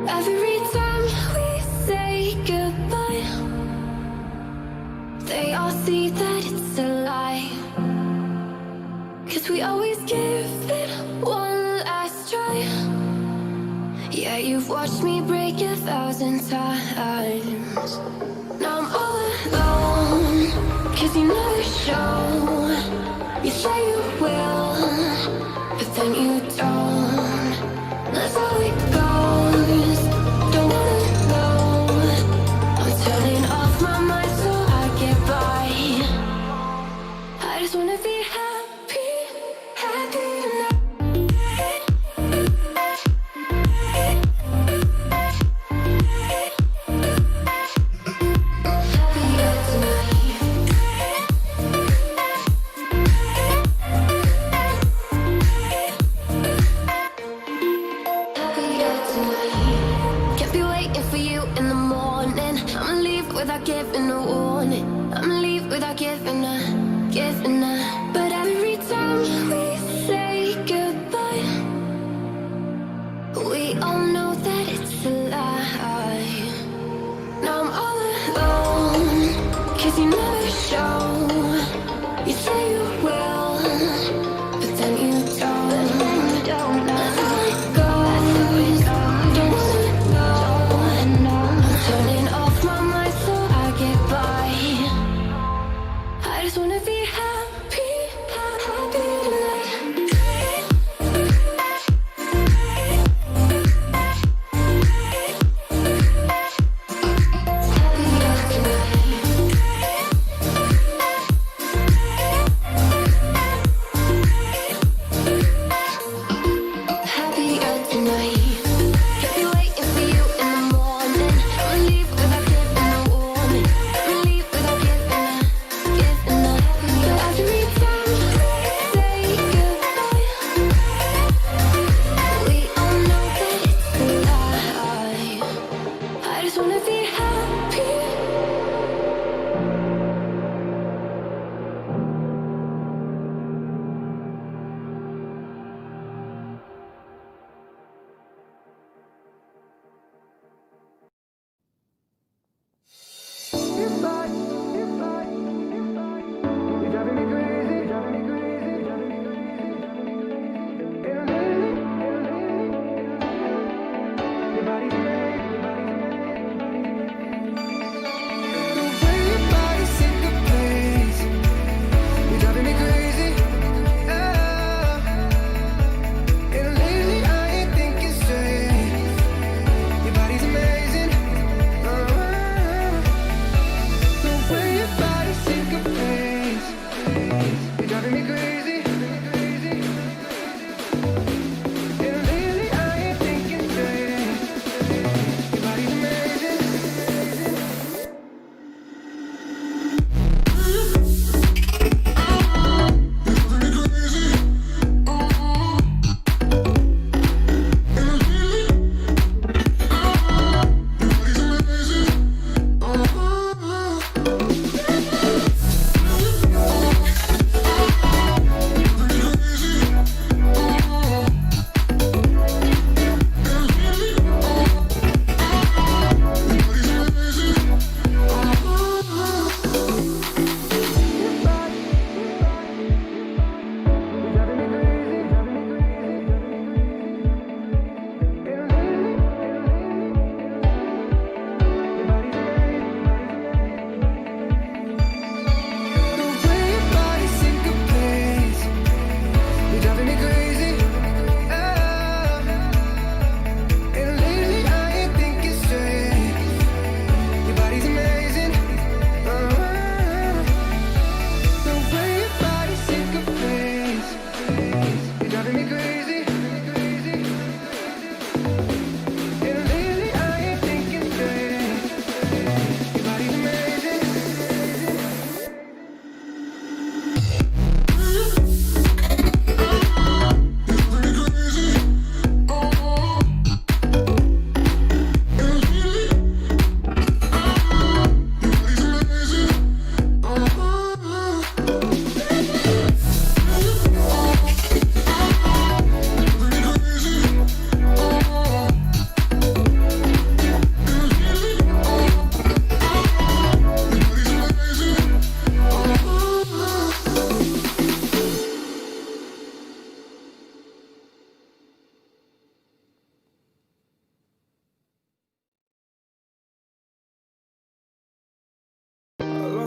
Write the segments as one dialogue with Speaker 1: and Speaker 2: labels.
Speaker 1: Every time we say goodbye, they all see that it's a lie. 'Cause we always give it one last try. Yeah, you've watched me break 1,000 times. Now I'm all alone, 'cause you never show. You say you will, but then you don't. That's how it goes. Don't wanna know. I'm turning off my mind so I get by. I just wanna be happy, happy tonight. Happier tonight. Happier tonight. Can't be waiting for you in the morning. I'ma leave without giving a warning. I'ma leave without giving a. But every time we say goodbye, we all know that it's a lie. Now I'm all alone, 'cause you never show. You say you will, but then you don't. That's how it goes. Don't wanna know. I'm turning off my mind so I get by. I just wanna be happy, happy tonight. Happier tonight.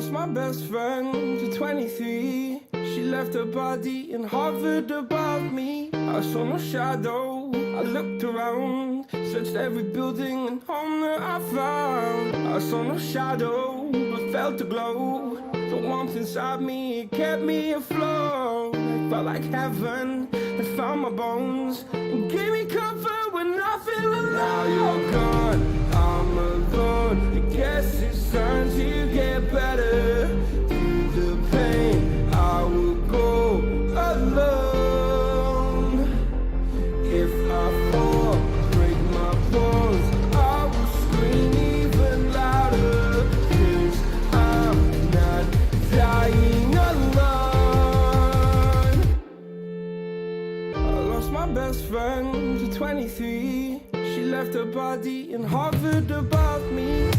Speaker 2: lost my best friend to 23. She left her body and hovered above me. I saw no shadow, I looked around, searched every building and home that I found. I saw no shadow, but felt a glow. The warmth inside me, it kept me afloat. It felt like heaven had found my bones and gave me comfort when I feel alone. Now you're gone, I'm alone. I guess it's time to get better. Through the pain, I will go alone. If I fall, break my bones, I will scream even louder. 'Cause I'm not dying alone. I lost my best friend to 23. She left her body and hovered above me.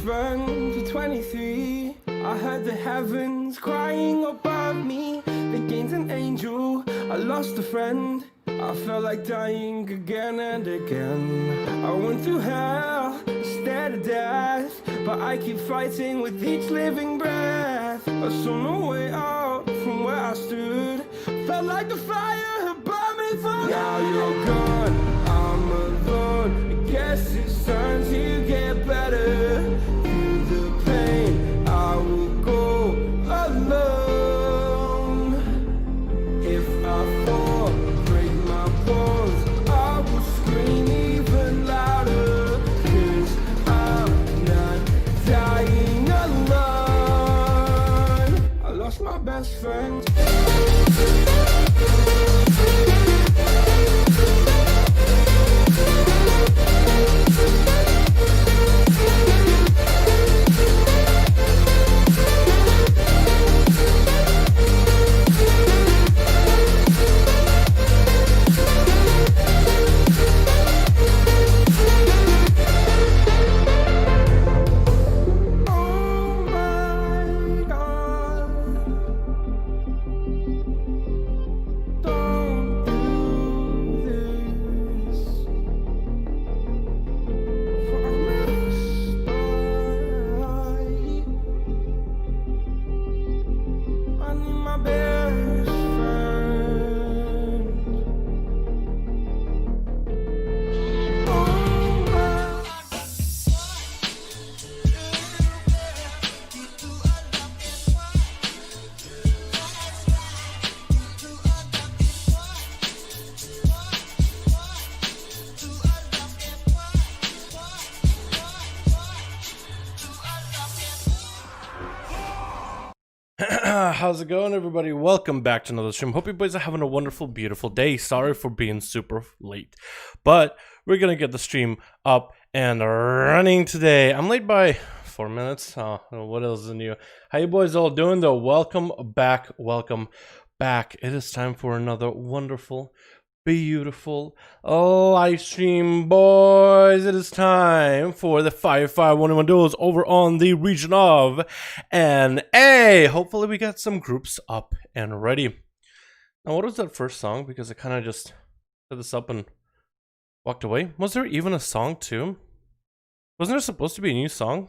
Speaker 2: Friend to 23. I heard the heavens crying above me. They gained an angel, I lost a friend. I felt like dying again and again. I went through hell instead of death, but I keep fighting with each living breath. I saw no way out from where I stood. Felt like the fire had burned me for. Now you're gone, I'm alone. I guess it's time to get better. Through the pain, I will go alone. If I fall, break my bones, I will scream even louder. 'Cause I'm not dying alone. I lost my best friend.
Speaker 3: How's it going, everybody? Welcome back to another stream. Hope you boys are having a wonderful, beautiful day. Sorry for being super late, but we're gonna get the stream up and running today. I'm late by 4 minutes. What else is new? How you boys all doing though? Welcome back. Welcome back. It is time for another wonderful, beautiful live stream, boys. It is time for the 5v5 1v1 duels over on the region of NA. Hopefully we got some groups up and ready. Now, what was that first song? Because I kind of just set this up and walked away. Was there even a song too? Wasn't there supposed to be a new song?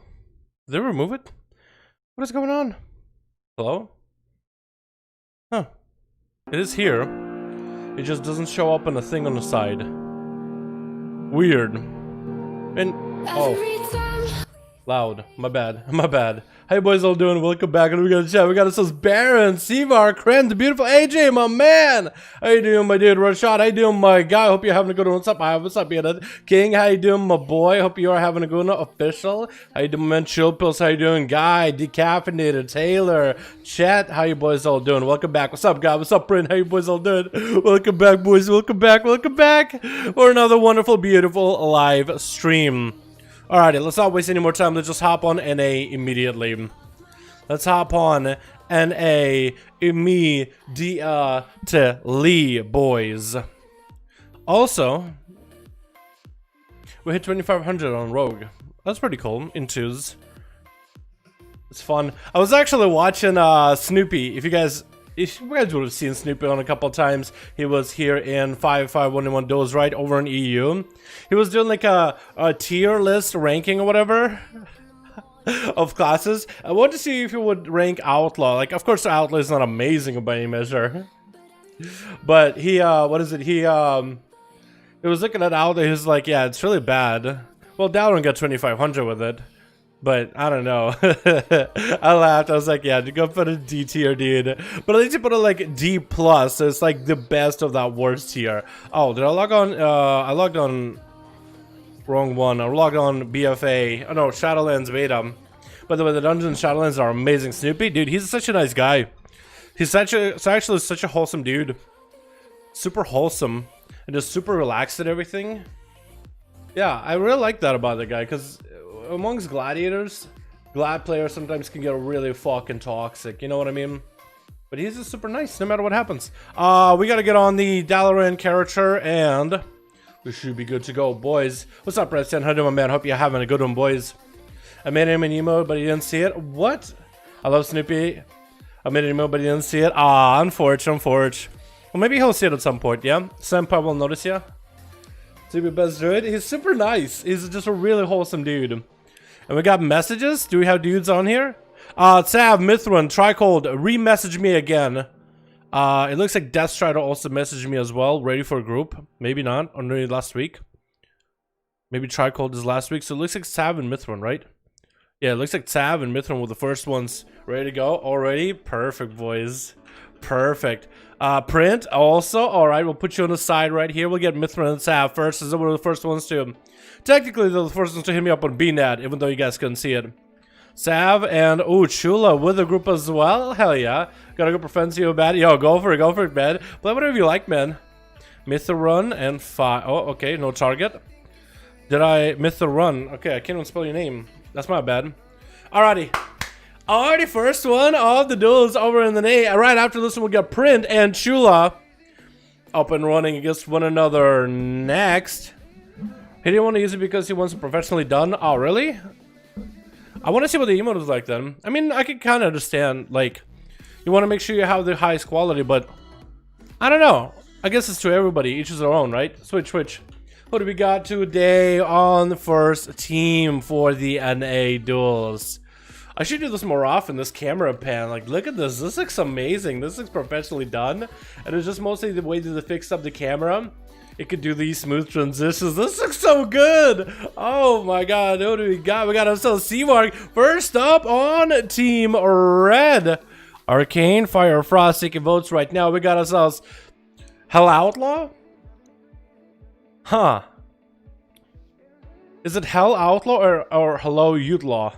Speaker 3: Did they remove it? What is going on? Hello? Huh. It is here. It just doesn't show up on a thing on the side. Weird. And oh, loud. My bad. My bad. How you boys all doing? Welcome back. And we got a chat. We got ourselves Baron, Sevar, Kren, the beautiful AJ, my man. How you doing, my dude? Rashad. How you doing, my guy? Hope you're having a good one. What's up? What's up, King? How you doing, my boy? Hope you are having a good one. Official. How you doing, man? Chill Pills. How you doing, Guy? Decaffeinated. Taylor. Chat. How you boys all doing? Welcome back. What's up, guy? What's up, Bryn? How you boys all doing? Welcome back, boys. Welcome back. Welcome back for another wonderful, beautiful live stream. Alrighty, let's not waste any more time. Let's just hop on NA immediately. Let's hop on NA immediately, boys. Also, we hit 2500 on Rogue. That's pretty cool. In twos. It's fun. I was actually watching Snoopy. If you guys would have seen Snoopy on a couple times, he was here in 5V5 1v1 DUELS right over in EU. He was doing like a tier list ranking or whatever of classes. I wanted to see if he would rank Outlaw. Like, of course, Outlaw is not amazing by any measure, but he what is it? He was looking at Outlaw. He was like, yeah, it's really bad. Well, Dalaran got 2500 with it. But I don't know. I laughed. I was like, yeah, go put a D tier, dude. But at least you put it like D plus. So it's like the best of that worst tier. Oh, did I log on? I logged on wrong one. I logged on BFA. Oh no, Shadowlands beta. By the way, the dungeons Shadowlands are amazing. Snoopy, dude, he's such a nice guy. He's actually such a wholesome dude. Super wholesome and just super relaxed and everything. Yeah, I really like that about the guy, because amongst gladiators, glad players sometimes can get really fucking toxic, you know what I mean? But he's just super nice no matter what happens. We gotta get on the Dalaran character and we should be good to go, boys. What's up, Redstone? How you doing, man? Hope you're having a good one, boys. I made him an emote, but he didn't see it. What? I love Snoopy. I made an emote, but he didn't see it. Ah, unfortunate. Well, maybe he'll see it at some point, yeah? Senpai will notice ya. Snoopy best druid. He's super nice. He's just a really wholesome dude. And we got messages. Do we have dudes on here? Sav, Mithran, Tricold, re-message me again. It looks like Death Strider also messaged me as well. Ready for a group. Maybe not. Or maybe last week. Maybe Tricold is last week. So it looks like Sav and Mithran, right? Yeah, it looks like Sav and Mithran were the first ones. Ready to go already? Perfect, boys. Perfect. Print also. Alright, we'll put you on the side right here. We'll get Mithran and Sav first, as they were the first ones to... Technically, they're the first ones to hit me up on BNet, even though you guys couldn't see it. Sav and, ooh, Chula with the group as well. Hell yeah. Got a group of friends here bad. Yo, go for it, man. Play whatever you like, man. Mithran and 5. Oh, okay, no target. Did I Mithran? Okay, I can't even spell your name. That's my bad. Alrighty. Alrighty, first one of the duels over in the NA. Right after this one, we got Print and Chula up and running against one another next. He didn't want to use it because he wants it professionally done. Oh, really? I want to see what the emote is like then. I mean, I can kind of understand, like, you want to make sure you have the highest quality, but I don't know. I guess it's to everybody. Each is their own, right? Switch. What do we got today on the first team for the NA duels? I should do this more often, this camera pan. Like, look at this. This looks amazing. This looks professionally done. And it's just mostly the way that they fixed up the camera. It could do these smooth transitions. This looks so good. Oh my god. What do we got? We got ourselves C-Mark. First up on Team Red. Arcane, Fire, Frost taking votes right now. We got ourselves Hell Outlaw? Huh. Is it Hell Outlaw or Hello Outlaw?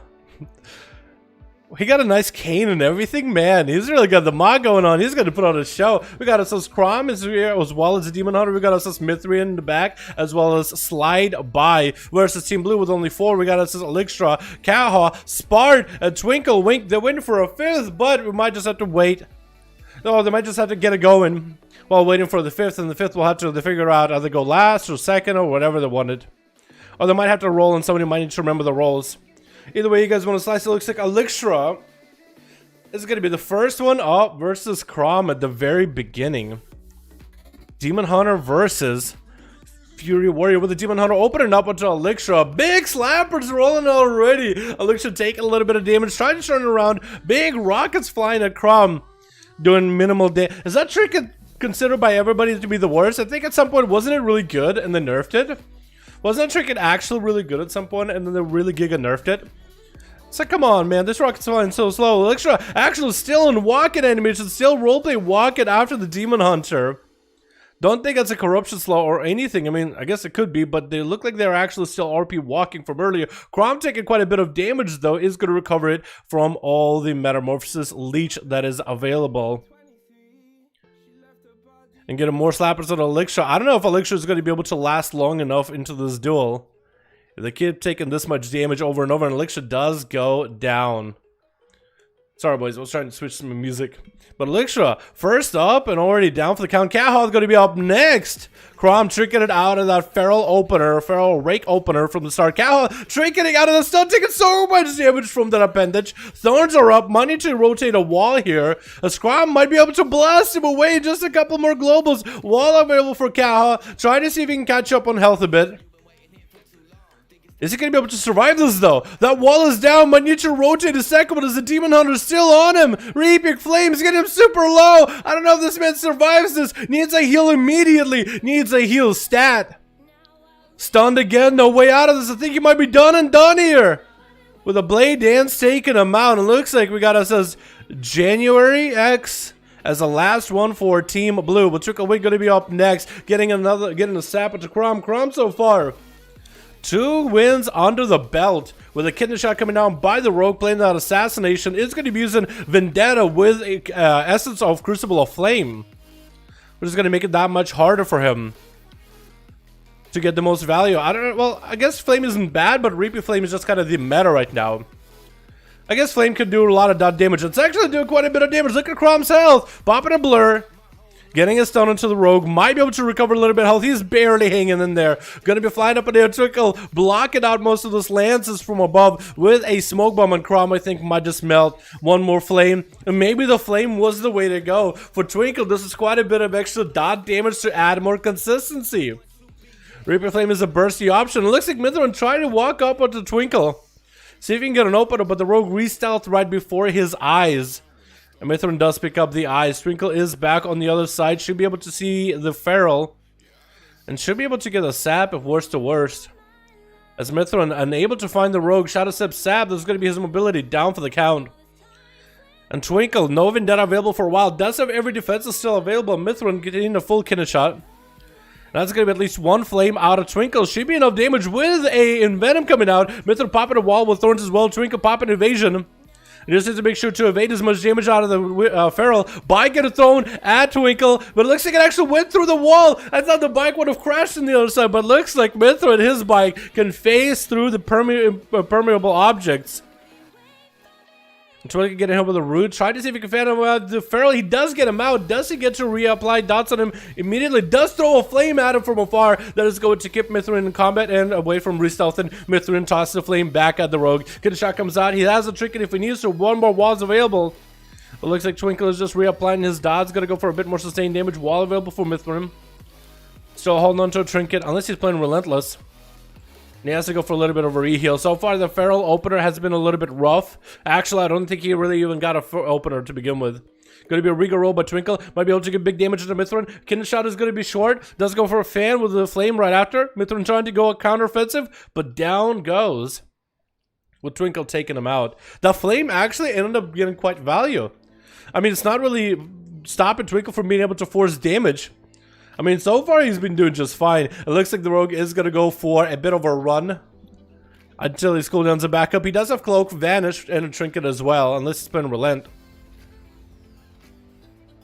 Speaker 3: He got a nice cane and everything, man. He's really got the mod going on. He's gonna put on a show. We got ourselves Crom as well as Demon Hunter. We got ourselves Mithrian in the back, as well as Slide By versus Team Blue with only 4. We got ourselves Elixra, Kaha, Spart, and Twinkle Wink. They're waiting for a 5th, but we might just have to wait. Oh, they might just have to get it going while waiting for the 5th, and the 5th will have to figure out either go last or second or whatever they wanted. Or they might have to roll, and somebody might need to remember the rolls. Either way you guys want to slice, it looks like Elixra is going to be the first one up versus Crom at the very beginning. Demon Hunter versus Fury Warrior, with the Demon Hunter opening up onto Elixra. Big slappers rolling already. Elixra taking a little bit of damage, trying to turn it around. Big rockets flying at Crom, doing minimal damage. Is that trick considered by everybody to be the worst? I think at some point, wasn't it really good and then nerfed it? Wasn't that trick actually really good at some point and then they really giga nerfed it? It's like, come on, man, this rocket's flying so slow. Elixra actually still in walking animation, still roleplay walking after the Demon Hunter. Don't think it's a corruption slow or anything. I mean, I guess it could be, but they look like they're actually still RP walking from earlier. Crom taking quite a bit of damage, though, is going to recover it from all the Metamorphosis leech that is available. And get more slappers on Elixra. I don't know if Elixra is going to be able to last long enough into this duel. If they keep taking this much damage over and over, and Elixra does go down. Sorry, boys. I was trying to switch some music. But Elixir, first up and already down for the count. Caho's going to be up next. Crom tricking it out of that feral rake opener from the start. Caho tricking it out of the stun, taking so much damage from that appendage. Thorns are up. Might need to rotate a wall here. A Scrum might be able to blast him away. Just a couple more globals. Wall available for Caho. Trying to see if he can catch up on health a bit. Is he going to be able to survive this, though? That wall is down. Might need to rotate a second, but is the Demon Hunter still on him? Reaping Flames getting him super low. I don't know if this man survives this. Needs a heal immediately. Needs a heal stat. Stunned again. No way out of this. I think he might be done and done here. With a Blade Dance taking him out. It looks like we got us as January X as the last one for Team Blue. But Trickle Wing going to be up next. Getting a sap to Crom. Crom so far. 2 wins under the belt with a kidney shot coming down by the Rogue playing that assassination. Is going to be using Vendetta with Essence of Crucible of Flame, which is going to make it that much harder for him to get the most value. I don't know. Well, I guess Flame isn't bad, but Reaping Flame is just kind of the meta right now. I guess Flame can do a lot of dot damage. It's actually doing quite a bit of damage. Look at Crom's health. Popping a blur. Getting a stun into the Rogue. Might be able to recover a little bit of health. He's barely hanging in there. Gonna be flying up in there. Twinkle blocking out most of those lances from above with a smoke bomb. And Crom, I think, might just melt. One more flame. And maybe the flame was the way to go. For Twinkle, this is quite a bit of extra dot damage to add more consistency. Reaper Flame is a bursty option. It looks like Mithrin trying to walk up onto Twinkle. See if he can get an opener, but the Rogue re-stealthed right before his eyes. And Mithrin does pick up the eyes. Twinkle is back on the other side. Should be able to see the Feral. And should be able to get a sap if worst to worst. As Mithrin unable to find the Rogue. Shadow Step sap. This is going to be his mobility down for the count. And Twinkle, no Vendetta available for a while. Does have every defense is still available. Mithrin getting a full kidney shot. And that's going to be at least one flame out of Twinkle. Should be enough damage with a Envenom coming out. Mithrin popping a wall with Thorns as well. Twinkle popping evasion. He just needs to make sure to evade as much damage out of the Feral. Bike getting thrown at Twinkle, but it looks like it actually went through the wall. I thought the bike would have crashed on the other side, but it looks like Mithrin, his bike, can phase through the permeable objects. Twinkle getting him with a root. Try to see if he can fan him out. The Feral, he does get him out. Does he get to reapply dots on him immediately? Does throw a flame at him from afar. That is going to keep Mithrin in combat and away from re-stealthing. Mithrin tosses the flame back at the Rogue. Good shot comes out. He has a trick, and if he needs to, one more wall's available. It looks like Twinkle is just reapplying his dots. Gonna go for a bit more sustained damage. Wall available for Mithrin. Still holding on to a trinket, unless he's playing Relentless. And he has to go for a little bit of a re-heal. So far, the Feral opener has been a little bit rough. Actually, I don't think he really even got a opener to begin with. Going to be a Regal roll by Twinkle. Might be able to get big damage to Mithrin. Kidney shot is going to be short. Does go for a fan with the flame right after. Mithrin trying to go a counter-offensive, but down goes. With Twinkle taking him out. The flame actually ended up getting quite value. I mean, it's not really stopping Twinkle from being able to force damage. I mean, so far he's been doing just fine. It looks like the Rogue is going to go for a bit of a run until his cooldowns are back up. He does have Cloak, Vanish, and a Trinket as well, unless he's been Relent.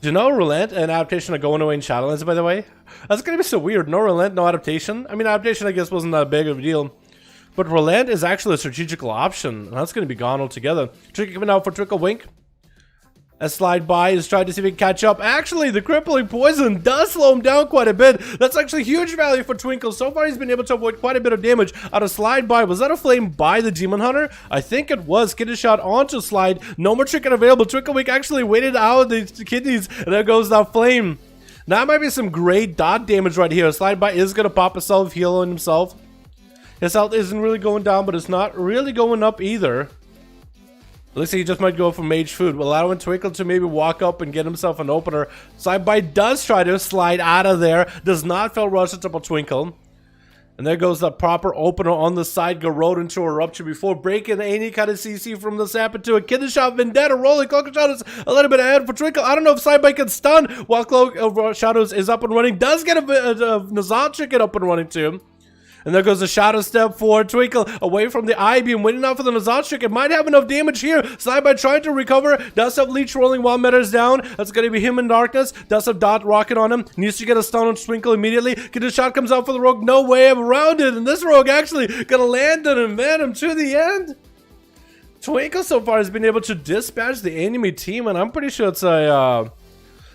Speaker 3: Do you know Relent and Adaptation are going away in Shadowlands, by the way? That's going to be so weird. No Relent, no Adaptation. I mean, Adaptation, I guess, wasn't that big of a deal. But Relent is actually a strategical option, and that's going to be gone altogether. Trinket coming out for Trickle Wink. A slide by is trying to see if he can catch up. Actually, the crippling poison does slow him down quite a bit. That's actually huge value for Twinkle. So far, he's been able to avoid quite a bit of damage out of slide by. Was that a flame by the Demon Hunter? I think it was. Kidney shot onto slide. No more Trinket available. Twinkle Week actually waited out the kidneys, and there goes that flame. That might be some great dot damage right here. Slide by is going to pop a self-heal on himself. His health isn't really going down, but it's not really going up either. Looks like he just might go for Mage Food, allowing Twinkle to maybe walk up and get himself an opener. Side by does try to slide out of there. Does not fail rush it up Twinkle. And there goes the proper opener on the side. Garrode into a rupture before breaking any kind of CC from the sap into a kidney shot. Vendetta rolling. Cloak of Shadows a little bit ahead for Twinkle. I don't know if side by can stun while Cloak of Shadows is up and running. Does get a Nazal Trinket up and running too. And there goes the Shadow Step for Twinkle away from the Eye Beam, waiting out for the Nazal trick. It might have enough damage here. Slide by trying to recover. Does have Leech rolling while Meta's down. That's going to be him in darkness. Does have Dot rocket on him. Needs to get a stun on Twinkle immediately. Get a shot comes out for the Rogue. No way around it. And this Rogue actually going to land on Envenom to the end. Twinkle so far has been able to dispatch the enemy team, and I'm pretty sure it's a,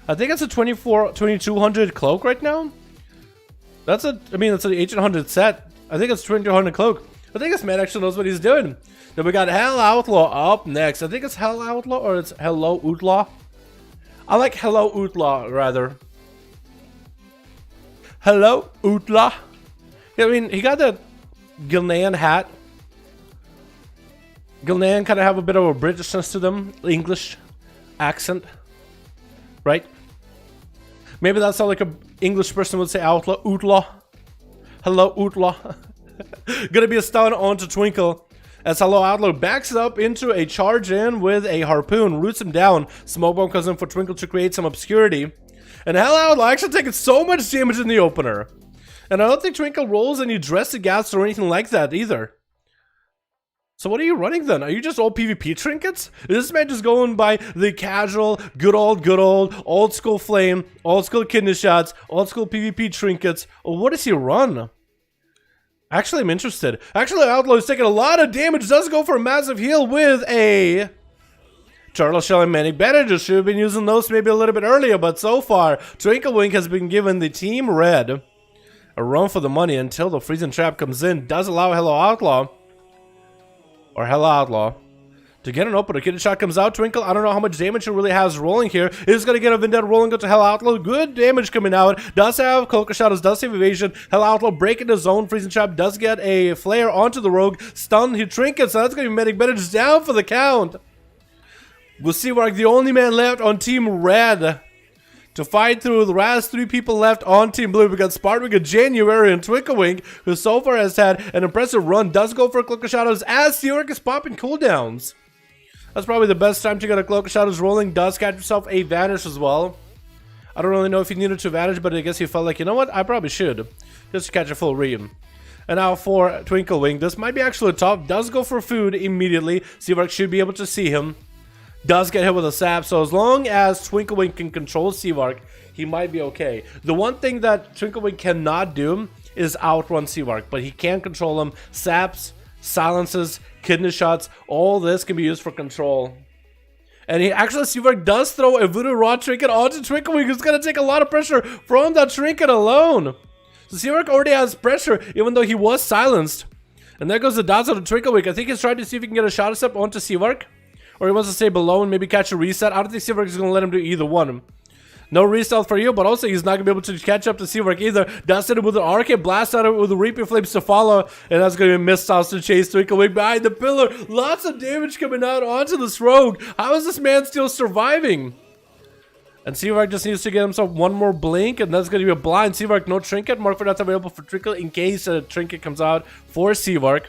Speaker 3: I think it's a 2200 cloak right now. That's a, I mean, it's an 1800 set. I think it's 2200 cloak. I think this man actually knows what he's doing. Then we got Hell Outlaw up next. I think it's Hell Outlaw or it's Hello Outlaw. I like Hello Outlaw rather. Hello Outlaw. I mean, he got that Gilnean hat. Gilnean kind of have a bit of a Britishness to them, English accent, right? Maybe that's how like a English person would say outlaw. Hello Outlaw. Gonna be a stun onto Twinkle as Hello Outlaw backs up into a charge in with a harpoon, roots him down. Smoke bomb comes in for Twinkle to create some obscurity, and Hello Outlaw actually taking so much damage in the opener. And I don't think Twinkle rolls any dressed gas or anything like that either. So what are you running then? Are you just all PvP trinkets? Is this man just going by the casual, good old school flame, old school kidney shots, old school PvP trinkets? Or what does he run? Actually, I'm interested. Actually, Outlaw is taking a lot of damage. Does go for a massive heal with a Turtle Shell and Manic Bandages. Should have been using those maybe a little bit earlier, but so far, Twinkle Wink has been given the Team Red a run for the money until the Freezing Trap comes in. Does allow Hello Outlaw or Hello Outlaw to get an opener. Kidney shot comes out. Twinkle, I don't know how much damage he really has rolling here. He's going to get a Vendetta rolling go to Hello Outlaw. Good damage coming out. Does have Cloaker Shadows, does have evasion. Hello Outlaw breaking the zone. Freezing Trap does get a flare onto the rogue. Stun, he trinkets. So that's going to be Medic Bandages down for the count. We'll see we're like the only man left on Team Red to fight through the last 3 people left on Team Blue. We got Spartan, we got January, and Twinklewink, who so far has had an impressive run. Does go for a Cloak of Shadows as Theoric is popping cooldowns. That's probably the best time to get a Cloak of Shadows rolling. Does catch himself a Vanish as well. I don't really know if he needed to Vanish, but I guess he felt like, you know what, I probably should. Just to catch a full ream. And now for Twinklewink, this might be actually tough. Does go for food immediately. Seavark should be able to see him. Does get hit with a sap, so as long as Twinklewink can control Seavark, he might be okay. The one thing that Twinklewink cannot do is outrun Seavark, but he can control him. Saps, silences, kidney shots, all this can be used for control. And he actually, Seavark does throw a Voodoo Rod trinket onto Twinklewink, who's going to take a lot of pressure from that trinket alone. So Seavark already has pressure, even though he was silenced. And there goes the dots on the Twinklewink. I think he's trying to see if he can get a Shadow Step onto Seavark. Or he wants to stay below and maybe catch a reset. I don't think Seavark is going to let him do either one. No reset for you, but also he's not going to be able to catch up to Seavark either. Does it with an Arcade Blast out of it with the Reaping Flames to follow. And that's going to be missiles to chase Twinklewink behind the pillar. Lots of damage coming out onto this rogue. How is this man still surviving? And Seavark just needs to get himself one more blink, and that's going to be a blind. Seavark, no trinket. Mark for that's available for Twinkle in case a trinket comes out for Seavark.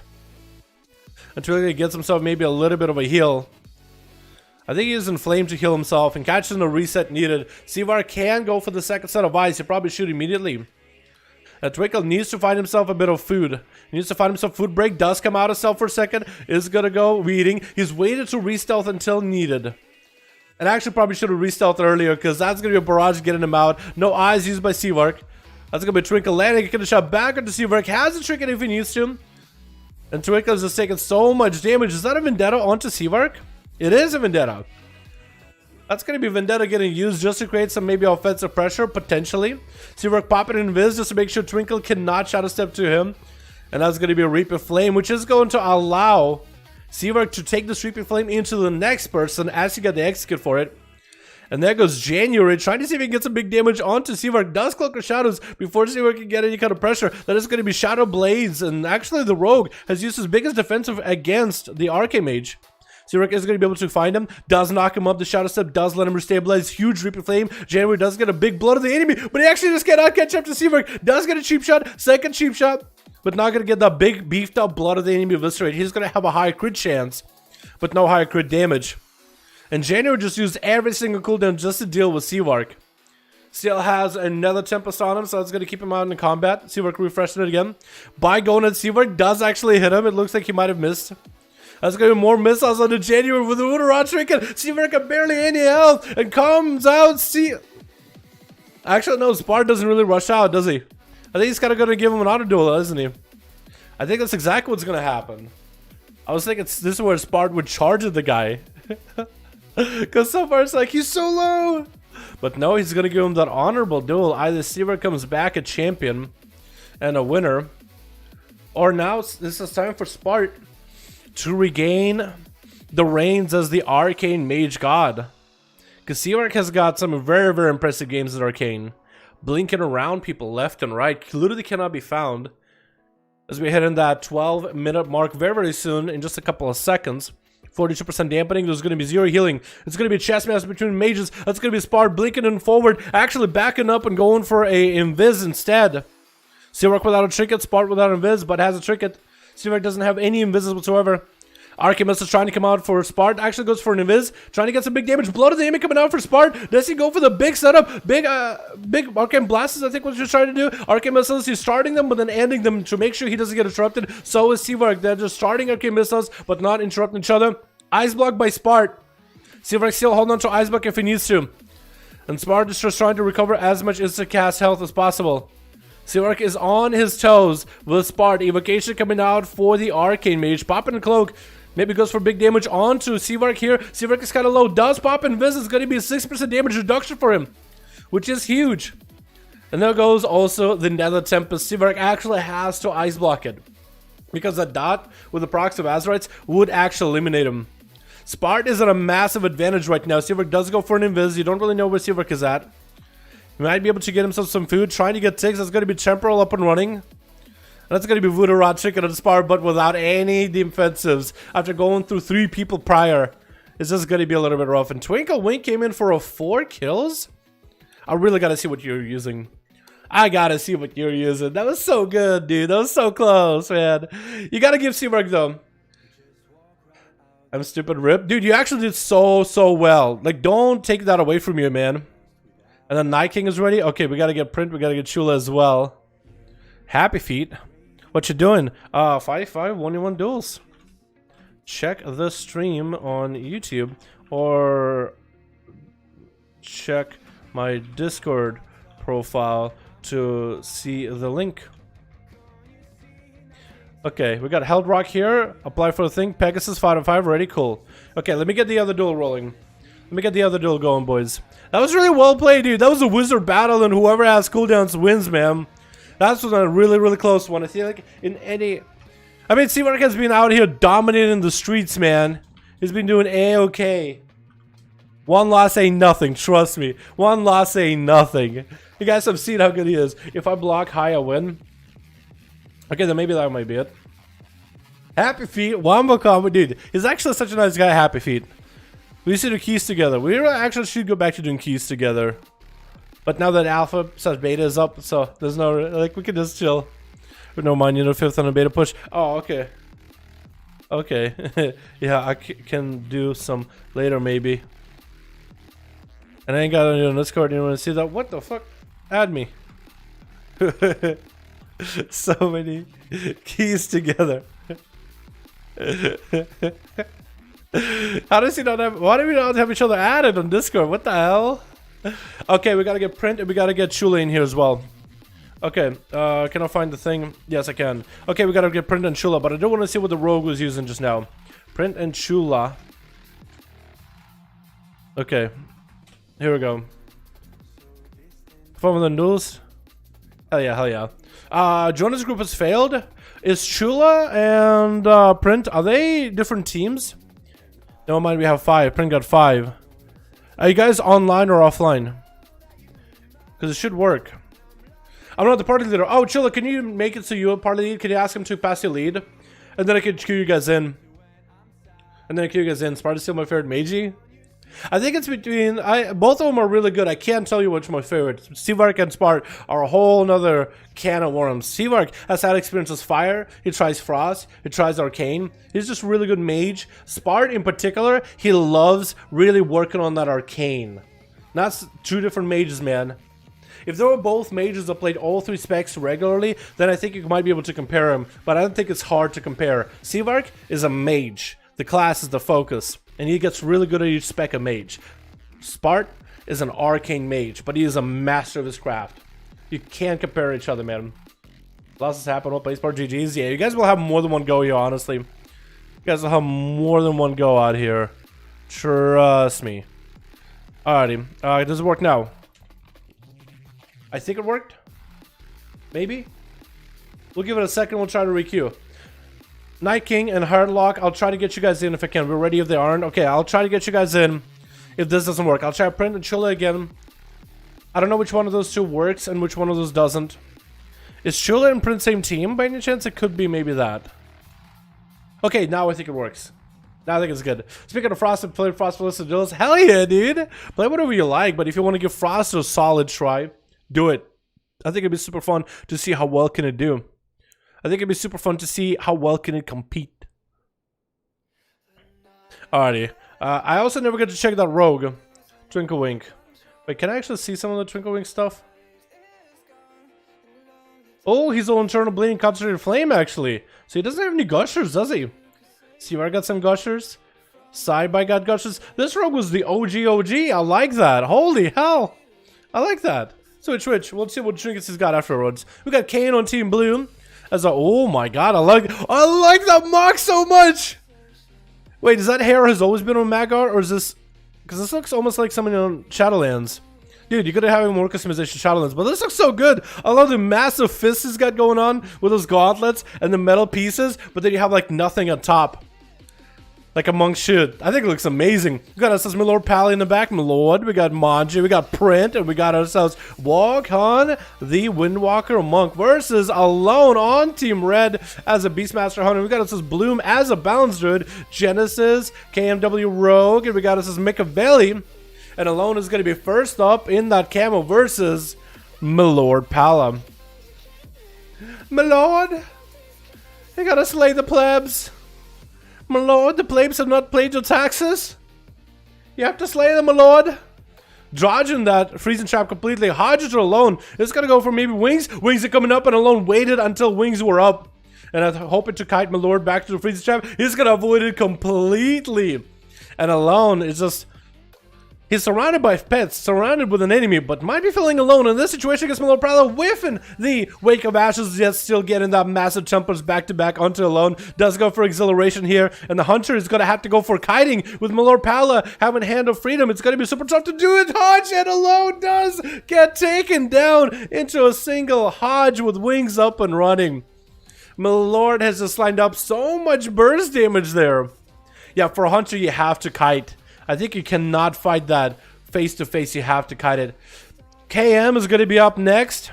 Speaker 3: And Twinkle gets himself maybe a little bit of a heal. I think he's inflamed to heal himself and catches the reset needed. Seavark can go for the second set of eyes. He probably should immediately. Twinkle needs to find himself a bit of food. He needs to find himself food break. Does come out of stealth for a second. Is going to go weeding. He's waited to re-stealth until needed. And actually probably should have re-stealthed earlier because that's going to be a barrage getting him out. No eyes used by Seavark. That's going to be Twinkle landing. He can shot back into Seavark. Has a trinket if he needs to. And Twinkle's just taking so much damage. Is that a Vendetta onto Seavark? It is a Vendetta. That's going to be Vendetta getting used just to create some maybe offensive pressure, potentially. Seavark popping in Viz just to make sure Twinkle cannot Shadow Step to him. And that's going to be a Reaping Flame, which is going to allow Seavark to take this Reaping Flame into the next person as you get the execute for it. And there goes January, trying to see if he can get some big damage onto Seavark. Does Cloak of Shadows before Seavark can get any kind of pressure. That is going to be Shadow Blades. And actually the Rogue has used his biggest defensive against the Archmage. Seavark is going to be able to find him. Does knock him up. The Shadow Step does let him restabilize. Huge Reaping Flame. January does get a big blow to the enemy, but he actually just cannot catch up to Seavark. Does get a cheap shot. Second cheap shot, but not going to get that big beefed up blood of the enemy eviscerate. He's going to have a high crit chance, but no higher crit damage. And January just used every single cooldown just to deal with Seavark. Still has another Tempest on him, so it's going to keep him out in combat. Seavark refreshing it again. By going at Seavark does actually hit him. It looks like he might have missed. That's going to be more missiles on the January with the Voodoo Rod trinket. Seavark got barely any health and comes out. Actually, no, Spart doesn't really rush out, does he? I think he's kind of going to give him an auto duel, isn't he? I think that's exactly what's going to happen. I was thinking this is where Spart would charge the guy. Because so far it's like, he's so low. But no, he's going to give him that honorable duel. Either Seaver comes back a champion and a winner. Or now this is time for Spart to regain the reins as the Arcane Mage God. Because Seaver has got some very, very impressive games at Arcane. Blinking around people left and right. Literally cannot be found. As we hit in that 12-minute mark very, very soon, in just a couple of seconds. 42% dampening, there's going to be 0 healing. It's going to be a chess match between mages. That's going to be Spart blinking in forward, actually backing up and going for a invis instead. Seaver without a trinket, Spart without invis, but has a trinket. Seaver doesn't have any invises whatsoever. Archimist is trying to come out for Spart, actually goes for an invis, trying to get some big damage. Blood of the enemy coming out for Spart. Does he go for the big setup? Big Arcane Blasts, I think what he's trying to do. Arcane Missiles, he's starting them, but then ending them to make sure he doesn't get interrupted. So is Seaver. They're just starting Arcane Missiles, but not interrupting each other. Ice Block by Spart. Seaver still holding on to Ice Block if he needs to. And Spart is just trying to recover as much instant cast health as possible. Seaver is on his toes with Spart. Evocation coming out for the Arcane Mage. Popping a cloak. Maybe goes for big damage onto Seaver here. Seaver is kind of low. Does pop invis. It's going to be a 6% damage reduction for him, which is huge. And there goes also the Nether Tempest. Seaver actually has to Ice Block it, because that dot with the procs of Azeroths would actually eliminate him. Spart is at a massive advantage right now. Seaver does go for an invis. You don't really know where Seaver is at. He might be able to get himself some food. Trying to get ticks. That's going to be Temporal up and running. That's going to be Voodoo Rod Chicken on Spart, but without any defensives. After going through 3 people prior, it's just going to be a little bit rough. And Twinkle Wink came in for a 4 kills. I really got to see what you're using. I got to see what you're using. That was so good, dude. That was so close, man. You got to give Seaberg, though. I'm stupid, Rip. Dude, you actually did so well. Like, don't take that away from you, man. And then Night King is ready. Okay, we got to get Print. We got to get Chula as well. Happy Feet. What you doing? 5V5 1v1 Duels. Check the stream on YouTube or check my Discord profile to see the link. Okay, we got Held Rock here. Apply for the thing. Pegasus 5v5 ready. Cool. Okay, let me get the other duel rolling. Let me get the other duel going, boys. That was really well played, dude. That was a wizard battle, and whoever has cooldowns wins, man. That was a really close one. I feel like in any... I mean, Seamark has been out here dominating the streets, man. He's been doing A-okay. One loss ain't nothing, trust me. One loss ain't nothing. You guys have seen how good he is. If I block high, I win. Okay, then maybe that might be it. Happy Feet, Wombo combo, dude. He's actually such a nice guy, Happy Feet. We used to do keys together. We actually should go back to doing keys together. But now that alpha / beta is up, so there's no, like, we can just chill. With no mind, you know, 5th on a beta push. Oh, okay. Okay. Yeah, I can do some later, maybe. And I ain't got any on Discord. You want to see that? What the fuck? Add me. So many keys together. How does he not have? Why do we not have each other added on Discord? What the hell? Okay, we gotta get Print and we gotta get Chula in here as well. Okay, can I find the thing? Yes, I can. Okay, we gotta get Print and Chula, but I don't want to see what the rogue was using just now. Print and Chula. Okay, here we go. Perform the duels. Hell yeah, hell yeah. Jonas group has failed. Is Chula and Print, are they different teams? Never mind, we have 5. Print got 5. Are you guys online or offline? Because it should work. I'm not the party leader. Oh, Chula, can you make it so you're party lead? Can you ask him to pass your lead? And then I can queue you guys in. Sparta's still my favorite Meiji. I think it's between... both of them are really good. I can't tell you which my favorite. Seavark and Spart are a whole nother can of worms. Seavark has had experience with Fire. He tries Frost. He tries Arcane. He's just a really good mage. Spart in particular, he loves really working on that Arcane. That's 2 different mages, man. If they were both mages that played all 3 specs regularly, then I think you might be able to compare them. But I don't think it's hard to compare. Seavark is a mage. The class is the focus. And he gets really good at each spec of mage. Spart is an arcane mage, but he is a master of his craft. You can't compare each other, man. Losses happen. What play Spart GG's? Yeah, you guys will have more than one go here, honestly. You guys will have more than one go out here. Trust me. Alrighty. Does it work now? I think it worked. Maybe? We'll give it a second. We'll try to requeue. Night King and Hardlock. I'll try to get you guys in if I can. We're ready if they aren't. Okay, I'll try to get you guys in if this doesn't work. I'll try to print and Chula again. I don't know which one of those two works and which one of those doesn't. Is Chula and Print same team? By any chance, it could be maybe that. Okay, now I think it works. Now I think it's good. Speaking of Frost, play Frost for List Duels. Hell yeah, dude! Play whatever you like, but if you want to give Frost a solid try, do it. I think it'd be super fun to see how well can it do. I think it'd be super fun to see how well can it compete. Alrighty. I also never get to check that Rogue. Twinkle Wink. Wait, can I actually see some of the Twinkle Wink stuff? Oh, he's all internal bleeding concentrated flame, actually. So he doesn't have any gushers, does he? See where I got some gushers? Side-by got gushers. This Rogue was the OG. I like that. Holy hell. I like that. Switch. We'll see what trinkets he's got afterwards. We got Kane on Team Blue. As a, oh my god, I like that mock so much. Wait, is that hair has always been on Magar, or is this? Because this looks almost like something on Shadowlands. Dude, you could have more customization Shadowlands, but this looks so good. I love the massive fists he's got going on with those gauntlets and the metal pieces, but then you have like nothing on top. Like a monk should. I think it looks amazing. We got ourselves Milord Pally in the back, Milord. We got Manji, we got Print, and we got ourselves Walk-On, the Windwalker Monk versus Alone on Team Red as a Beastmaster Hunter. We got ourselves Bloom as a Balance Druid, Genesis, KMW Rogue, and we got ourselves Machiavelli. And Alone is going to be first up in that camo versus Milord Pala. Milord, you gotta slay the plebs. My lord, the plebes have not paid your taxes. You have to slay them, my lord. Dodging that freezing trap completely. Hodge to Alone. It's gonna go for maybe Wings. Wings are coming up, and Alone waited until Wings were up. And I'm hoping to kite my lord back to the freezing trap. He's gonna avoid it completely. And Alone is just... He's surrounded by pets, surrounded with an enemy, but might be feeling alone in this situation against Milord Prowler, whiffing the Wake of Ashes, yet still getting that massive jumpers back to back onto Alone. Does go for Exhilaration here, and the Hunter is going to have to go for kiting with Milord Prowler having Hand of Freedom. It's going to be super tough to do it. Hodge and Alone does get taken down into a single Hodge with Wings up and running. Milord has just lined up so much burst damage there. Yeah, for a Hunter, you have to kite. I think you cannot fight that face to face. You have to kite it. KM is going to be up next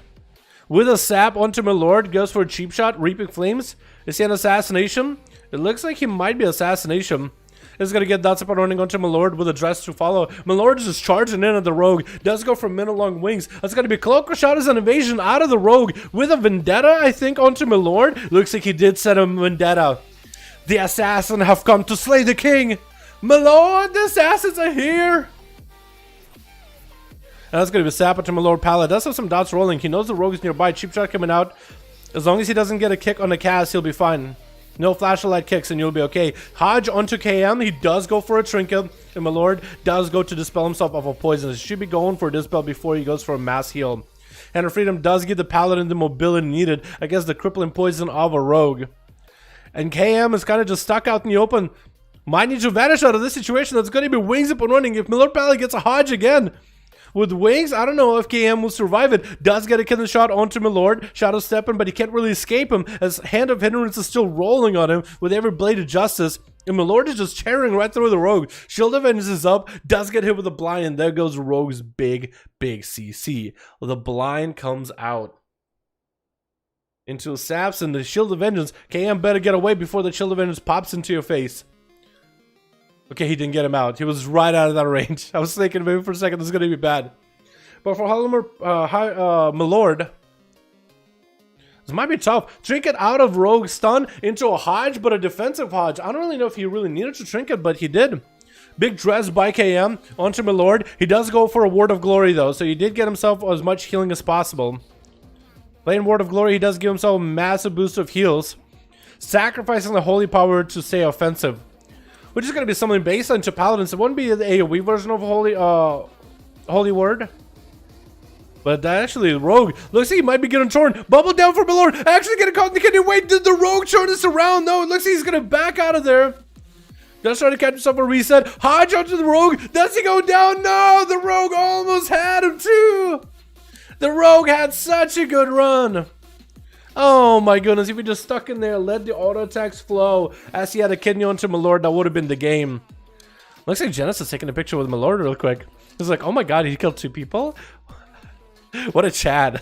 Speaker 3: with a sap onto Milord. Goes for a cheap shot. Reaping Flames. Is he an assassination? It looks like he might be assassination. Is going to get that up and running onto Milord with a dress to follow. Milord is just charging in at the Rogue. Does go for minute long Wings. That's going to be Cloak Shot as an evasion out of the Rogue with a Vendetta, I think, onto Milord. Looks like he did set a Vendetta. The assassin have come to slay the king. Milord, the assassins are here! And that's going to be Sapper to Milord Pala. Does have some dots rolling. He knows the Rogue is nearby. Cheap shot coming out. As long as he doesn't get a kick on the cast, he'll be fine. No flashlight kicks and you'll be okay. Hodge onto KM. He does go for a trinket. And Milord does go to dispel himself of a poison. He should be going for a dispel before he goes for a mass heal. Hand of Freedom does give the Paladin the mobility needed against the crippling poison of a Rogue. And KM is kind of just stuck out in the open. Might need to vanish out of this situation. That's going to be Wings up and running. If Milord Pally gets a Hodge again with Wings, I don't know if KM will survive it. Does get a killing shot onto Milord. Shadow stepping, but he can't really escape him as Hand of Hindrance is still rolling on him with every blade of justice. And Milord is just tearing right through the Rogue. Shield of Vengeance is up. Does get hit with a blind, and there goes Rogue's big CC. The blind comes out into saps and the Shield of Vengeance. KM better get away before the Shield of Vengeance pops into your face. Okay, he didn't get him out. He was right out of that range. I was thinking maybe for a second this is going to be bad. But for Milord, this might be tough. Trinket out of Rogue stun into a Hodge, but a defensive Hodge. I don't really know if he really needed to Trinket, but he did. Big dress by KM onto Milord. He does go for a Word of Glory though, so he did get himself as much healing as possible. Playing Word of Glory, he does give himself a massive boost of heals. Sacrificing the Holy Power to stay offensive. Which is going to be something based on Paladins. It wouldn't be the AoE version of Holy Word. But actually, Rogue looks like he might be getting torn. Bubble down for Milord. Actually getting caught in the kidney. Wait, did the Rogue turn this around? No, it looks like he's going to back out of there. Just trying to catch himself a reset. Hodge onto the Rogue. Does he go down? No, the Rogue almost had him too. The Rogue had such a good run. Oh my goodness, if he just stuck in there, let the auto attacks flow as he had a kidney onto Milord, that would have been the game. Looks like Genesis taking a picture with Milord real quick. He's like, oh my god, he killed 2 people? What a Chad.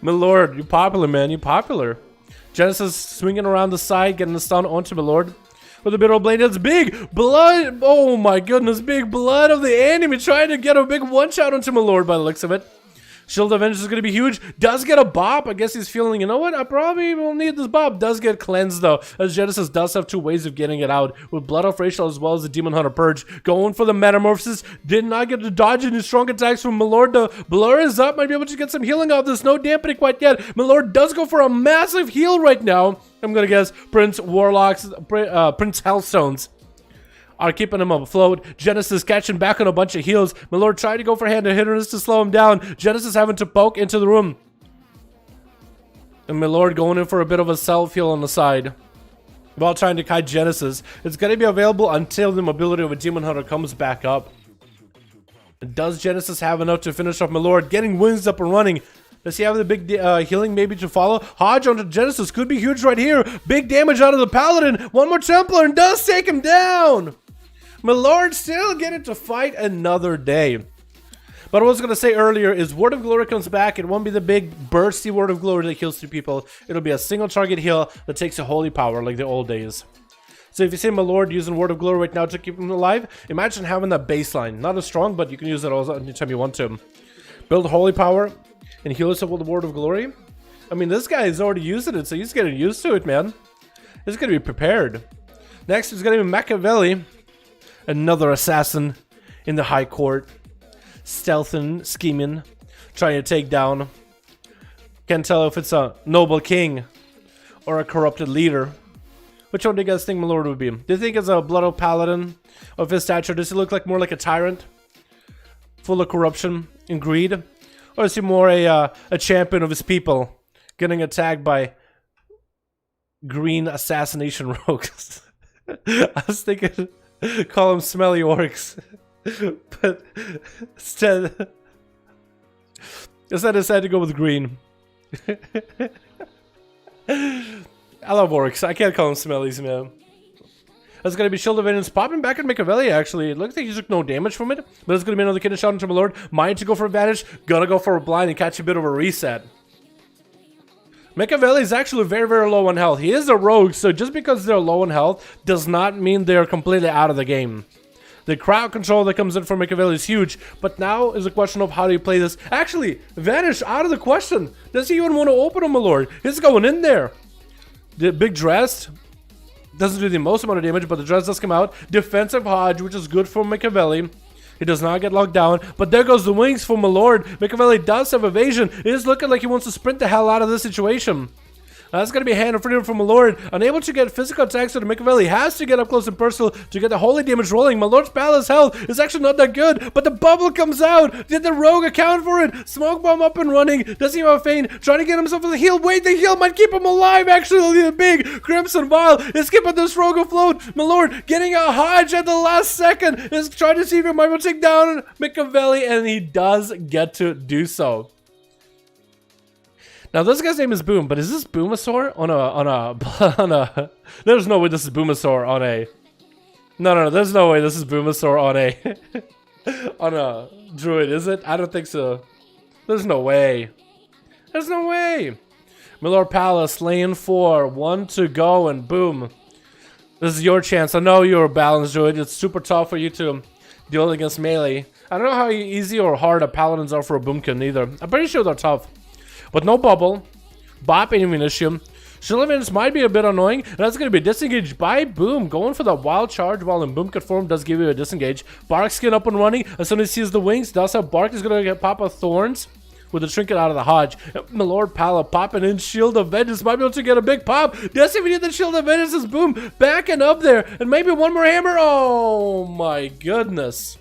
Speaker 3: Milord, you popular, man, you popular. Genesis swinging around the side, getting the stun onto Milord. With a bit of blade, that's big blood. Oh my goodness, big blood of the enemy trying to get a big one-shot onto Milord by the looks of it. Shield of Vengeance is going to be huge. Does get a bop. I guess he's feeling, you know what? I probably will need this bop. Does get cleansed, though, as Genesis does have 2 ways of getting it out, with Blood of Racial as well as the Demon Hunter Purge. Going for the Metamorphosis. Did not get to dodge any strong attacks from Milord. The blur is up. Might be able to get some healing out. There's no dampening quite yet. Milord does go for a massive heal right now. I'm going to guess Prince Warlocks, Prince Hellstones are keeping him afloat. Genesis catching back on a bunch of heals. Milord tried to go for hand-to-hitters to slow him down. Genesis having to poke into the room. And Milord going in for a bit of a self-heal on the side while trying to kite Genesis. It's going to be available until the mobility of a Demon Hunter comes back up. Does Genesis have enough to finish off Milord? Getting wings up and running. Does he have the big healing maybe to follow? Hodge onto Genesis could be huge right here. Big damage out of the Paladin. One more Templar and does take him down. Milord still getting to fight another day. But what I was going to say earlier is Word of Glory comes back. It won't be the big bursty Word of Glory that kills 2 people. It'll be a single target heal that takes a holy power like the old days. So if you see Milord using Word of Glory right now to keep him alive, imagine having that baseline. Not as strong, but you can use it all anytime you want to. Build holy power and heal yourself with the Word of Glory. I mean, this guy is already using it, so he's getting used to it, man. He's going to be prepared. Next is going to be Machiavelli. Another assassin in the high court. Stealthing, scheming, trying to take down. Can't tell if it's a noble king or a corrupted leader. Which one do you guys think Milord would be? Do you think it's a Blood of Paladin of his stature? Does he look like more like a tyrant? Full of corruption and greed? Or is he more a champion of his people? Getting attacked by green assassination rogues? I was thinking... call them smelly orcs. But instead I decided to go with green. I love orcs. I can't call them smellies, man. That's going to be Shield of Vengeance popping back at Machiavelli, actually. It looks like he took no damage from it. But it's going to be another kidney shot into Milord. Mind to go for advantage. Gonna go for a blind and catch a bit of a reset. Machiavelli is actually very, very low on health. He is a rogue, so just because they're low on health does not mean they're completely out of the game. The crowd control that comes in from Machiavelli is huge, but now is a question of how do you play this. Actually, Vanish out of the question. Does he even want to open him, my lord? He's going in there. The big dress doesn't do the most amount of damage, but the dress does come out. Defensive Hodge, which is good for Machiavelli. He does not get locked down, but there goes the wings for my lord. Machiavelli does have evasion. It is looking like he wants to sprint the hell out of this situation. That's going to be a hand of freedom from my lord. Unable to get physical attacks, so the Machiavelli has to get up close and personal to get the holy damage rolling. My lord's palace health is actually not that good, but the bubble comes out. Did the rogue account for it? Smoke bomb up and running. Does he have a feint? Trying to get himself with a heal. Wait, the heal might keep him alive. Actually, the big Crimson Vial is keeping this rogue afloat. My lord getting a Hodge at the last second is trying to see if he might be able to take down Machiavelli, and he does get to do so. Now this guy's name is Boom, but is this Boomasaur on a there's no way this is Boomasaur on a no, there's no way this is Boomasaur on a on a druid, is it? I don't think so. There's no way. There's no way. Milord Palace, lane 4, 1 to go, and boom. This is your chance. I know you're a balanced druid. It's super tough for you to deal against melee. I don't know how easy or hard a paladins are for a boomkin either. I'm pretty sure they're tough. But no bubble, bop ammunition. Shield of Vengeance might be a bit annoying, and that's going to be disengaged by Boom. Going for the wild charge while in boomkin form does give you a disengage. Bark skin up and running. As soon as he sees the wings, does have Bark is going to get pop of thorns with the trinket out of the Hodge. Milord Pala popping in Shield of Vengeance. Might be able to get a big pop. Does even need the Shield of Vengeance as Boom backing up there. And maybe one more hammer. Oh my goodness.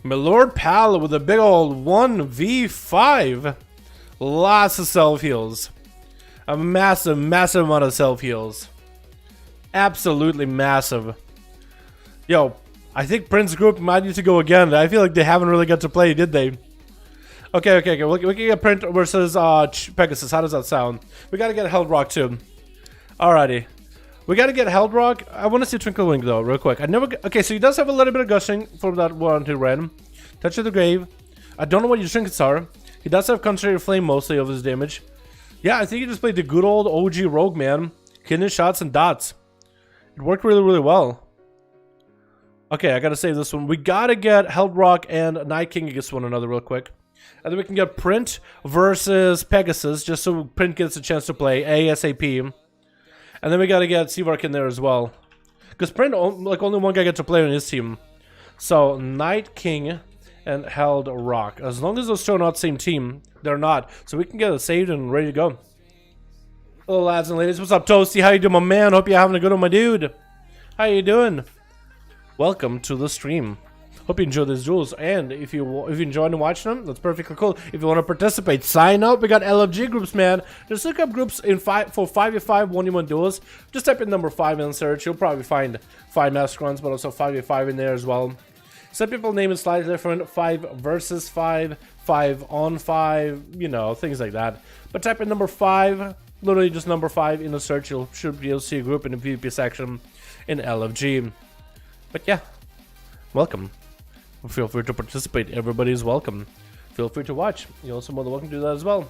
Speaker 3: My Lord Pal with a big old 1v5. Lots of self-heals. A massive, massive amount of self-heals. Absolutely massive. Yo, I think Prince Group might need to go again. I feel like they haven't really got to play, did they? Okay. We can get Print versus Pegasus. How does that sound? We gotta get Held Rock too. Alrighty. We gotta get Held Rock. I want to see Twinkle Wing though, real quick. Okay, so he does have a little bit of gushing from that one to Ren. Touch of the Grave. I don't know what your trinkets are. He does have Concentrated Flame mostly of his damage. Yeah, I think he just played the good old OG Rogue, man. Kidney shots and dots. It worked really, really well. Okay, I gotta save this one. We gotta get Held Rock and Night King against one another real quick. And then we can get Print versus Pegasus, just so Print gets a chance to play ASAP. And then we gotta get Seavark in there as well. Because Print, like, only one guy gets to play on his team. So, Night King and Held Rock. As long as those two are not same team, they're not. So we can get it saved and ready to go. Hello, lads and ladies. What's up, Toasty? How you doing, my man? Hope you're having a good one, my dude. How you doing? Welcome to the stream. Hope you enjoy these duels, and if you enjoyed watching them, that's perfectly cool. If you want to participate, sign up. We got LFG groups, man. Just look up groups for 5v5 1v1 duels. Just type in number 5 in search. You'll probably find 5 master runs, but also 5v5 in there as well. Some people name it slightly different. 5 versus 5, 5 on 5, you know, things like that. But type in number 5, literally just number 5 in the search. You'll see a group in the PvP section in LFG. But yeah, welcome. Feel free to participate. Everybody is welcome. Feel free to watch. You're also more than welcome to do that as well.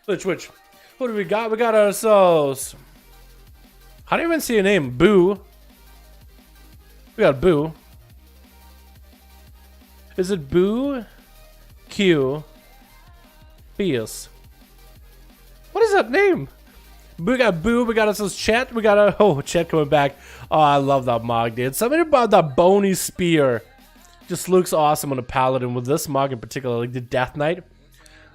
Speaker 3: Which? Who do we got? We got ourselves. How do you even see a name? Boo. We got Boo. Is it Boo? Q. Bias. What is that name? We got Boo, we got ourselves Chet, we got a Chet coming back. Oh, I love that mog, dude. Something about that bony spear just looks awesome on a paladin with this mog in particular, like the Death Knight.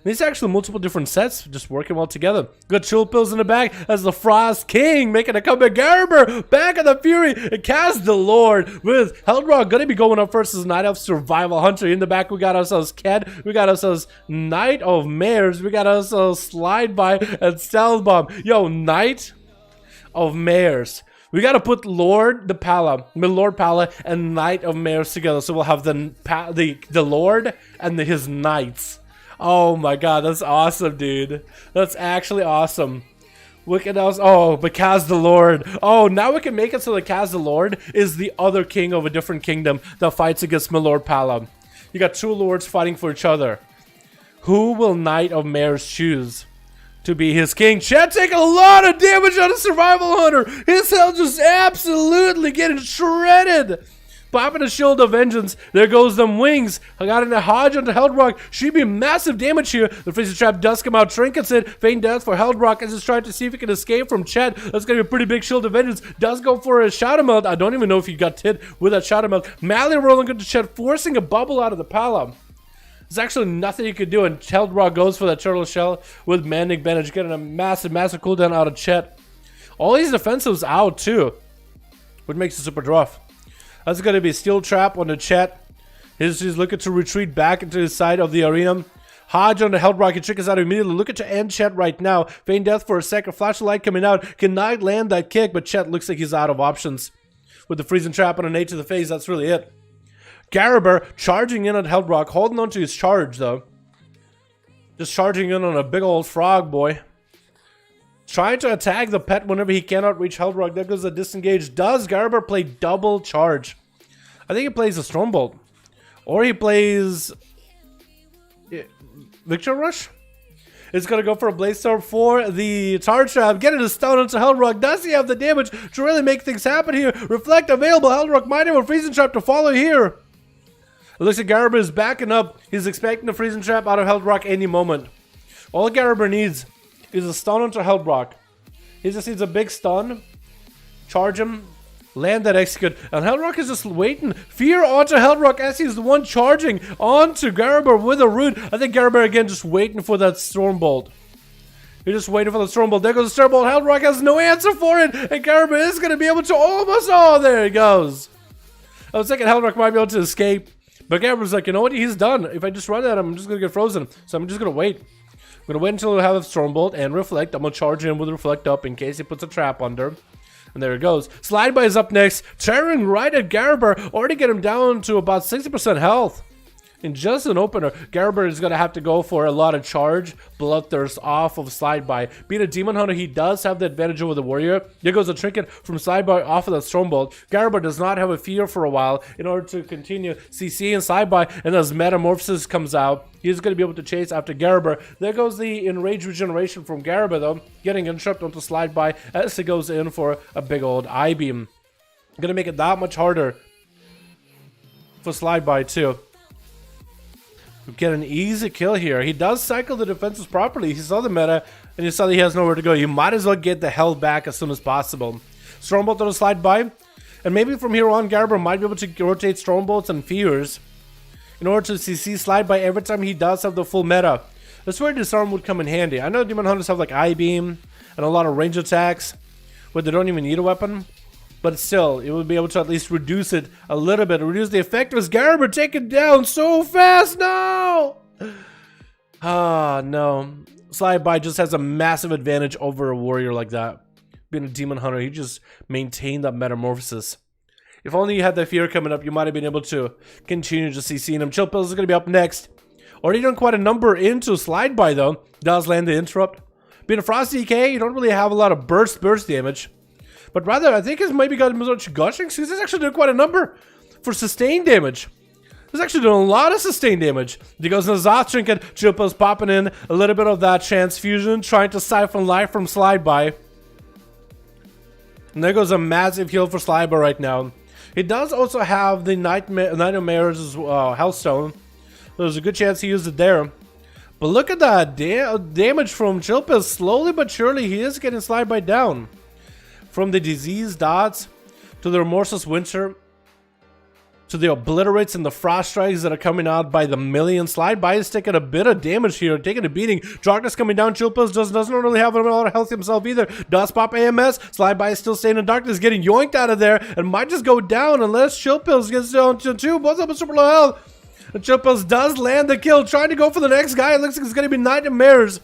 Speaker 3: These are actually multiple different sets just working well together. Good chill pills in the back as the Frost King making a comeback. Gerber back at the Fury and cast the Lord with Held Rock gonna be going up versus Night Elf Survival Hunter. In the back we got ourselves Ked, we got ourselves Knight of Mares, we got ourselves Slide By and Stealth Bomb. Yo, Knight of Mares. We gotta put Lord Pala, and Knight of Mares together, so we'll have the Lord and his Knights. Oh my god, that's awesome, dude. That's actually awesome. Look at us. Oh, but Kaz the Lord. Oh, now we can make it so that Kaz the Lord is the other king of a different kingdom that fights against my Lord Pala. You got two lords fighting for each other. Who will Knight of Mares choose to be his king? Chad taking a lot of damage on a Survival Hunter. His health just absolutely getting shredded. Popping a Shield of Vengeance. There goes them wings. I got in a Hodge onto Held Rock. Should be massive damage here. The Freezer Trap does come out. Trinkets it. Feign Death for Held Rock as he's trying to see if he can escape from Chet. That's going to be a pretty big Shield of Vengeance. Does go for a Shadow Melt. I don't even know if he got hit with that Shadow Melt. Mally rolling into Chet, forcing a bubble out of the Pala. There's actually nothing you could do, and Held Rock goes for that Turtle Shell with Manic Bandage, getting a massive cooldown out of Chet. All these defensives out too, which makes it super rough. That's going to be Steel Trap on the Chet. He's looking to retreat back into the side of the arena. Hodge on the Held Rock. He triggers out immediately. Looking to end Chet right now. Feign Death for a second. Flashlight coming out. Cannot land that kick, but Chet looks like he's out of options. With the Freezing Trap on an 8 to the face, that's really it. Garaber charging in on Held Rock. Holding on to his charge, though. Just charging in on a big old frog, boy. Trying to attack the pet whenever he cannot reach Held Rock. There goes the disengage. Does Garber play double charge? I think he plays a Stormbolt. Or he plays Victor Rush? It's going to go for a Blaze Storm for the Tar Trap. Getting a stun onto Held Rock. Does he have the damage to really make things happen here? Reflect available. Held Rock might have a Freezing Trap to follow here. It looks like Garber is backing up. He's expecting the Freezing Trap out of Held Rock any moment. All Garber needs is a stun onto Held Rock. He just needs a big stun. Charge him. Land that execute. And Held Rock is just waiting. Fear onto Held Rock as he's the one charging onto Garber with a Root. I think Garber again just waiting for that Stormbolt. You're just waiting for the Stormbolt. There goes the Stormbolt. Held Rock has no answer for it. And Garber is going to be able to almost... Oh, there he goes. I was thinking Held Rock might be able to escape. But Gabber's like, you know what? He's done. If I just run at him, I'm just going to get frozen. So I'm just going to wait. I'm going to wait until we have Stormbolt and Reflect. I'm going to charge in with Reflect up in case he puts a trap under. And there it goes. Slide by is up next. Tearing right at Garber. Already get him down to about 60% health. In just an opener, Garber is going to have to go for a lot of charge, Bloodthirst off of Slide by. Being a Demon Hunter, he does have the advantage over the Warrior. There goes a Trinket from Slide by off of that Stormbolt. Garber does not have a fear for a while in order to continue CC and Slide by, and as Metamorphosis comes out, he's going to be able to chase after Garber. There goes the Enrage Regeneration from Garber, though, getting interrupted onto Slide by as he goes in for a big old I-Beam. Going to make it that much harder for Slide by, too. Get an easy kill here. He does cycle the defenses properly. He saw the meta, and he saw that he has nowhere to go. You might as well get the hell back as soon as possible. Stormbolt on a Slide by, and maybe from here on, Garber might be able to rotate Stormbolts and Fears in order to CC Slide by every time he does have the full meta. That's where Disarm would come in handy. I know Demon Hunters have like I-Beam and a lot of range attacks where they don't even need a weapon. But still, it would be able to at least reduce it a little bit. Reduce the effect of Garber taken down so fast. No! Ah, no. Slide by just has a massive advantage over a Warrior like that. Being a Demon Hunter, he just maintained that Metamorphosis. If only you had the Fear coming up, you might have been able to continue to see him. Chill Pills is going to be up next. Already done quite a number into Slide by, though. Does land the interrupt. Being a Frosty EK, you don't really have a lot of burst damage. But rather, I think he's maybe got much gushing. So he's actually doing quite a number for sustained damage. He's actually doing a lot of sustained damage. He goes in the Zoth Trinket. Chillpill's popping in a little bit of that Transfusion, trying to siphon life from Slide by. And there goes a massive heal for Slide by right now. He does also have the Nightmare's Hellstone. There's a good chance he used it there. But look at that damage from Chillpill. Slowly but surely, he is getting Slide by down. From the Disease Dots to the Remorseless Winter to the Obliterates and the Frost Strikes that are coming out by the million. Slide by is taking a bit of damage here, taking a beating. Darkness coming down. Chillpills doesn't really have a lot of health himself either. Does pop AMS. Slide by is still staying in darkness, getting yoinked out of there, and might just go down unless Chillpills gets down to 2. Both of them super low health. And Chillpills does land the kill, trying to go for the next guy. It looks like it's going to be Nightmares.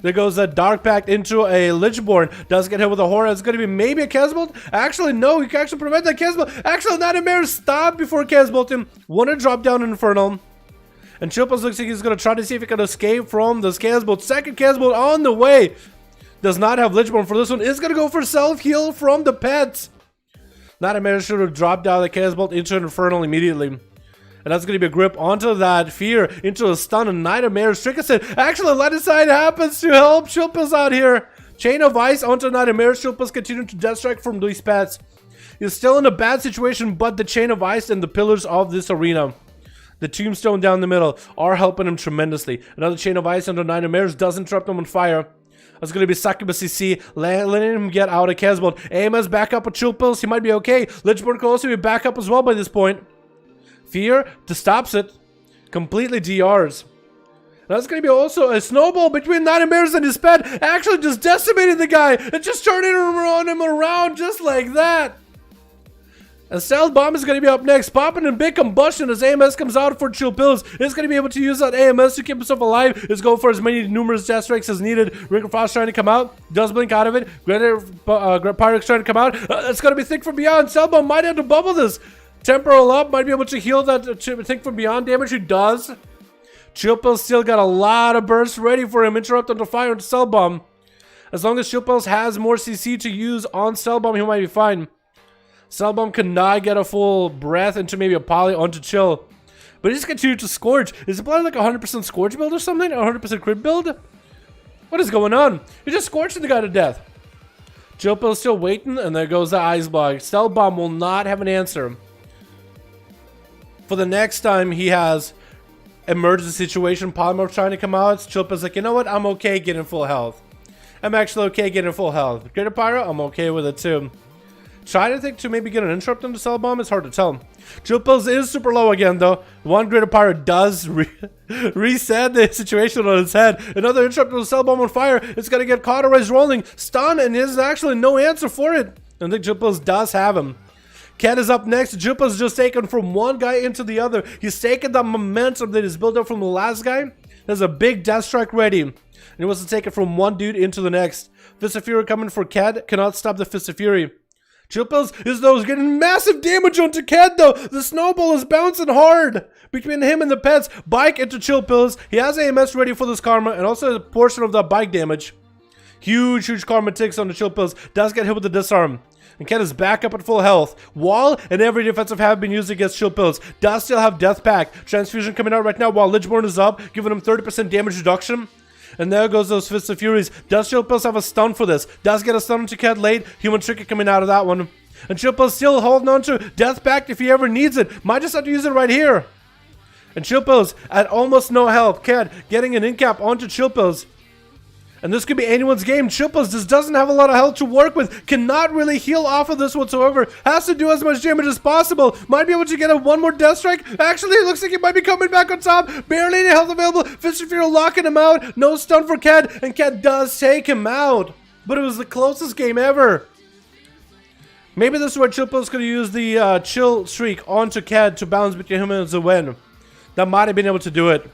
Speaker 3: There goes a Dark Pact into a Lichborn. Does get hit with a Horror. It's going to be maybe a Kesbolt. Actually, no. You can actually prevent that Kesbolt. Actually, Nightmare stopped before Kesbolting. Want to drop down Infernal. And Chillpills looks like he's going to try to see if he can escape from this Kesbolt. Second Kesbolt on the way. Does not have Lichborn for this one. Is going to go for self-heal from the pets. Nightmare should have dropped down the Kesbolt into an Infernal immediately. And that's going to be a grip onto that Fear, into a stun, and Nightmare's Trickset. Actually, Leticide happens to help Chillpills out here. Chain of Ice onto Nightmare's. Chillpills continue to death strike from these pets. He's still in a bad situation, but the Chain of Ice and the pillars of this arena, the Tombstone down the middle, are helping him tremendously. Another Chain of Ice onto Nightmare's does interrupt him on fire. That's going to be Succubus CC, letting him get out of Kesbolt. AMS back up with Chillpills. He might be okay. Lichborn could also be back up as well by this point. Fear to stops it. Completely DRs. That's going to be also a snowball between Nightmares and his pet. Actually just decimated the guy. And just turning him around just like that. And Stealth Bomb is going to be up next. Popping in big combustion as AMS comes out for Chillpills. He's going to be able to use that AMS to keep himself alive. He's going for as many numerous death strikes as needed. Ring of Frost trying to come out. Does blink out of it. Great Pyrex trying to come out. It's going to be Think from Beyond. Stealth Bomb might have to bubble this. Temporal up, might be able to heal that Think from Beyond damage. He does. Chillpills still got a lot of bursts ready for him. Interrupt onto fire into Cell Bomb. As long as Chillpills has more CC to use on Cell Bomb, he might be fine. Cell Bomb cannot get a full breath into maybe a poly onto Chill. But he just continued to Scorch. Is it playing like a 100% Scorch build or something? A 100% crit build? What is going on? He just scorching the guy to death. Chillpill's still waiting, and there goes the Ice Block. Cell Bomb will not have an answer. For the next time he has emergency situation, Polymorph trying to come out, Chillpill's like, you know what? I'm okay getting full health. I'm actually okay getting full health. Greater Pyro, I'm okay with it too. Try to think to maybe get an interrupt into Cell Bomb. It's hard to tell. Chillpills is super low again though. One Greater Pyro does reset the situation on its head. Another interrupt into Cell Bomb on fire. It's gonna get Cauterized rolling. Stun, and there's actually no answer for it. I think Chillpills does have him. Cat is up next. Jupa's just taken from one guy into the other. He's taken the momentum that is built up from the last guy. There's a big death strike ready. And he wants to take it from one dude into the next. Fist of Fury coming for Cat. Cannot stop the Fist of Fury. Chilpils is those getting massive damage onto Cat though. The snowball is bouncing hard between him and the pets. Bike into Chilpils. He has AMS ready for this karma and also a portion of that bike damage. Huge karma ticks on the Chilpils. Does get hit with the disarm. And Cat is back up at full health. Wall and every defensive have been used against Chilpils. Does still have Death Pack. Transfusion coming out right now while Lichborn is up, giving him 30% damage reduction. And there goes those Fists of Furies. Does Chilpils have a stun for this? Does get a stun into Cat late. Human Tricky coming out of that one. And Chilpils still holding on to Death Pact if he ever needs it. Might just have to use it right here. And Chilpils at almost no health. Cat getting an in-cap onto Chilpils. And this could be anyone's game. Chilpils just doesn't have a lot of health to work with. Cannot really heal off of this whatsoever. Has to do as much damage as possible. Might be able to get a one more death strike. Actually, it looks like he might be coming back on top. Barely any health available. Fist of Fury locking him out. No stun for Cat. And Cat does take him out. But it was the closest game ever. Maybe this is where Chilpils could use the chill streak onto Cat to balance between him and Zwen. That might have been able to do it.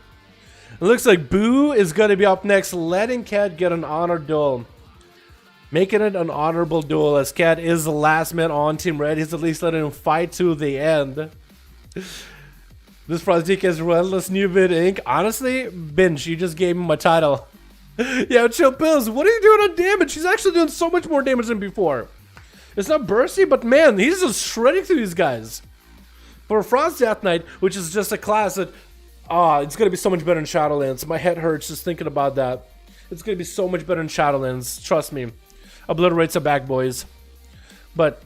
Speaker 3: It looks like Boo is going to be up next, letting Cat get an honor duel. Making it an honorable duel as Cat is the last man on Team Red. He's at least letting him fight to the end. This Frostic is Relentless New Vid Inc. Honestly, Binge, you just gave me my title. Yeah, Chilpils, what are you doing on damage? He's actually doing so much more damage than before. It's not bursty, but man, he's just shredding through these guys. For Frost Death Knight, which is just a class that... it's going to be so much better in Shadowlands. My head hurts just thinking about that. It's going to be so much better in Shadowlands. Trust me. Obliterates the back, boys. But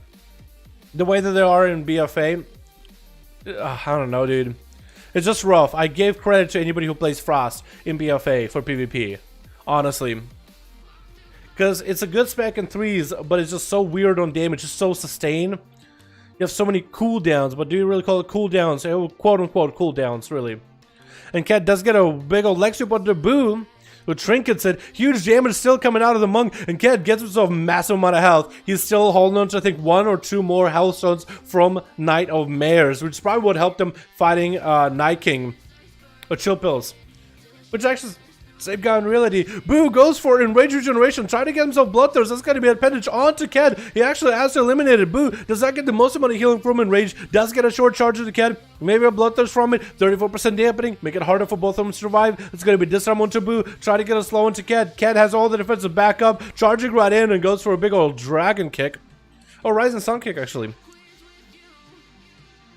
Speaker 3: the way that they are in BFA, I don't know, dude. It's just rough. I gave credit to anybody who plays Frost in BFA for PvP. Honestly. Because it's a good spec in 3s, but it's just so weird on damage. It's so sustained. You have so many cooldowns, but do you really call it cooldowns? Quote-unquote cooldowns, really. And Cat does get a big old leg sweep onto Boo, who trinkets it. Huge damage still coming out of the monk, and Cat gets himself a massive amount of health. He's still holding on to, I think, 1 or 2 more health stones from Knight of Mares, which probably would help them fighting Night King or Chilpils. Which actually... Same guy in reality. Boo goes for Enrage Regeneration, trying to get himself Bloodthirst. That's going to be an appendage onto Cat. He actually has to eliminate it. Boo does not get the most amount of healing from Enrage. Does get a short charge to the Cat. Maybe a Bloodthirst from it. 34% dampening. Make it harder for both of them to survive. It's going to be disarm onto Boo. Try to get a slow into Cat. Cat has all the defensive backup. Charging right in and goes for a big old dragon kick. Oh, Rising Sun kick, actually.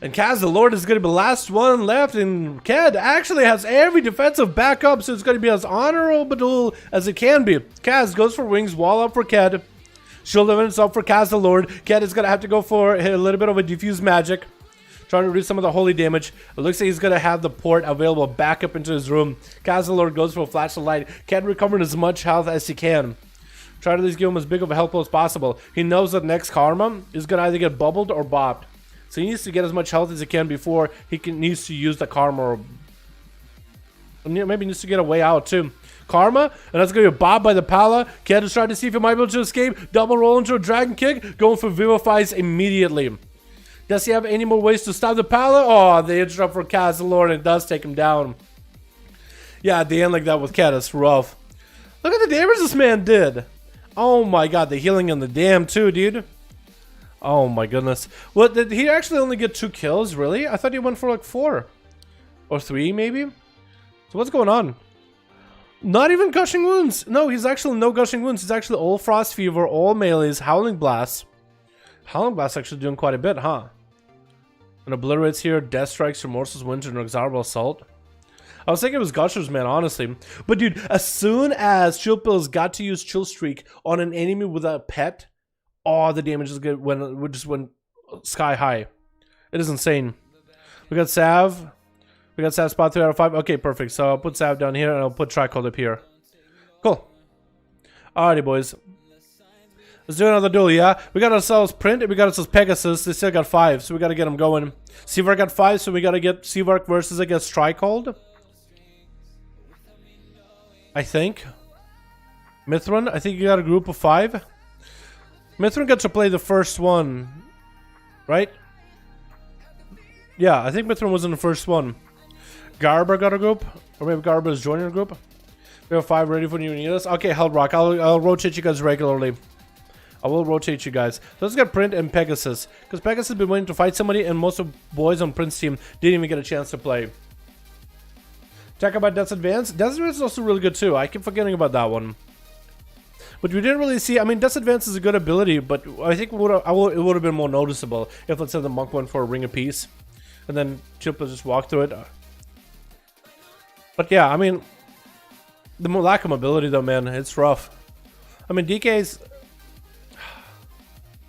Speaker 3: And Kaz the Lord is going to be the last one left, and Cat actually has every defensive backup, so it's going to be as honorable as it can be. Kaz goes for wings, wall up for Cat. Shield events up for Kaz the Lord. Cat is going to have to go for a little bit of a diffuse magic, trying to reduce some of the holy damage. It looks like he's going to have the port available back up into his room. Kaz the Lord goes for a flash of light. Cat recovering as much health as he can. Try to at least give him as big of a health pool as possible. He knows that next Karma is going to either get bubbled or bopped. So he needs to get as much health as he can before needs to use the Karma. Or maybe needs to get a way out too. Karma, and that's going to be bobbed by the Pala. Cat is trying to see if he might be able to escape. Double roll into a Dragon Kick. Going for Vivifies immediately. Does he have any more ways to stop the Pala? Oh, they interrupt for Kaz the Lord and it does take him down. Yeah, at the end like that with Cat is rough. Look at the damage this man did. Oh my god, the healing on the dam too, dude. Oh my goodness. Well, did he actually only get 2 kills, really? I thought he went for like 4. Or 3, maybe? So what's going on? Not even gushing wounds. No, he's actually no gushing wounds. He's actually all Frost Fever, all melees, Howling Blast. Howling Blast actually doing quite a bit, huh? And Obliterates here, Death Strikes, Remorseless Winter, and Inexorable Assault. I was thinking it was Gushers, man, honestly. But dude, as soon as Chillpills got to use Chill Streak on an enemy with a pet, oh, the damage is good when we just went sky high. It is insane. We got Sav. We got Sav spot 3 out of 5. Okay, perfect. So I'll put Sav down here and I'll put Tricold up here. Cool. Alrighty, boys. Let's do another duel, yeah? We got ourselves Print and we got ourselves Pegasus. They still got 5, so we gotta get them going. Seavark got 5, so we gotta get Seavark versus, I guess, Tricold. I think. Mithrin, I think you got a group of 5. Mithrin got to play the first one, right? Yeah, I think Mithrin was in the first one. Garber got a group, or maybe Garber is joining a group. We have 5 ready for you need us. Okay, Hellrock, I'll rotate you guys regularly. I will rotate you guys. So let's get Print and Pegasus, because Pegasus has been waiting to fight somebody, and most of boys on Print's team didn't even get a chance to play. Talk about Death's Advance. Death's Advance is also really good too. I keep forgetting about that one. But we didn't really see. I mean, Death's Advance is a good ability, but I think it would have been more noticeable if, let's say, the monk went for a Ring of Peace, and then Chippa just walked through it. But yeah, I mean, the lack of mobility though, man, it's rough. I mean, DK's,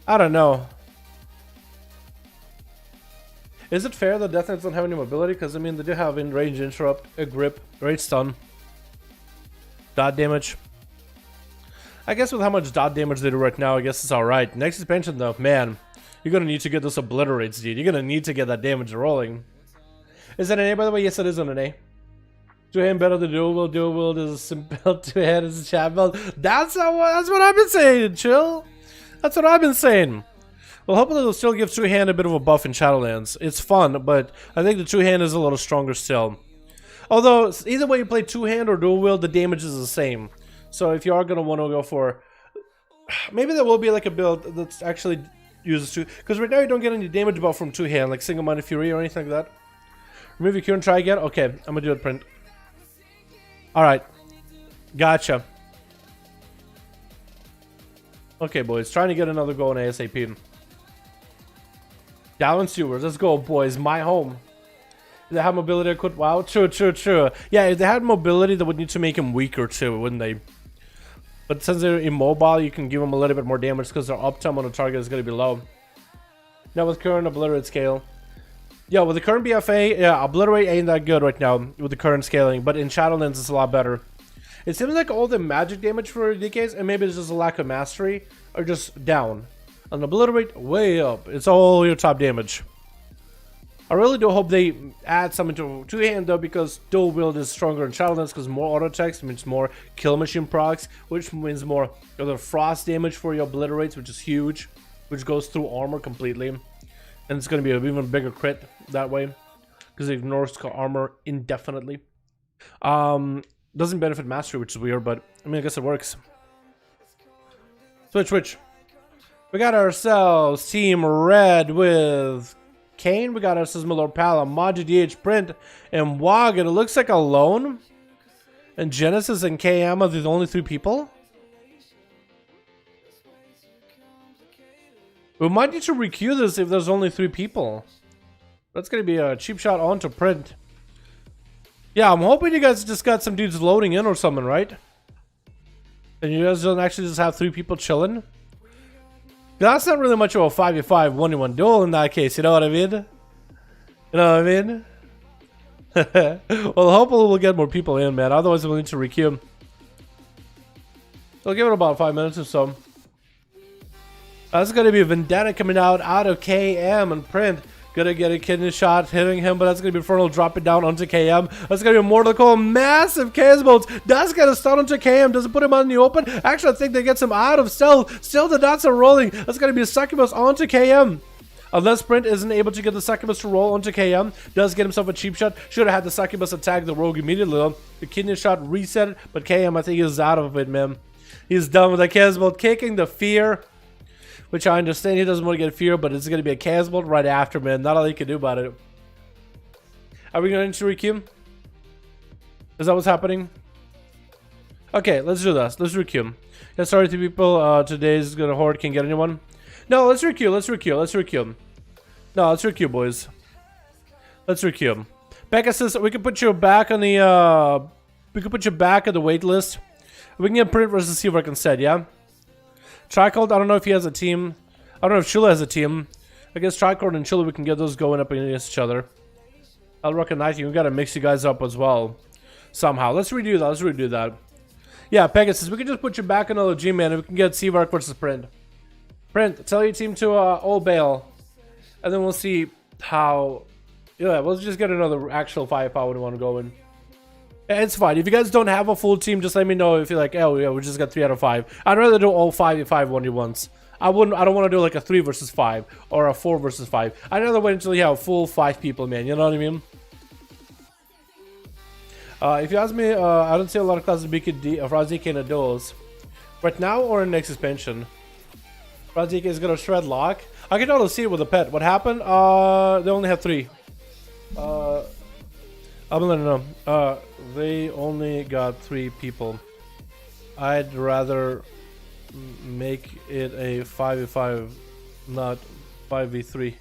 Speaker 3: I don't know. Is it fair that Death Knights don't have any mobility? Because I mean, they do have in range interrupt, a grip, rage stun, dot damage. I guess with how much dot damage they do right now, I guess it's alright. Next expansion though, man, you're gonna need to get those obliterates, dude. You're gonna need to get that damage rolling. Is that an A, by the way? Yes, it is on an A. Two-hand better than dual wield. Dual wield is a simple two-hand is a chat belt. That's what I've been saying, chill. That's what I've been saying. Well, hopefully they'll still give two-hand a bit of a buff in Shadowlands. It's fun, but I think the two-hand is a little stronger still. Although, either way you play two-hand or dual wield, the damage is the same. So if you are going to want to go for... Maybe there will be like a build that actually uses two... Because right now you don't get any damage buff from two-hand, like single-minded fury or anything like that. Remove your Q and try again? Okay, I'm going to do it, Print. Alright. Gotcha. Okay, boys. Trying to get another goal in ASAP. Dalaran sewers. Let's go, boys. My home. If they have mobility, I could... Wow. True, true, true. Yeah, if they had mobility, they would need to make him weaker too, wouldn't they? But since they're immobile, you can give them a little bit more damage because their uptime on the target is going to be low. Now with current obliterate scale. Yeah, with the current BFA, yeah, obliterate ain't that good right now with the current scaling, but in Shadowlands it's a lot better. It seems like all the magic damage for DKs, and maybe it's just a lack of mastery, are just down. And obliterate way up. It's all your top damage. I really do hope they add something to two-hand though, because dual wield is stronger in Shadowlands because more auto attacks means more kill machine procs, which means more other frost damage for your obliterates, which is huge, which goes through armor completely. And it's going to be an even bigger crit that way because it ignores armor indefinitely. Doesn't benefit mastery, which is weird, but I mean, I guess it works. Switch. We got ourselves Team Red with Kane. We got ourselves Milor Pala, Maji DH, Print, and Wog. And it looks like Alone and Genesis and KM are the only 3 people. We might need to requeue this if there's only 3 people. That's gonna be a cheap shot onto Print. Yeah, I'm hoping you guys just got some dudes loading in or something, right? And you guys don't actually just have 3 people chilling. That's not really much of a 5v5 1v1 duel in that case, you know what I mean? You know what I mean? Well, hopefully we'll get more people in, man. Otherwise we'll need to requeue. So I'll give it about 5 minutes or so. That's gonna be Vendetta coming out of KM and Print. Gonna get a kidney shot hitting him, but that's gonna be Infernal dropping down onto KM. That's gonna be a Mortal Coil, massive chaos bolts. Does get a stun onto KM, doesn't put him out in the open. Actually, I think that gets him out of stealth. Still the dots are rolling. That's gonna be a succubus onto KM. Unless Print isn't able to get the succubus to roll onto KM, does get himself a cheap shot. Should have had the succubus attack the rogue immediately though. The kidney shot reset it, but KM, I think is out of it, man. He's done with the chaos bolt, kicking the fear. Which I understand he doesn't want to get fear, but it's going to be a chaos bolt right after, man. Not all he can do about it. Are we going to requeue? Is that what's happening? Okay, let's do this. Let's requeue. Yeah, sorry to people. Today's gonna horde can't get anyone. No, let's requeue. Let's requeue. No, let's requeue, boys. Let's requeue. Pegasus, we can put you back on the. We can put you back on the wait list. We can get Print versus Seawork instead, yeah. Tricold, I don't know if he has a team. I don't know if Chula has a team. I guess Tricold and Chula, we can get those going up against each other. I'll recognize you. We gotta mix you guys up as well. Somehow. Let's redo that. Yeah, Pegasus, we can just put you back on LG, man, and we can get Seavark versus Print. Print, tell your team to Old Bale. And then we'll see how... Yeah, we'll just get another actual firepower we want to go in. It's fine. If you guys don't have a full team, just let me know if you're like, oh yeah, we just got 3 out of 5. I'd rather do all 5v5 1v1s. I don't want to do like a 3 versus 5 or a 4 versus 5. I'd rather wait until you have full 5 people, man. You know what I mean? If you ask me, I don't see a lot of classes for ZK in the duels. Right now or in next expansion? ZK is gonna shred lock. I can totally see it with the pet. What happened? They only have 3. I'm gonna know. They only got 3 people. I'd rather make it a 5v5, not 5v3.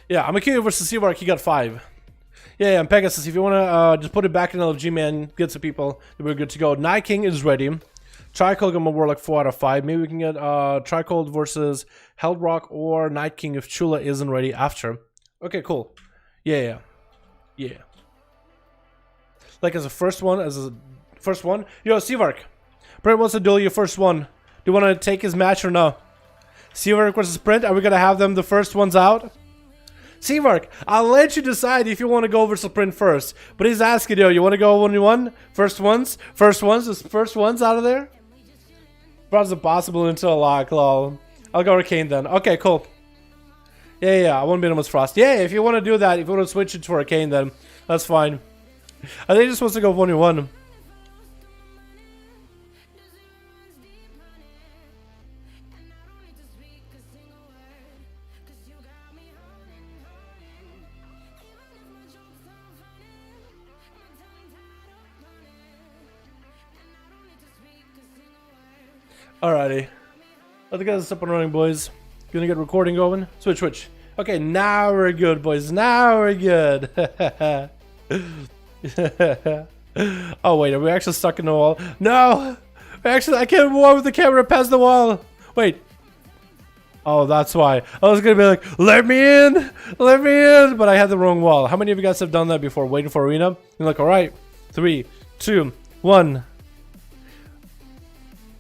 Speaker 3: Yeah, I'm a Q versus Seavark, he got 5. Yeah, and Pegasus, if you wanna just put it back in LFG, man, get some people, then we're good to go. Night King is ready. Tricold got my Warlock 4 out of 5. Maybe we can get Tricold versus Hellrock or Night King if Chula isn't ready after. Okay, cool. Yeah. Like as a first one, Yo, Seavark. Brent wants to duel your first one. Do you want to take his match or no? Seavark versus Sprint, are we gonna have them the first ones out? Seavark, I'll let you decide if you want to go versus Sprint first. But he's asking, yo, you want to go 1v1? First ones? Just first ones out of there? Probably impossible until a lock, lol. I'll go Arcane then. Okay, cool. Yeah, I won't beat him with Frost. Yeah, if you want to do that, if you want to switch it to Arcane then, that's fine. I think he just wants to go 1v1. Alrighty. Let's get this up and running, boys. Gonna get recording going. Switch. Okay, now we're good, boys. Now we're good. Oh, wait. Are we actually stuck in the wall? No! Actually, I can't move with the camera past the wall. Wait. Oh, that's why. I was gonna be like, let me in! Let me in! But I had the wrong wall. How many of you guys have done that before? Waiting for arena? You're like, alright. 3, 2, 1.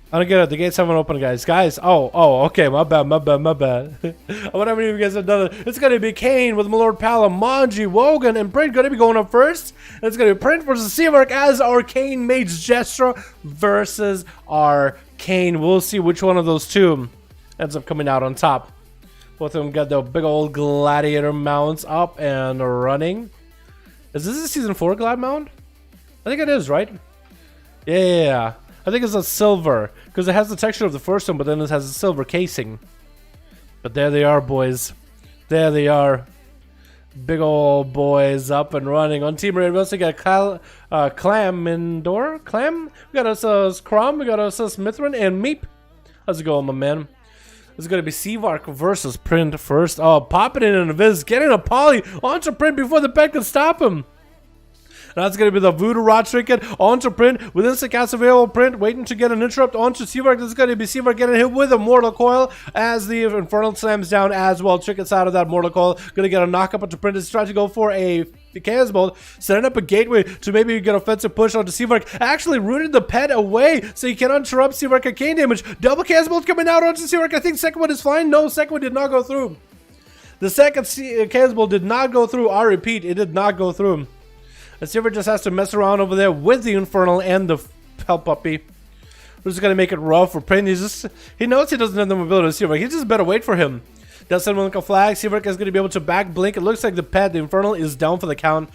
Speaker 3: I don't get it. The gates haven't opened, guys. Oh, okay. My bad. I wonder how many of you guys have done it. It's going to be Kane with Malord Pala, Manji, Wogan, and Print going to be going up first. And it's going to be Print versus Seavark as our Kane Mage Gesture versus our Kane. We'll see which one of those two ends up coming out on top. Both of them got the big old gladiator mounts up and running. Is this a Season 4 glad mount? I think it is, right? Yeah. I think it's a silver, because it has the texture of the first one, but then it has a silver casing. But there they are, boys. There they are. Big old boys up and running. On Team Red, we also got Clam Indoor. Clam? We got us Crom, we got us Mithrin, and Meep. How's it going, my man? This is going to be Seavark versus Print first. Oh, popping in a Viz, getting a poly onto Print before the pet can stop him. That's going to be the Voodoo Rod Trinket onto Print with instant cast available. Print waiting to get an interrupt onto Seavark. This is going to be Seavark getting hit with a Mortal Coil as the Infernal slams down as well. Trinkets out of that Mortal Coil. Going to get a knock up onto Print. He's trying to go for a Chaos Bolt, setting up a gateway to maybe get offensive push onto Seavark. Actually rooted the pet away so you can interrupt Seavark arcane damage. Double Chaos Bolt coming out onto Seavark. I think second one is fine. No, second one did not go through. The second Chaos Bolt did not go through. I repeat, it did not go through. And Seavark just has to mess around over there with the Infernal and the Hell Puppy. We're just going to make it rough for Print. He knows he doesn't have the mobility to Seavark. He just better wait for him. Does send one like a flag. Seavark is going to be able to back blink. It looks like the pet, the Infernal, is down for the count.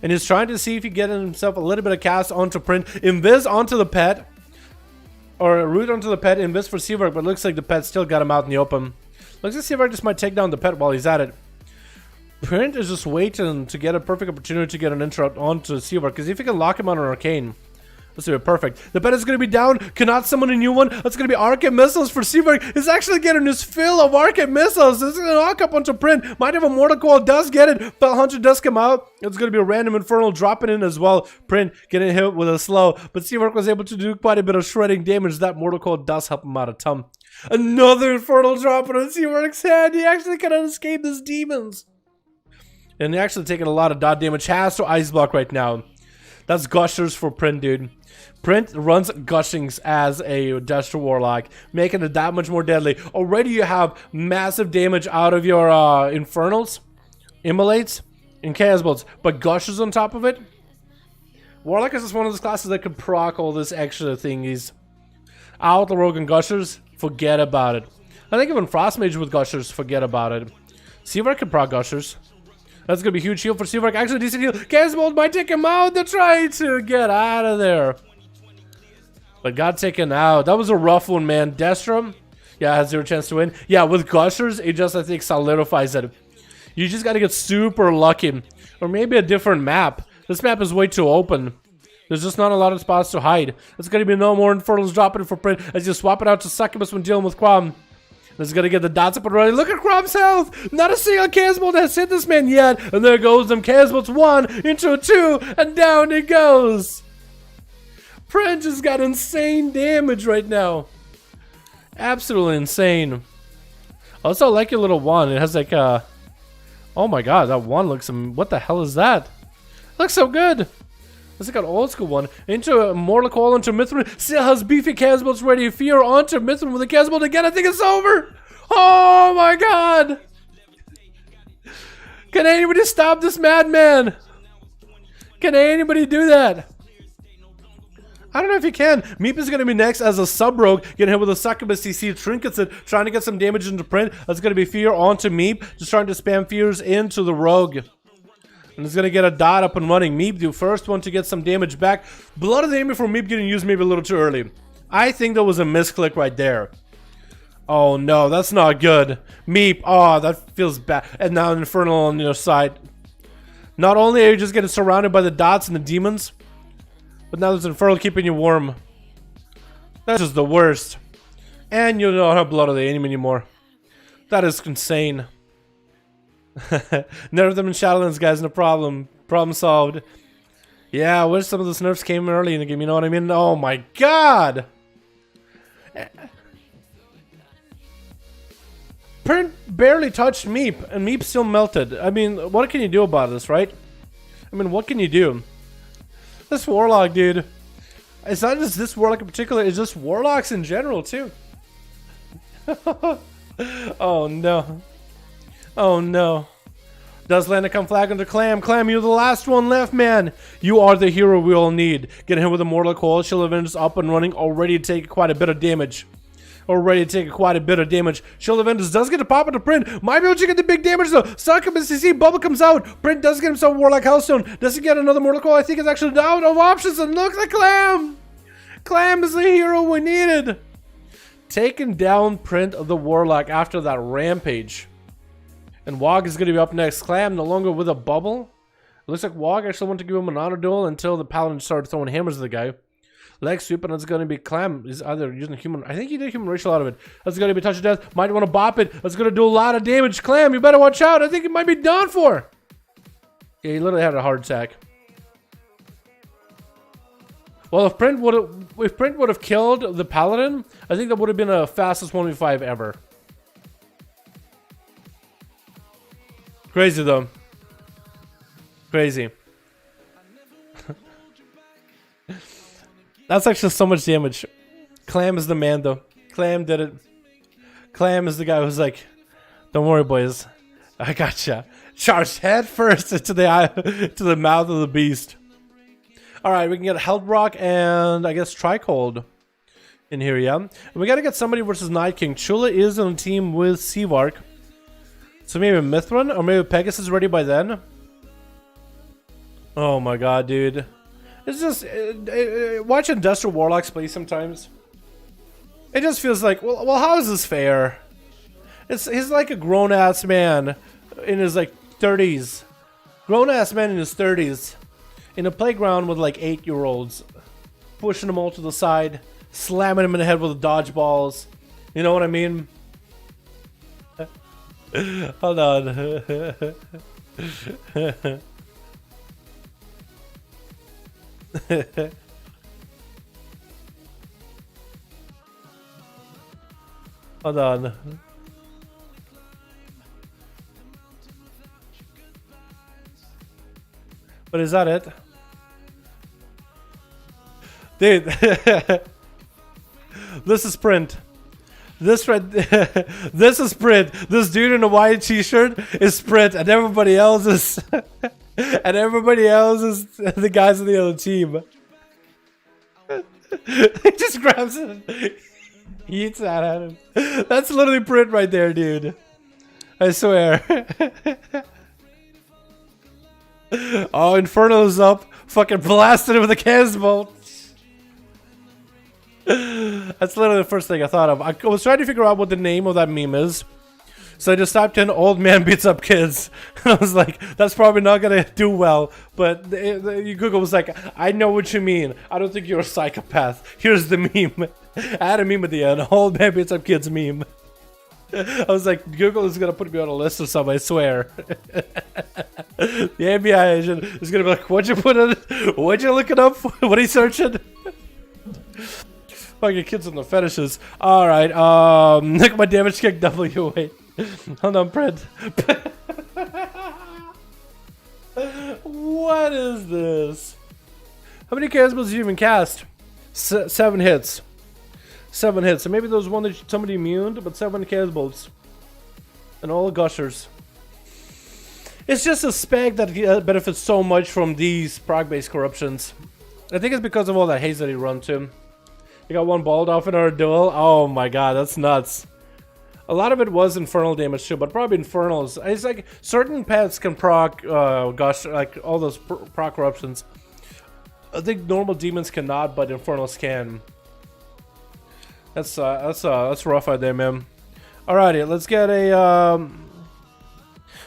Speaker 3: And he's trying to see if he can get himself a little bit of cast onto Print. Invis onto the pet. Or root onto the pet. Invis for Seavark. But it looks like the pet still got him out in the open. Looks like Seavark just might take down the pet while he's at it. Print is just waiting to get a perfect opportunity to get an interrupt onto Seavark, because if he can lock him on an arcane, this will be perfect. The pet is going to be down, cannot summon a new one. That's going to be Arcane Missiles for Seavark. He's actually getting his fill of Arcane Missiles. This is going to knock up onto Print. Might have a Mortal Coil, does get it. Bell Hunter does come out. It's going to be a random Infernal dropping in as well. Print getting hit with a slow, but Seavark was able to do quite a bit of shredding damage. That Mortal Coil does help him out a ton. Another Infernal dropping on Seavark's head. He actually cannot escape these demons. And they're actually taking a lot of dot damage. Has to Ice Block right now. That's gushers for Print, dude. Print runs gushings as a Destro Warlock, making it that much more deadly. Already you have massive damage out of your Infernals, Immolates, and Chaos Bolts, but gushers on top of it. Warlock is just one of those classes that could proc all this extra thingies. Out the Rogue and Gushers, forget about it. I think even Frostmage with Gushers, forget about it. Seavark can proc Gushers. That's gonna be a huge heal for Seavark. Actually, decent heal. Chaos Bolt might take him out. They're trying to get out of there. But got taken out. That was a rough one, man. Destro, yeah, has zero chance to win. Yeah, with Gushers, it just, I think, solidifies it. You just gotta get super lucky. Or maybe a different map. This map is way too open. There's just not a lot of spots to hide. There's gonna be no more Infernals dropping for Print as you swap it out to Succubus when dealing with Quam. This is gonna get the dots up and running. Look at Crom's health! Not a single Chaos Bolt has hit this man yet. And there goes them Chaos Bolts 1 into a 2, and down it goes. Print just got insane damage right now. Absolutely insane. Also, I like your little one. It has like a... Oh my god, that one looks... What the hell is that? Looks so good. This is like an old school one. Into a Mortal Coil into Mithrin. Still has beefy Chaos Bolts ready. Fear onto Mithrin with a Chaos Bolt again. I think it's over. Oh my god. Can anybody stop this madman? Can anybody do that? I don't know if you can. Meep is going to be next as a sub-rogue. Getting hit with a Succubus CC. Trinkets it. Trying to get some damage into Print. That's going to be Fear onto Meep. Just trying to spam Fears into the Rogue. And it's going to get a dot up and running. Meep, the first one to get some damage back. Blood of the Enemy for Meep getting used maybe a little too early. I think there was a misclick right there. Oh no, that's not good. Meep, oh, that feels bad. And now Infernal on your side. Not only are you just getting surrounded by the dots and the demons, but now there's Infernal keeping you warm. That's just the worst. And you don't have Blood of the Enemy anymore. That is insane. Nerf them in Shadowlands, guys, no problem. Problem solved. Yeah, I wish some of those nerfs came early in the game, you know what I mean? Oh my god! Print barely touched Meep, and Meep still melted. I mean, what can you do about this, right? I mean, what can you do? This Warlock, dude. It's not just this Warlock in particular, it's just Warlocks in general, too. Oh no. Oh no. Does Lana come flag under Clam? Clam, you're the last one left, man. You are the hero we all need. Getting hit with a Mortal Coil. Shield Avengers up and running. Already taking quite a bit of damage. Shield Avengers does get a pop into Print. Might be able to get the big damage though. Succubus CC. Bubble comes out. Print does get himself Warlock Hellstone. Does he get another Mortal Coil? I think it's actually out of options. And look at Clam. Clam is the hero we needed. Taking down Print of the Warlock after that rampage. And Wog is going to be up next. Clam no longer with a bubble. It looks like Wog actually wanted to give him an auto duel until the Paladin started throwing hammers at the guy. Leg sweep, and it's going to be Clam. He's either using human... I think he did human racial out of it. That's going to be touch of death. Might want to bop it. That's going to do a lot of damage. Clam, you better watch out. I think he might be done for. Yeah, he literally had a heart attack. Well, if Print would have killed the Paladin, I think that would have been the fastest 1v5 ever. Crazy though. Crazy. That's actually so much damage. Clam is the man though. Clam did it. Clam is the guy who's like, don't worry boys, I gotcha. Charged head first into the eye, to the mouth of the beast. Alright, we can get a Held Rock and I guess Tricold in here, yeah. And we gotta get somebody versus Night King. Chula is on a team with Seavark. So maybe Mithrin or maybe Pegasus is ready by then. Oh my god, dude. It's just watching Destro Warlocks play sometimes. It just feels like, well, how is this fair? He's like a grown ass man in his like 30s. Grown ass man in his 30s in a playground with like 8-year-olds, pushing them all to the side, slamming them in the head with dodgeballs. You know what I mean? Hold on. Hold on. But is that it? Dude, this is print. This red, this is print. This dude in a white t-shirt is print, and everybody else is, and everybody else is the guys on the other team. He just grabs it, he eats that at him. That's literally print right there, dude. I swear. Oh, Infernal is up, fucking blasted him with a cannonball. That's literally the first thing I thought of. I was trying to figure out what the name of that meme is. So I just typed in old man beats up kids. And I was like, that's probably not going to do well. But Google was like, I know what you mean. I don't think you're a psychopath. Here's the meme. I had a meme at the end. Old man beats up kids meme. I was like, Google is going to put me on a list or something, I swear. The FBI agent is going to be like, what'd you put in? What'd you look it up? What are you searching? Fucking kids on the fetishes. Alright, look at my damage kick W. Wait. Hold on, print. What is this? How many charismas did you even cast? 7 hits. 7 hits. So maybe there was one that somebody immuned, but 7 chaos bolts. And all gushers. It's just a spec that benefits so much from these proc-based corruptions. I think it's because of all that haze that he run too. He got 1 balled off in our duel. Oh my god, that's nuts. A lot of it was infernal damage too, but probably infernals. It's like certain pets can proc gush, like all those proc corruptions. I think normal demons cannot, but infernals can. That's rough out there, man. Alrighty, let's get a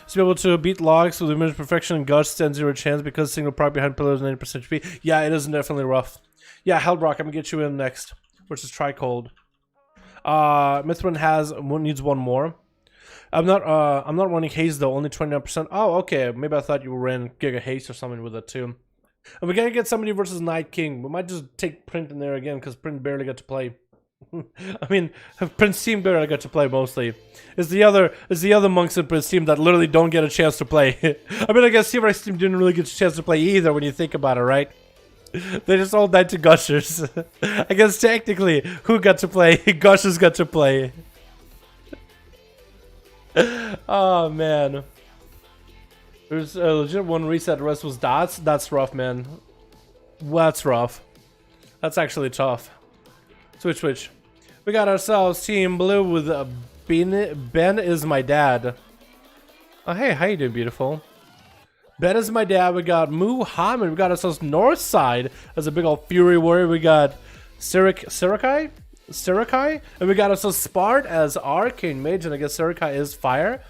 Speaker 3: to be able to beat logs with image perfection and gush stands 0 chance because single proc behind pillars 90% HP. Yeah, it is definitely rough. Yeah, Heldrock, I'm gonna get you in next. Versus Tricold. Mithrin needs 1 more. I'm not running haze though, only 29%. Oh, okay. Maybe I thought you ran Giga Haste or something with it too. And we're gonna get somebody versus Night King. We might just take Print in there again because Print barely got to play. I mean, Prince team barely got to play mostly. It's the other monks in Prince team that literally don't get a chance to play. I mean, I guess T-Rex team didn't really get a chance to play either when you think about it, right? They just all died to Gushers. I guess technically, who got to play? Gushers got to play. Oh man. There's a legit 1 reset, the rest was dots. That's rough, man. That's rough. That's actually tough. Switch. We got ourselves Team Blue with Ben is my dad. Oh hey, how you doing, beautiful? Ben is my dad. We got Muhammad. We got ourselves North Side as a big old Fury Warrior. We got Sirakai, and we got ourselves Spart as Arcane Mage, and I guess Sirakai is Fire.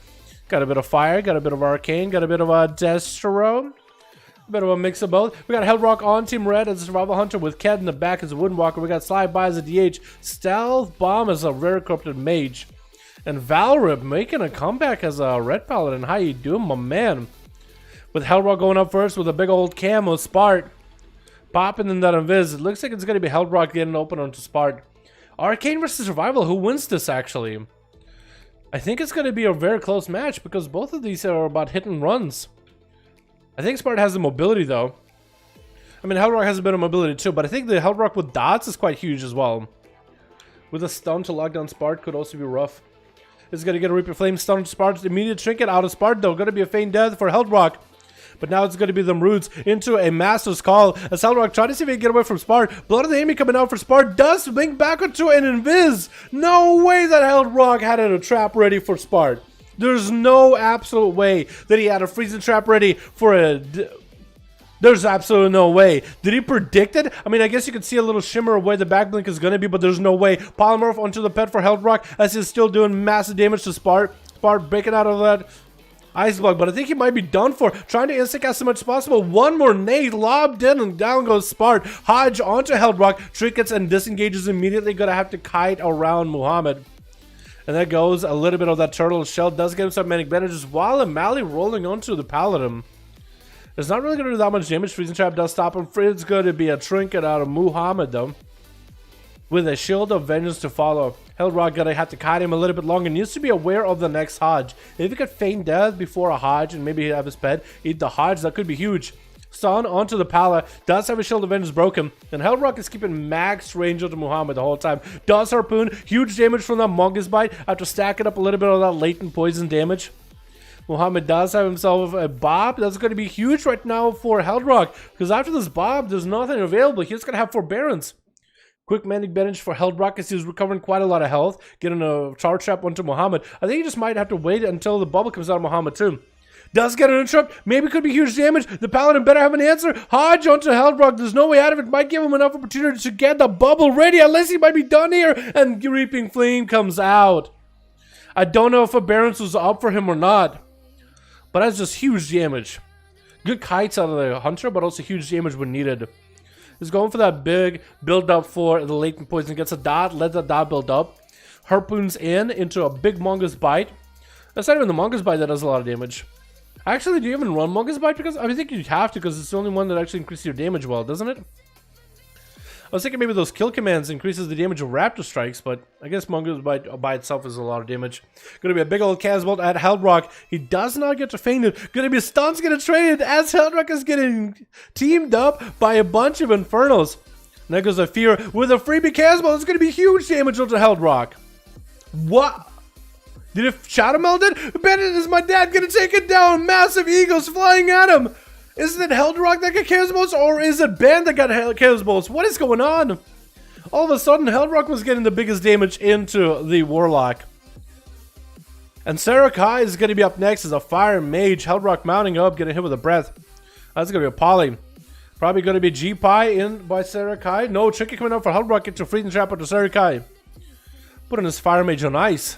Speaker 3: Got a bit of Fire, got a bit of Arcane, got a bit of Destro. A bit of a mix of both. We got Heldrock on Team Red as a Survival Hunter with Ked in the back as a Woodwalker. We got Slide By as a DH. Stealth Bomb as a Rare Corrupted Mage. And Valrip making a comeback as a Red Paladin. How you doing, my man? With Heldrock going up first with a big old camo Spart. Popping in that Invis. It looks like it's going to be Heldrock getting open onto Spart. Arcane versus Survival. Who wins this, actually? I think it's going to be a very close match because both of these are about hit and runs. I think Spart has the mobility, though. I mean, Heldrock has a bit of mobility, too. But I think the Heldrock with dots is quite huge as well. With a stun to lock down Spart could also be rough. It's going to get a Reaper Flame stun to Spart. Immediate trinket out of Spart, though. Going to be a feign death for Heldrock. But now it's going to be them roots into a Master's Call. As Heldrock trying to see if he can get away from Spart. Blood of the Amy coming out for Spart. Does blink back onto an Invis. No way that Heldrock had a trap ready for Spart. There's no absolute way that he had a freezing trap ready for a... There's absolutely no way. Did he predict it? I mean, I guess you can see a little shimmer of where the back blink is going to be, but there's no way. Polymorph onto the pet for Heldrock as he's still doing massive damage to Spart. Spart breaking out of that Ice Block, but I think he might be done for. Trying to insta-cast as much as possible. 1 more nade lobbed in and down goes Spart. Hodge onto Heldrock. Trinkets and disengages immediately. Gonna have to kite around Muhammad. And that goes a little bit of that turtle shell. Does get him some manic bandages while Mali rolling onto the Paladin. It's not really going to do that much damage. Freezing Trap does stop him. It's going to be a trinket out of Muhammad, though. With a Shield of Vengeance to follow. Heldrock going to have to kite him a little bit longer. Needs to be aware of the next Hodge. If he could feign death before a Hodge and maybe have his pet eat the Hodge, that could be huge. Stun onto the Pala. Does have a Shield of Vengeance broken. And Hellrock is keeping max range onto Muhammad the whole time. Does Harpoon. Huge damage from that Mongoose Bite after stacking up a little bit of that latent poison damage. Muhammad does have himself a Bob. That's going to be huge right now for Hellrock. Because after this Bob, there's nothing available. He's going to have Forbearance. Quick manic advantage for Hellrock as he's recovering quite a lot of health. Getting a charge trap onto Muhammad. I think he just might have to wait until the bubble comes out of Muhammad too. Does get an interrupt. Maybe could be huge damage. The Paladin better have an answer. Hodge onto Hellrock. There's no way out of it. Might give him enough opportunity to get the bubble ready. Unless he might be done here. And Reaping Flame comes out. I don't know if Forbearance was up for him or not. But that's just huge damage. Good kites out of the Hunter, but also huge damage when needed. He's going for that big build up for the latent poison. Gets a dot, let the dot build up. Harpoons into a big Mongoose Bite. That's not even the Mongoose Bite that does a lot of damage. Actually, do you even run Mongoose Bite? Because I think you have to, because it's the only one that actually increases your damage well, doesn't it? I was thinking maybe those kill commands increases the damage of Raptor Strikes, but I guess Mongoose Bite by itself is a lot of damage. Gonna be a big old Casbolt at Hellrock. He does not get to feign it. Gonna be a stun's gonna trade as Hellrock is getting teamed up by a bunch of Infernos. And there goes a Fear with a freebie Casbolt. It's gonna be huge damage onto Hellrock. What? Did it shadow meld it? Bennett, is my dad gonna take it down? Massive eagles flying at him. Isn't it Hellrock that got Chaos Bolts, or is it Ben that got Chaos Bolts? What is going on? All of a sudden, Hellrock was getting the biggest damage into the Warlock. And Sarakai is going to be up next as a Fire Mage. Hellrock mounting up, getting hit with a breath. That's going to be a Poly. Probably going to be G-Pie in by Sarakai. No, Tricky coming out for Hellrock. Get your Freezing Trap onto Sarakai. Putting his Fire Mage on ice.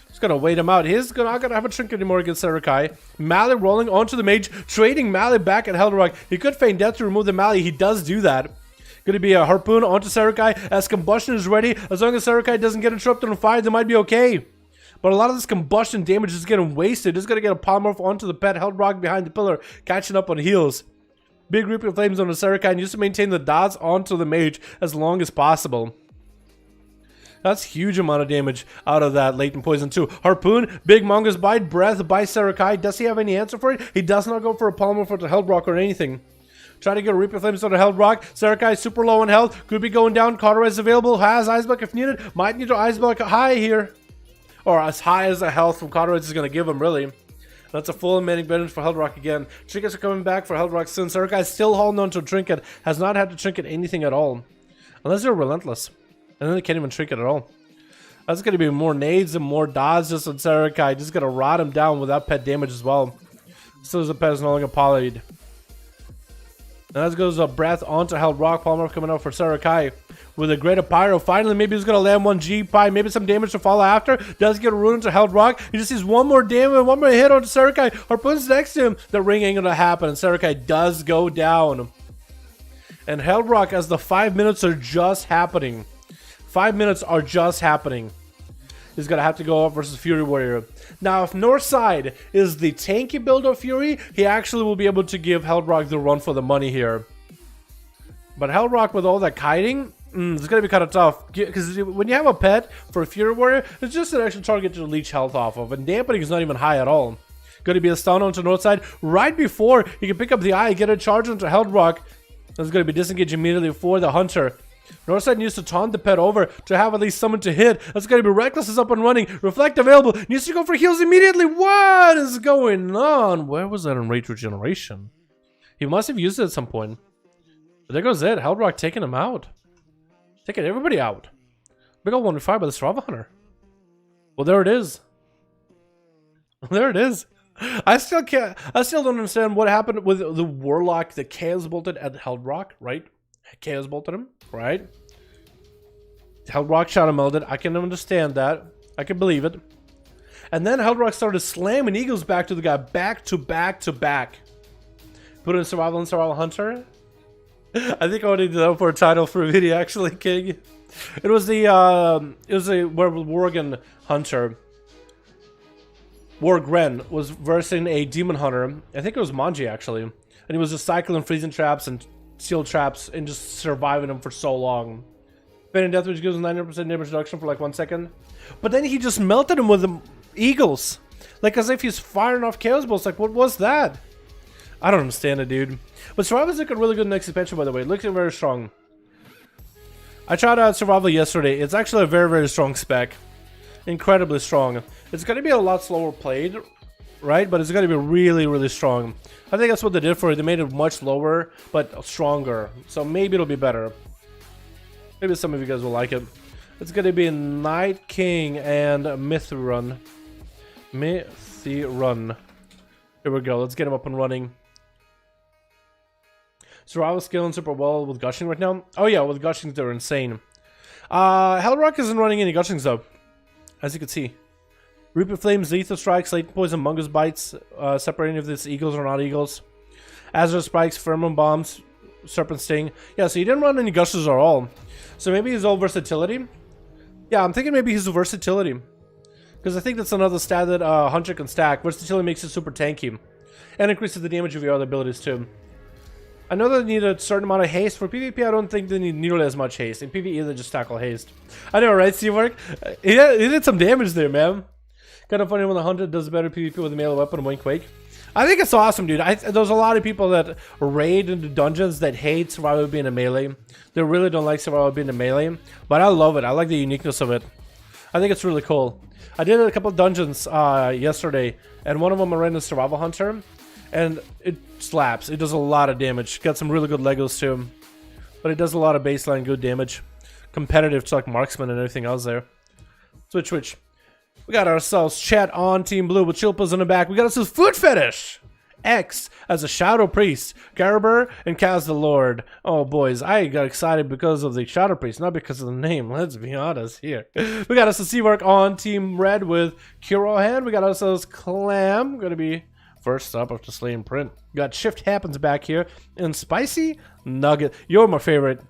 Speaker 3: He's gonna wait him out. He's not gonna have a trinket anymore against Sarakai. Mally rolling onto the mage, trading Mally back at Hellrock. He could feign death to remove the Mally. He does do that. Gonna be a Harpoon onto Sarakai as Combustion is ready. As long as Sarakai doesn't get interrupted on fire, they might be okay. But a lot of this Combustion damage is getting wasted. Just gonna get a Polymorph onto the pet. Hellrock behind the pillar, catching up on heals. Big Reaping Flames on the Sarakai and used to maintain the dots onto the mage as long as possible. That's huge amount of damage out of that latent poison too. Harpoon, big Mongoose Bite, breath by Sarakai. Does he have any answer for it? He does not go for a Polymer for the Hellrock or anything. Try to get a Reaper Flames on the Hellrock. Sarakai super low on health. Could be going down. Cauterize is available. Has Ice Block if needed. Might need to Ice Block high here. Or as high as the health from Cauterize is going to give him, really. That's a full manic advantage for Hellrock again. Trinkets are coming back for Hellrock soon. Sarakai is still holding on to a Trinket. Has not had to Trinket anything at all. Unless they're relentless. And then they can't even Trinket at all. That's going to be more nades and more dodge just on Sarakai. Just going to rot him down without pet damage as well. Still as the pet is no longer polyed. And that goes a breath onto Hellrock. Polymorph coming out for Sarakai. With a Greater Pyro. Finally, maybe he's going to land one G-Pie. Maybe some damage to follow after. Does get a rune into Hellrock. He just sees one more damage, one more hit onto Sarakai. Harpoon's next to him. The ring ain't going to happen. And Sarakai does go down. And Hellrock, as the 5 minutes are just happening. 5 minutes are just happening. He's going to have to go up versus Fury Warrior. Now, if Northside is the tanky build of Fury, he actually will be able to give Hellrock the run for the money here. But Hellrock with all that kiting, it's going to be kind of tough. Because when you have a pet for a Fury Warrior, it's just an extra target to leech health off of. And dampening is not even high at all. Going to be a stun onto Northside right before he can pick up the eye, get a charge onto Hellrock. That's going to be disengaged immediately for the Hunter. Northside needs to taunt the pet over to have at least someone to hit. That's going to be Reckless is up and running. Reflect available. Needs to go for heals immediately. What is going on? Where was that in Rage Regeneration? He must have used it at some point. But there goes it. Hellrock taking him out. Taking everybody out. Big old 1v5 by the Strava Hunter. Well, there it is. There it is. I still don't understand what happened with the Warlock that Chaos bolted at Hellrock, right? Chaos bolted him, right? Hellrock shadow melded. I can understand that. I can believe it. And then Hellrock started slamming Eagles back to the guy, back to back to back. Put in Survival and Survival Hunter. I think I would need to know for a title for a video, actually, King. It was the Worgen Hunter. Wargren was versing a Demon Hunter. I think it was Manji, actually. And he was just cycling freezing traps and steel traps and just surviving them for so long. Fading Death, which gives him 90% damage reduction for like 1 second. But then he just melted him with the Eagles. Like as if he's firing off Chaos Bolts. Like, what was that? I don't understand it, dude. But Survival's looking really good next expansion, by the way. It looks very strong. I tried out Survival yesterday. It's actually a very, very strong spec. Incredibly strong. It's going to be a lot slower played, right? But it's going to be really, really strong. I think that's what they did for it. They made it much lower, but stronger. So maybe it'll be better. Maybe some of you guys will like it. It's going to be Night King and Mithrun. Mithrun. Here we go. Let's get him up and running. Survival scaling super well with gushing right now. Oh yeah, with gushings they're insane. Hellrock isn't running any gushings though, as you can see. Reaper Flames, Lethal Strikes, Latent Poison, Mungus Bites, separating if it's eagles or not eagles. Azeroth Spikes, Pheromone Bombs, Serpent Sting. Yeah, so he didn't run any gushers at all. So maybe his old versatility. Yeah, I'm thinking maybe his versatility. Because I think that's another stat that Hunter can stack. Versatility makes it super tanky. And increases the damage of your other abilities too. I know they need a certain amount of haste. For PvP, I don't think they need nearly as much haste. In PvE, they just tackle haste. I know, right, Seawork? He did some damage there, man. Kind of funny when the Hunter does better PvP with a melee weapon, wink wink. I think it's awesome, dude. There's a lot of people that raid into dungeons that hate survival being a melee. They really don't like survival being a melee. But I love it. I like the uniqueness of it. I think it's really cool. I did a couple of dungeons yesterday, and one of them I ran a survival hunter, and it slaps. It does a lot of damage. Got some really good Legos too, but it does a lot of baseline good damage. Competitive to like marksman and everything else there. Switch. We got ourselves Chat on Team Blue with Chilpas in the back. We got ourselves Food Fetish X as a Shadow Priest, Garber, and Kaz the Lord. Oh, boys, I got excited because of the Shadow Priest, not because of the name. Let's be honest here. We got ourselves Seawork on Team Red with Kurohan. We got ourselves Clam. Gonna be first up after Slaying Print. We got Shift Happens back here. And Spicy Nugget. You're my favorite.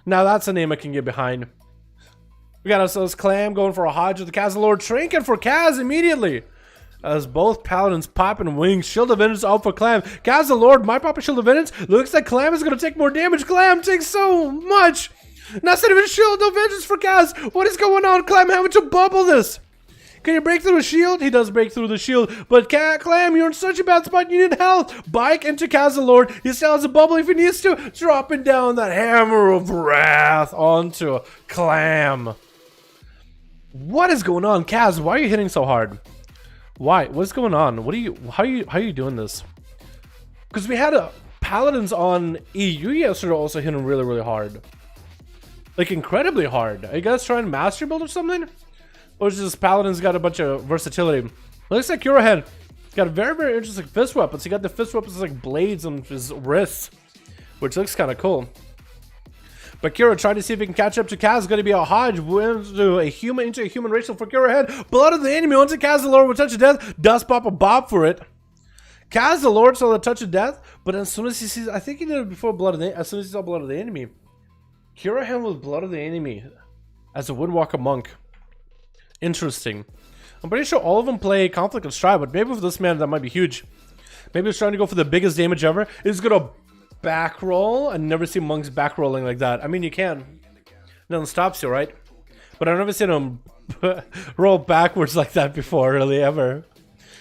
Speaker 3: Now that's a name I can get behind. We got ourselves Clam going for a Hodge with the Kaz the Lord. Trinket for Kaz immediately. As both paladins popping wings. Shield of Vengeance out for Clam. Kaz the Lord might pop a Shield of Vengeance. Looks like Clam is going to take more damage. Clam takes so much. Not even Shield of Vengeance for Kaz. What is going on? Clam having to bubble this. Can you break through the shield? He does break through the shield. But Clam, you're in such a bad spot. You need health. Bike into Kaz the Lord. He still has a bubble if he needs to. Dropping down that hammer of wrath onto Clam. What is going on? Kaz, why are you hitting so hard? Why? What's going on? How are you doing this? Because we had paladins on EU yesterday also hitting really, really hard. Like incredibly hard. Are you guys trying master build or something? Or is just paladins got a bunch of versatility? Looks like Kurohan got a very, very interesting fist weapons. He got the fist weapons like blades on his wrists, which looks kind of cool. But Kira trying to see if he can catch up to Kaz. Going to be a Hodge into a human racial for Kira head. Blood of the enemy onto Kaz the Lord with touch of death. Does pop a bob for it. Kaz the Lord saw the touch of death, but as soon as he sees, I think he did it before blood of the. As soon as he saw blood of the enemy, Kira handles blood of the enemy as a Woodwalker monk. Interesting. I'm pretty sure all of them play Conflict and Strive, but maybe for this man that might be huge. Maybe he's trying to go for the biggest damage ever. He's gonna back roll. I never see monks back rolling like that. I mean, you can. Nothing stops you, right? But I've never seen him roll backwards like that before, really, ever.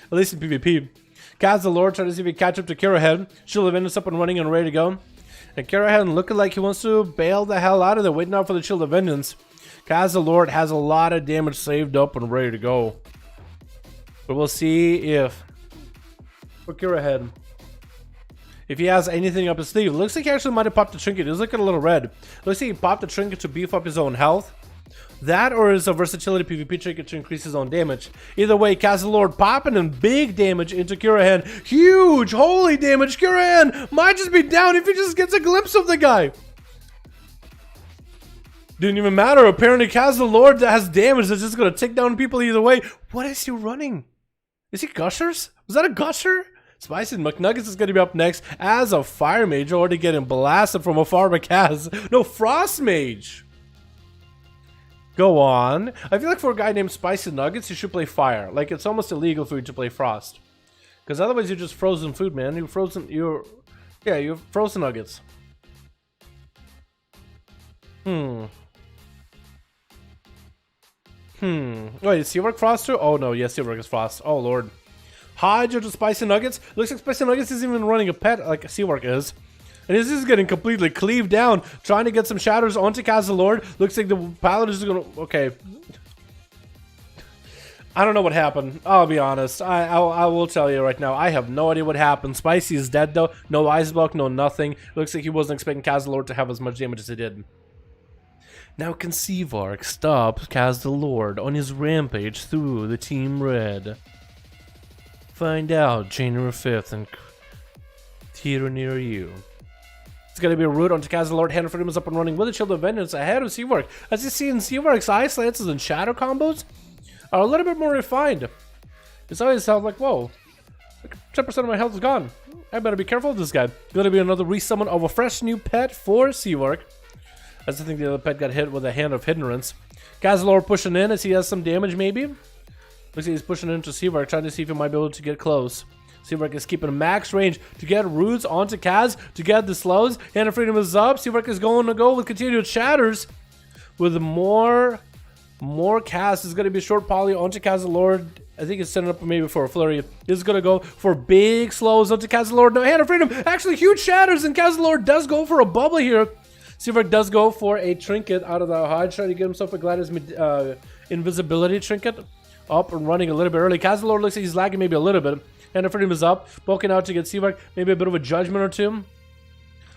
Speaker 3: At least in PvP. Kaz the Lord trying to see if he can catch up to Kirahead. Shield of Vengeance up and running and ready to go. And Kirahead looking like he wants to bail the hell out of there, waiting out for the Shield of Vengeance. Kaz the Lord has a lot of damage saved up and ready to go. But we'll see if for Kirahead, if he has anything up his sleeve. Looks like he actually might have popped the trinket. He's looking a little red. Looks like he popped the trinket to beef up his own health. That or is a versatility PvP trinket to increase his own damage. Either way, Kaz the Lord popping and big damage into Kirahan. Huge, holy damage. Kirahan might just be down if he just gets a glimpse of the guy. Didn't even matter. Apparently, Kaz the Lord that has damage that's just going to take down people either way. What is he running? Is he Gushers? Was that a Gusher? Spicy McNuggets is going to be up next as a Fire Mage, already getting blasted from afar by Kaz. No, Frost Mage. Go on. I feel like for a guy named Spicy Nuggets, you should play Fire. Like, it's almost illegal for you to play Frost. Because otherwise you're just frozen food, man. You're frozen nuggets. Wait, is Seawork Frost too? Oh no, yes, Seawork is Frost. Oh lord. Hydra to Spicy Nuggets. Looks like Spicy Nuggets isn't even running a pet like Seawork is. And this is getting completely cleaved down, trying to get some shatters onto Kazalord. Looks like the Paladin is gonna... Okay. I don't know what happened. I'll be honest. I will tell you right now. I have no idea what happened. Spicy is dead though. No ice block, no nothing. Looks like he wasn't expecting Kazalord to have as much damage as he did. Now can Seavark stop Kazalord on his rampage through the Team Red? Find out January 5th and theater near you. It's going to be a root onto Kazalord. Hand of Freedom is up and running with a Shield of Vengeance ahead of Seavark. As you see in Seavark's Ice Lances and Shadow combos are a little bit more refined. It's always sounds like, whoa, 10% of my health is gone. I better be careful of this guy. Going to be another resummon of a fresh new pet for Seavark. As I think the other pet got hit with a Hand of Hindrance. Kazalord pushing in as he has some damage maybe. Looks like he's pushing into Seavark, trying to see if he might be able to get close. Seavark is keeping a max range to get roots onto Kaz, to get the slows. Hand of Freedom is up. Seavark is going to go with continued shatters. With more cast, is going to be short poly onto Kazalord. I think it's setting up maybe for a flurry. This is going to go for big slows onto Kazalord. No, Hand of Freedom, actually huge shatters, and Kazalord does go for a bubble here. Seavark does go for a trinket out of the Hide, trying to get himself a Gladys invisibility trinket. Up and running a little bit early. Kazalord looks like he's lagging maybe a little bit. Hand of Freedom is up, poking out to get Seavark. Maybe a bit of a judgment or two.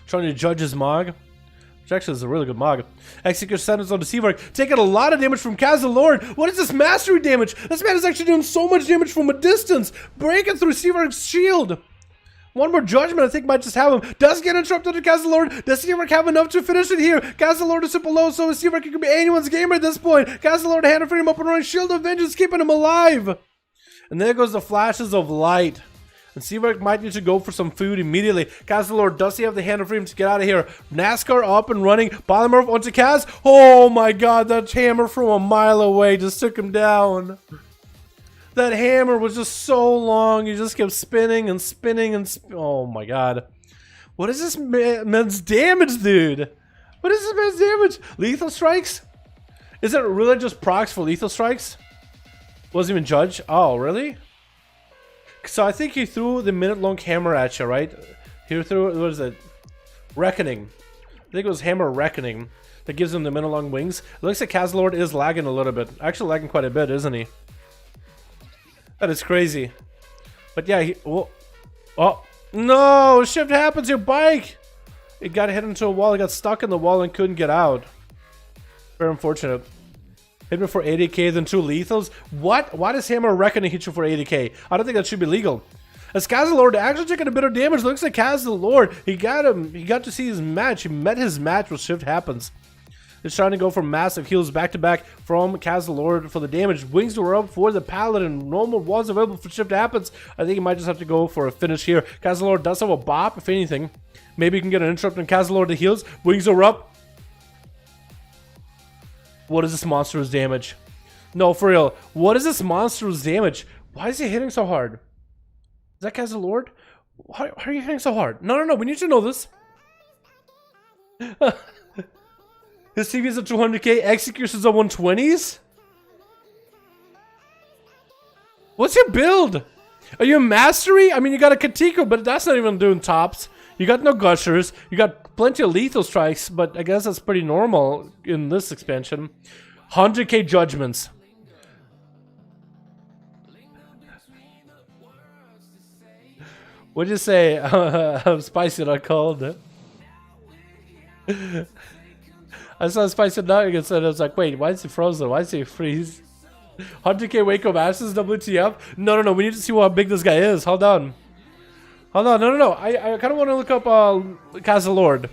Speaker 3: Trying to judge his Mog. Which actually is a really good Mog. Execute sentence on the Seavark. Taking a lot of damage from Kazalord. What is this mastery damage? This man is actually doing so much damage from a distance. Breaking through Seavark's shield. One more judgment I think might just have him. Does get interrupted to Kazalord. Does Seavark have enough to finish it here? Kazalord is super low, so Seavark could be anyone's gamer at this point. Kazalord, Hand of Freedom up and running. Shield of Vengeance keeping him alive. And there goes the flashes of light. And Seavark might need to go for some food immediately. Kazalord, does he have the Hand of Freedom to get out of here? NASCAR up and running. Polymorph onto Kaz. Oh my god, that hammer from a mile away just took him down. That hammer was just so long. He just kept spinning and spinning and oh my god. What is this man's damage, dude? What is this man's damage? Lethal strikes? Is it really just procs for lethal strikes? Wasn't even judged? Oh, really? So I think he threw the minute-long hammer at you, right? He threw, what is it? Reckoning. I think it was Hammer Reckoning that gives him the minute-long wings. It looks like Kazalord is lagging a little bit. Actually lagging quite a bit, isn't he? That is crazy. But yeah, oh, no! Shift happens, your bike! It got hit into a wall, it got stuck in the wall and couldn't get out. Very unfortunate. Hit me for 80k, then 2 lethals? What? Why does Hammer Reckoning hit you for 80k? I don't think that should be legal. As Kazalord actually taking a bit of damage, looks like Kazalord, he got to see his match. He met his match with Shift Happens. He's trying to go for massive heals back-to-back from Kazalord for the damage. Wings were up for the Paladin. Normal was available for Shift Happens. I think he might just have to go for a finish here. Kazalord does have a bop, if anything. Maybe you can get an interrupt on Kazalord to heals. Wings are up. What is this monstrous damage? No, for real. What is this monstrous damage? Why is he hitting so hard? Is that Kazalord? Why are you hitting so hard? No. We need to know this. His TV is at 200k. Executions at 120s? What's your build? Are you a mastery? I mean, you got a Katiko, but that's not even doing tops. You got no gushers. You got plenty of lethal strikes, but I guess that's pretty normal in this expansion. 100k judgments. What'd you say? I'm spicy, not cold. I saw spicy nuggets and I was like, wait, why is he frozen? Why is he freeze? 100k Wake of Ashes WTF? No. We need to see how big this guy is. Hold on. No. I kind of want to look up Kazalord.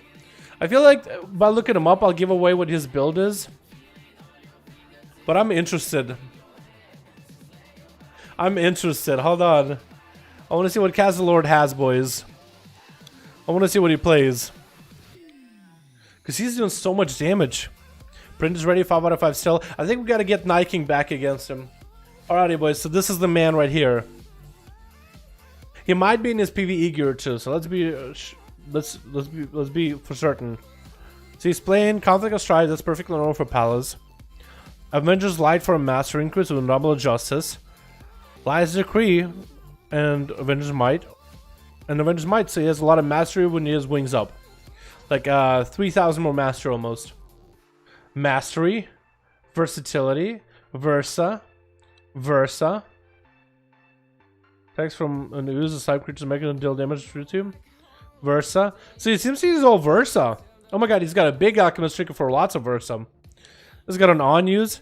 Speaker 3: I feel like by looking him up, I'll give away what his build is. But I'm interested. Hold on. I want to see what Kazalord has, boys. I want to see what he plays. Because he's doing so much damage. Print is ready, 5 out of 5 still. I think we got to get Night King back against him. Alrighty, boys. So this is the man right here. He might be in his PvE gear too. So let's be for certain. So he's playing Conflict of Stride. That's perfectly normal for Palace. Avengers Light for a master increase with double justice. Lies Decree and Avenger's Might. And Avenger's Might, so he has a lot of mastery when he has wings up. Like 3,000 more mastery almost. Mastery, versatility, Versa. Attacks from an ooze of side creatures making them deal damage to him. Versa. So he seems to use all Versa. Oh my god, he's got a big alchemist trigger for lots of Versa. He's got an on use.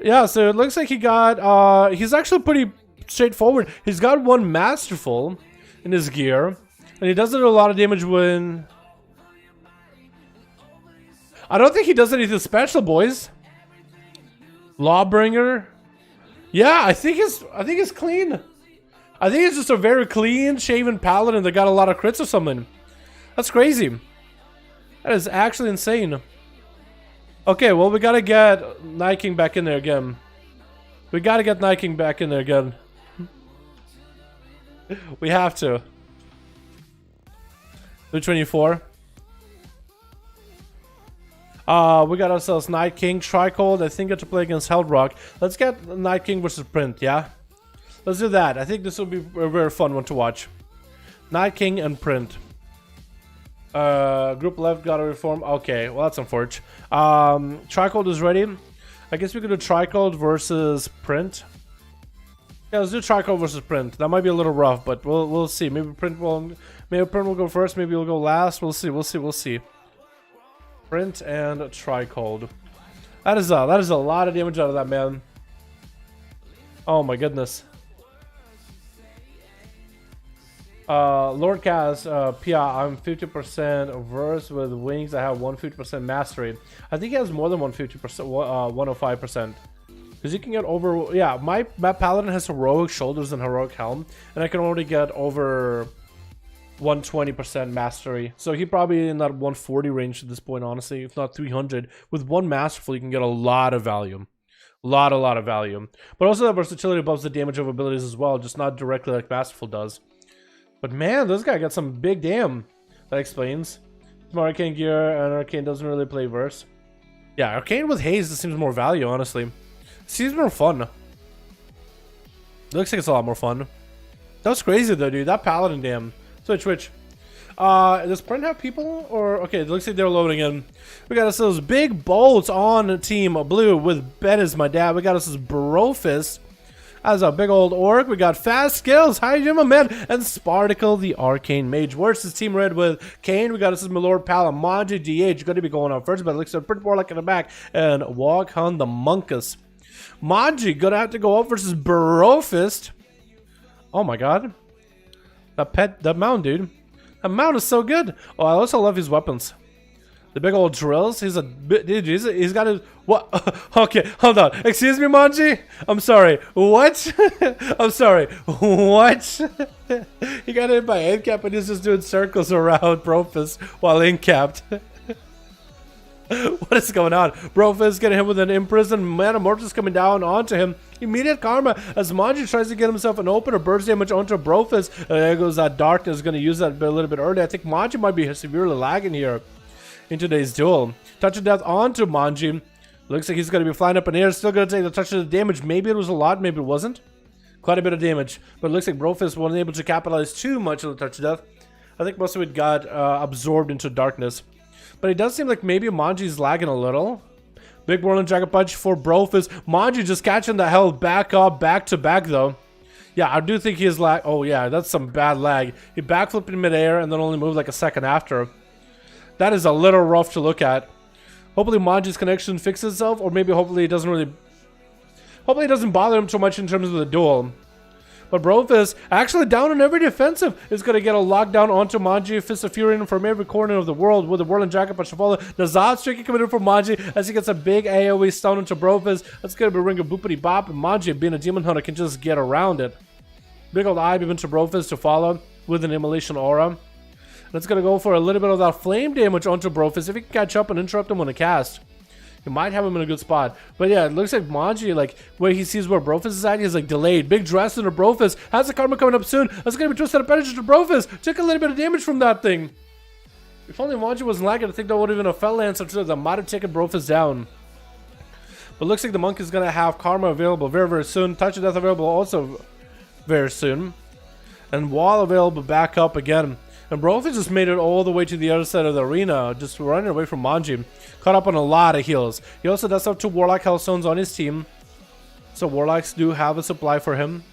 Speaker 3: Yeah, so it looks like he got he's actually pretty straightforward. He's got one masterful in his gear, and he doesn't do a lot of damage when I don't think he does anything special, boys. Lawbringer. Yeah, I think it's clean. I think it's just a very clean shaven paladin that got a lot of crits or something. That's crazy. That is actually insane. Okay, well, we gotta get Night King back in there again. We gotta get Night King back in there again. We have to. 224. We got ourselves Night King, Tricold. I think I have to play against Heldrock. Let's get Night King versus Print, yeah? Let's do that. I think this will be a very fun one to watch. Night King and Print. Group left got a reform. Okay, well that's unfortunate. Tricold is ready. I guess we could do Tricold versus Print. Yeah, let's do Tricold versus Print. That might be a little rough, but we'll see. Maybe Print will go first. Maybe we'll go last. We'll see. Print and Tricold. That is a lot of damage out of that man. Oh my goodness. Lord Kaz, Pia, I'm 50% verse with wings. I have 150% mastery. I think he has more than 150%, 105%. Because you can get over, yeah, my paladin has heroic shoulders and heroic helm, and I can only get over 120% mastery. So he probably in that 140 range at this point, honestly, if not 300. With one masterful, you can get a lot of value. A lot of value. But also that versatility buffs the damage of abilities as well, just not directly like masterful does. But man, this guy got some big damn. That explains. Some arcane gear, and arcane doesn't really play verse. Yeah, arcane with haze, this seems more value, honestly. It seems more fun. It looks like it's a lot more fun. That was crazy though, dude. That paladin damn. Switch. Does Print have people? Or okay, it looks like they're loading in. We got us those big bolts on Team Blue with Ben as my dad. We got us this Brofist as a big old orc. We got Fast Skills, Hi Jim, my man, and Sparticle the Arcane Mage. Versus Team Red with Kane. We got us this Milord Palamanji DH. Going to be going on first, but it looks like Print Warlock in the back. And Walk on the Monkus. Manji gonna have to go up versus Brofist. Oh my god. That mount, dude. That mount is so good. Oh, I also love his weapons. The big old drills. He's got his what? Okay, hold on. Excuse me, Manji. I'm sorry. What? I'm sorry. What? He got hit by Incap and he's just doing circles around Brofist while Incapped. What is going on? Brofist getting hit with an imprisoned Manamorphous coming down onto him. Immediate karma as Manji tries to get himself an open or burst damage onto Brofist. There goes that darkness. Going to use that a little bit early. I think Manji might be severely lagging here in today's duel. Touch of death onto Manji. Looks like he's going to be flying up in the air. Still going to take the touch of the damage. Maybe it was a lot. Maybe it wasn't. Quite a bit of damage. But it looks like Brofist wasn't able to capitalize too much of the touch of death. I think most of it got absorbed into darkness. But it does seem like maybe Manji's lagging a little. Big Whirling Dragon Punch for Brofist. Manji just catching the hell back up, back to back though. Yeah, I do think he is lag. Oh yeah, that's some bad lag. He backflipped in midair and then only moved like a second after. That is a little rough to look at. Hopefully Manji's connection fixes itself, or maybe hopefully it doesn't really... Hopefully it doesn't bother him too much in terms of the duel. But Brofist, actually down on every defensive, is going to get a lockdown onto Manji. Fist of Fury from every corner of the world with the Whirling Dragon Punch to follow. The Zod Streaky coming in from Manji as he gets a big AoE stun into Brofist. That's going to be ring of boopity bop, and Manji, being a Demon Hunter, can just get around it. Big old eye beam into Brofist to follow with an Immolation Aura. And it's going to go for a little bit of that flame damage onto Brofist. If he can catch up and interrupt him on a cast, he might have him in a good spot. But yeah, it looks like Manji, like, where he sees where Brofist is at, he's like delayed. Big dress into Brofist. Has the karma coming up soon. That's going to be twisted advantage to Brofist. Took a little bit of damage from that thing. If only Manji wasn't lagging, I think that would have been a fell lance that might have taken Brofist down. But looks like the monk is going to have karma available very, very soon. Touch of death available also very soon. And wall available back up again. And Brofist just made it all the way to the other side of the arena, just running away from Manji. Caught up on a lot of heals. He also does have 2 Warlock Hellstones on his team. So Warlocks do have a supply for him.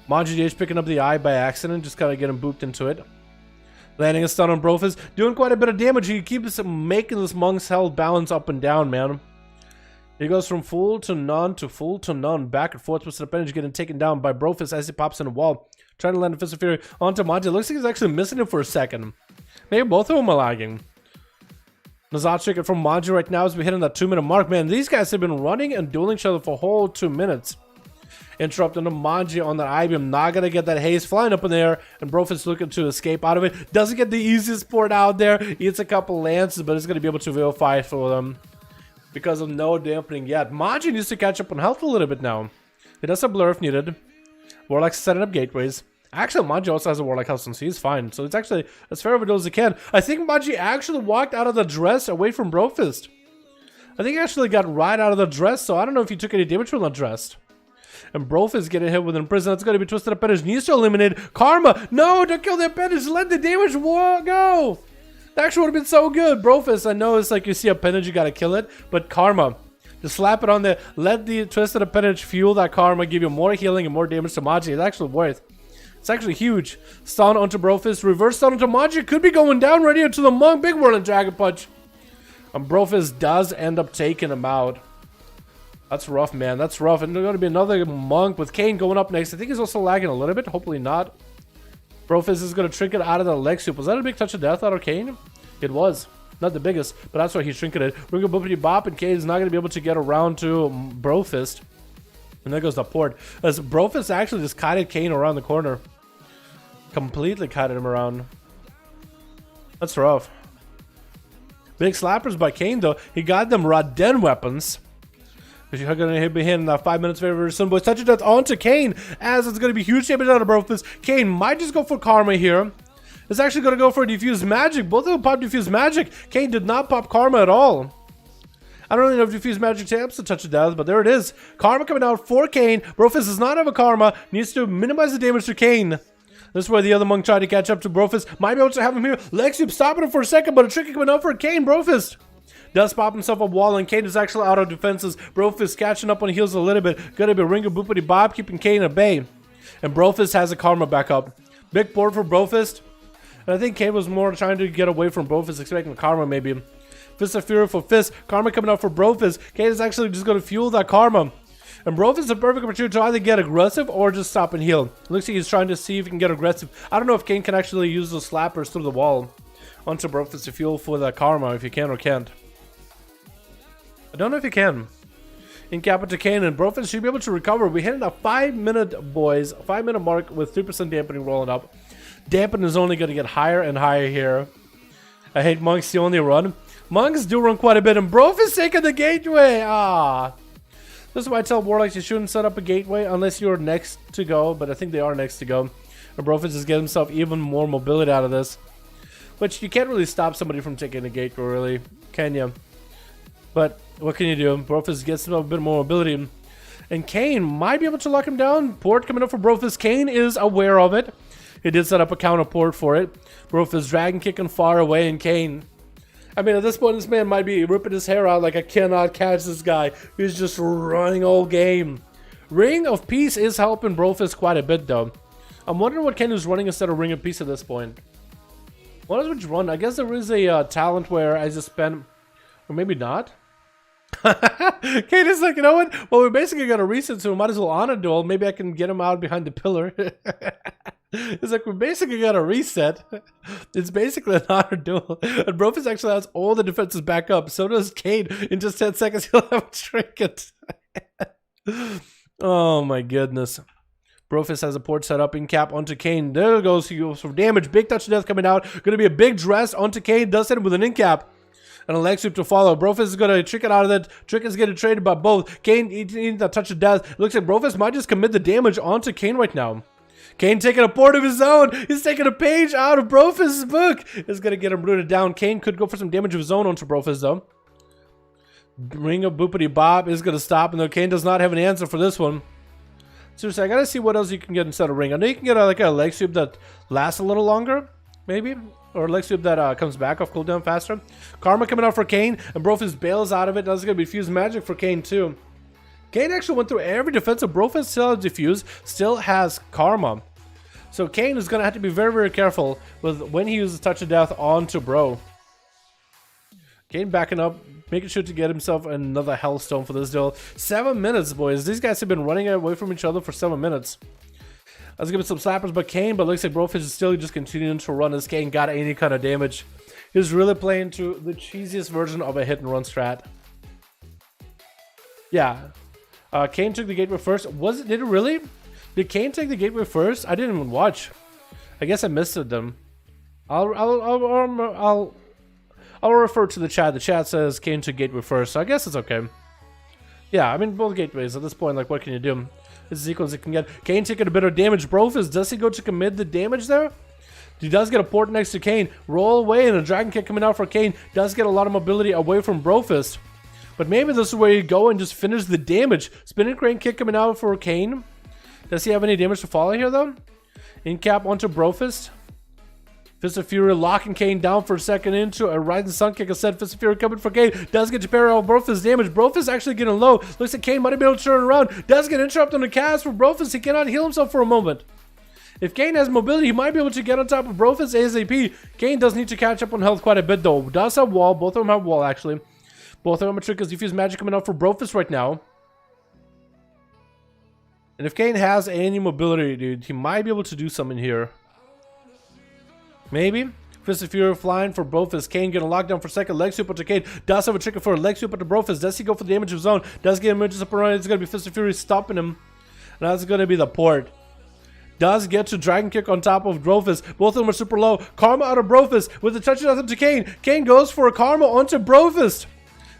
Speaker 3: Manji DH picking up the eye by accident, just kind of getting booped into it. Landing a stun on Brofist, doing quite a bit of damage. He keeps making this Monk's health balance up and down, man. He goes from full to none to full to none. Back and forth with the appendage getting taken down by Brofist as he pops in a wall. Trying to land a Fist of Fury onto Manji. Looks like he's actually missing it for a second. Maybe both of them are lagging. Nazat chicken from Manji right now as we hit on that 2-minute mark. Man, these guys have been running and dueling each other for a whole 2 minutes. Interrupting the Manji on that I-beam. Not gonna get that haze flying up in the air. And Brofist looking to escape out of it. Doesn't get the easiest port out there. Eats a couple lances, but is gonna be able to vilify for them. Because of no dampening yet. Manji needs to catch up on health a little bit now. He does a blur if needed. Warlock's setting up gateways. Actually, Manji also has a Warlock Health, so he's fine. So it's actually as fair of a deal as he can. I think Manji actually walked out of the dress away from Brofist. I think he actually got right out of the dress, so I don't know if he took any damage from the dress. And Brofist getting hit with an imprison. That's going to be Twisted Appendage. Needs to eliminate Karma. No, don't kill the appendage. Let the damage go. That actually would have been so good. Brofist, I know it's like you see appendage, you got to kill it. But Karma. Just slap it on there. Let the Twisted Appendage fuel that Karma. Give you more healing and more damage to Manji. It's actually worth. It's actually huge. Stun onto Brofist. Reverse stun onto Manji. Could be going down right here to the Monk. Big Whirling Dragon Punch. And Brofist does end up taking him out. That's rough, man. That's rough. And there's going to be another Monk with Kane going up next. I think he's also lagging a little bit. Hopefully not. Brofist is going to trinket out of the leg soup. Was that a big touch of death out of Kane? It was. Not the biggest, but that's why he's trinketed. Ring a boopity bop, and Kane is not going to be able to get around to Brofist. And there goes the port. As Brofist actually just kited Kane around the corner. Completely kited him around. That's rough. Big slappers by Kane, though. He got them Raden weapons. Because you're going to be hitting that 5 minutes favor soon. Boys, touch of death onto Kane. As it's going to be huge damage out of Brofist. Kane might just go for Karma here. It's actually going to go for a Diffused Magic. Both of them pop Diffused Magic. Kane did not pop Karma at all. I don't really know if Diffused Magic taps a touch of death, but there it is. Karma coming out for Kane. Brofist does not have a Karma. Needs to minimize the damage to Kane. This is where the other Monk tried to catch up to Brofist. Might be able to have him here. Lexup stopping him for a second, but a trick coming out for Kane. Brofist does pop himself a wall, and Kane is actually out of defenses. Brofist catching up on heals a little bit. Gonna be Ring of Boopity Bob, keeping Kane at bay. And Brofist has a Karma back up. Big board for Brofist. And I think Kane was more trying to get away from Brofist, expecting Karma maybe. Fist of Fury for Fist. Karma coming out for Brofist. Kane is actually just going to fuel that Karma. And Brofist is a perfect opportunity to either get aggressive or just stop and heal. Looks like he's trying to see if he can get aggressive. I don't know if Kane can actually use those slappers through the wall onto Brofist to fuel for that Karma, if he can or can't. I don't know if he can. In cap to Kane, and Brofist should be able to recover. We hit a 5 minute, boys. 5 minute mark with 3% dampening rolling up. Dampen is only going to get higher and higher here. I hate Monks the only run. Monks do run quite a bit, and Brofist taking the gateway. This is why I tell Warlocks you shouldn't set up a gateway unless you're next to go, but I think they are next to go. And Brofist is getting himself even more mobility out of this. Which you can't really stop somebody from taking a gateway, really, can you? But what can you do? Brofist gets himself a bit more mobility. And Kane might be able to lock him down. Port coming up for Brofist. Kane is aware of it. He did set up a counter port for it. Brofist dragon kicking far away, and Kane. I mean, at this point, this man might be ripping his hair out like I cannot catch this guy. He's just running all game. Ring of Peace is helping Brofist quite a bit, though. I'm wondering what Kane is running instead of Ring of Peace at this point. What is which run? I guess there is a talent where I just spend, or maybe not. Kane is like, you know what? Well, we basically got a reset, so we might as well honor duel. Maybe I can get him out behind the pillar. It's like we basically got a reset. It's basically an honor duel. And Brofist actually has all the defenses back up. So does Kane. In just 10 seconds, he'll have a trinket. Oh my goodness. Brofist has a port set up in cap onto Kane. There goes. He goes for damage. Big touch of death coming out. Gonna be a big dress onto Kane. Does hit him with an in cap. And a leg sweep to follow. Brofist is going to trick it out of that. Trick is getting traded by both. Kane eating that touch of death. Looks like Brofist might just commit the damage onto Kane right now. Kane taking a port of his own. He's taking a page out of Brofist's book. It's going to get him rooted down. Kane could go for some damage of his own onto Brofist, though. Ring of Boopity Bob is going to stop. And though Kane does not have an answer for this one. Seriously, I gotta see what else you can get instead of ring. I know you can get like a leg sweep that lasts a little longer, maybe, or a leg sweep that comes back off cooldown faster. Karma coming out for Kayn, and Brofist bails out of it. That's gonna be fused magic for Kayn too. Kayn actually went through every defensive. Brofist still has defuse, still has Karma. So Kayn is gonna have to be very, very careful with when he uses Touch of Death onto Bro. Kayn backing up, making sure to get himself another Hellstone for this duel. 7 minutes, boys. These guys have been running away from each other for 7 minutes. I was giving some slappers by Kayn, but looks like Brofish is still just continuing to run as Kayn got any kind of damage. He's really playing to the cheesiest version of a hit and run strat. Yeah. Kayn took the gateway first. Did it really? Did Kayn take the gateway first? I didn't even watch. I guess I missed it then. I'll refer to the chat. The chat says Kayn took gateway first, so I guess it's okay. Yeah, I mean, both gateways at this point, like, what can you do? This is equal as it can get. Kayn taking a bit of damage. Brofist, does he go to commit the damage there? He does get a port next to Kayn. Roll away, and a dragon kick coming out for Kayn. Does get a lot of mobility away from Brofist. But maybe this is where you go and just finish the damage. Spinning crane kick coming out for Kayn. Does he have any damage to follow here, though? In cap onto Brofist. Fist of Fury locking Kayn down for a second into a rising sun kick. I said Fist of Fury coming for Kayn. Does get to parallel Brofist damage. Brofist actually getting low. Looks like Kayn might have been able to turn around. Does get interrupted on the cast for Brofist. He cannot heal himself for a moment. If Kayn has mobility, he might be able to get on top of Brofist ASAP. Kayn does need to catch up on health quite a bit though. Does have wall. Both of them have wall actually. Both of them are trick as defuse magic coming out for Brofist right now. And if Kayn has any mobility, dude, he might be able to do something here. Maybe. Fist of Fury flying for Brofist. Kayn getting locked down for a second. Leg sweep to Kayn. Does have a trigger for a leg sweep to Brofist. Does he go for the damage of his own? Does get emerges up around. It's going to be Fist of Fury stopping him. And that's going to be the port. Does get to dragon kick on top of Brofist. Both of them are super low. Karma out of Brofist with the touch of death to Kayn. Kayn goes for a Karma onto Brofist.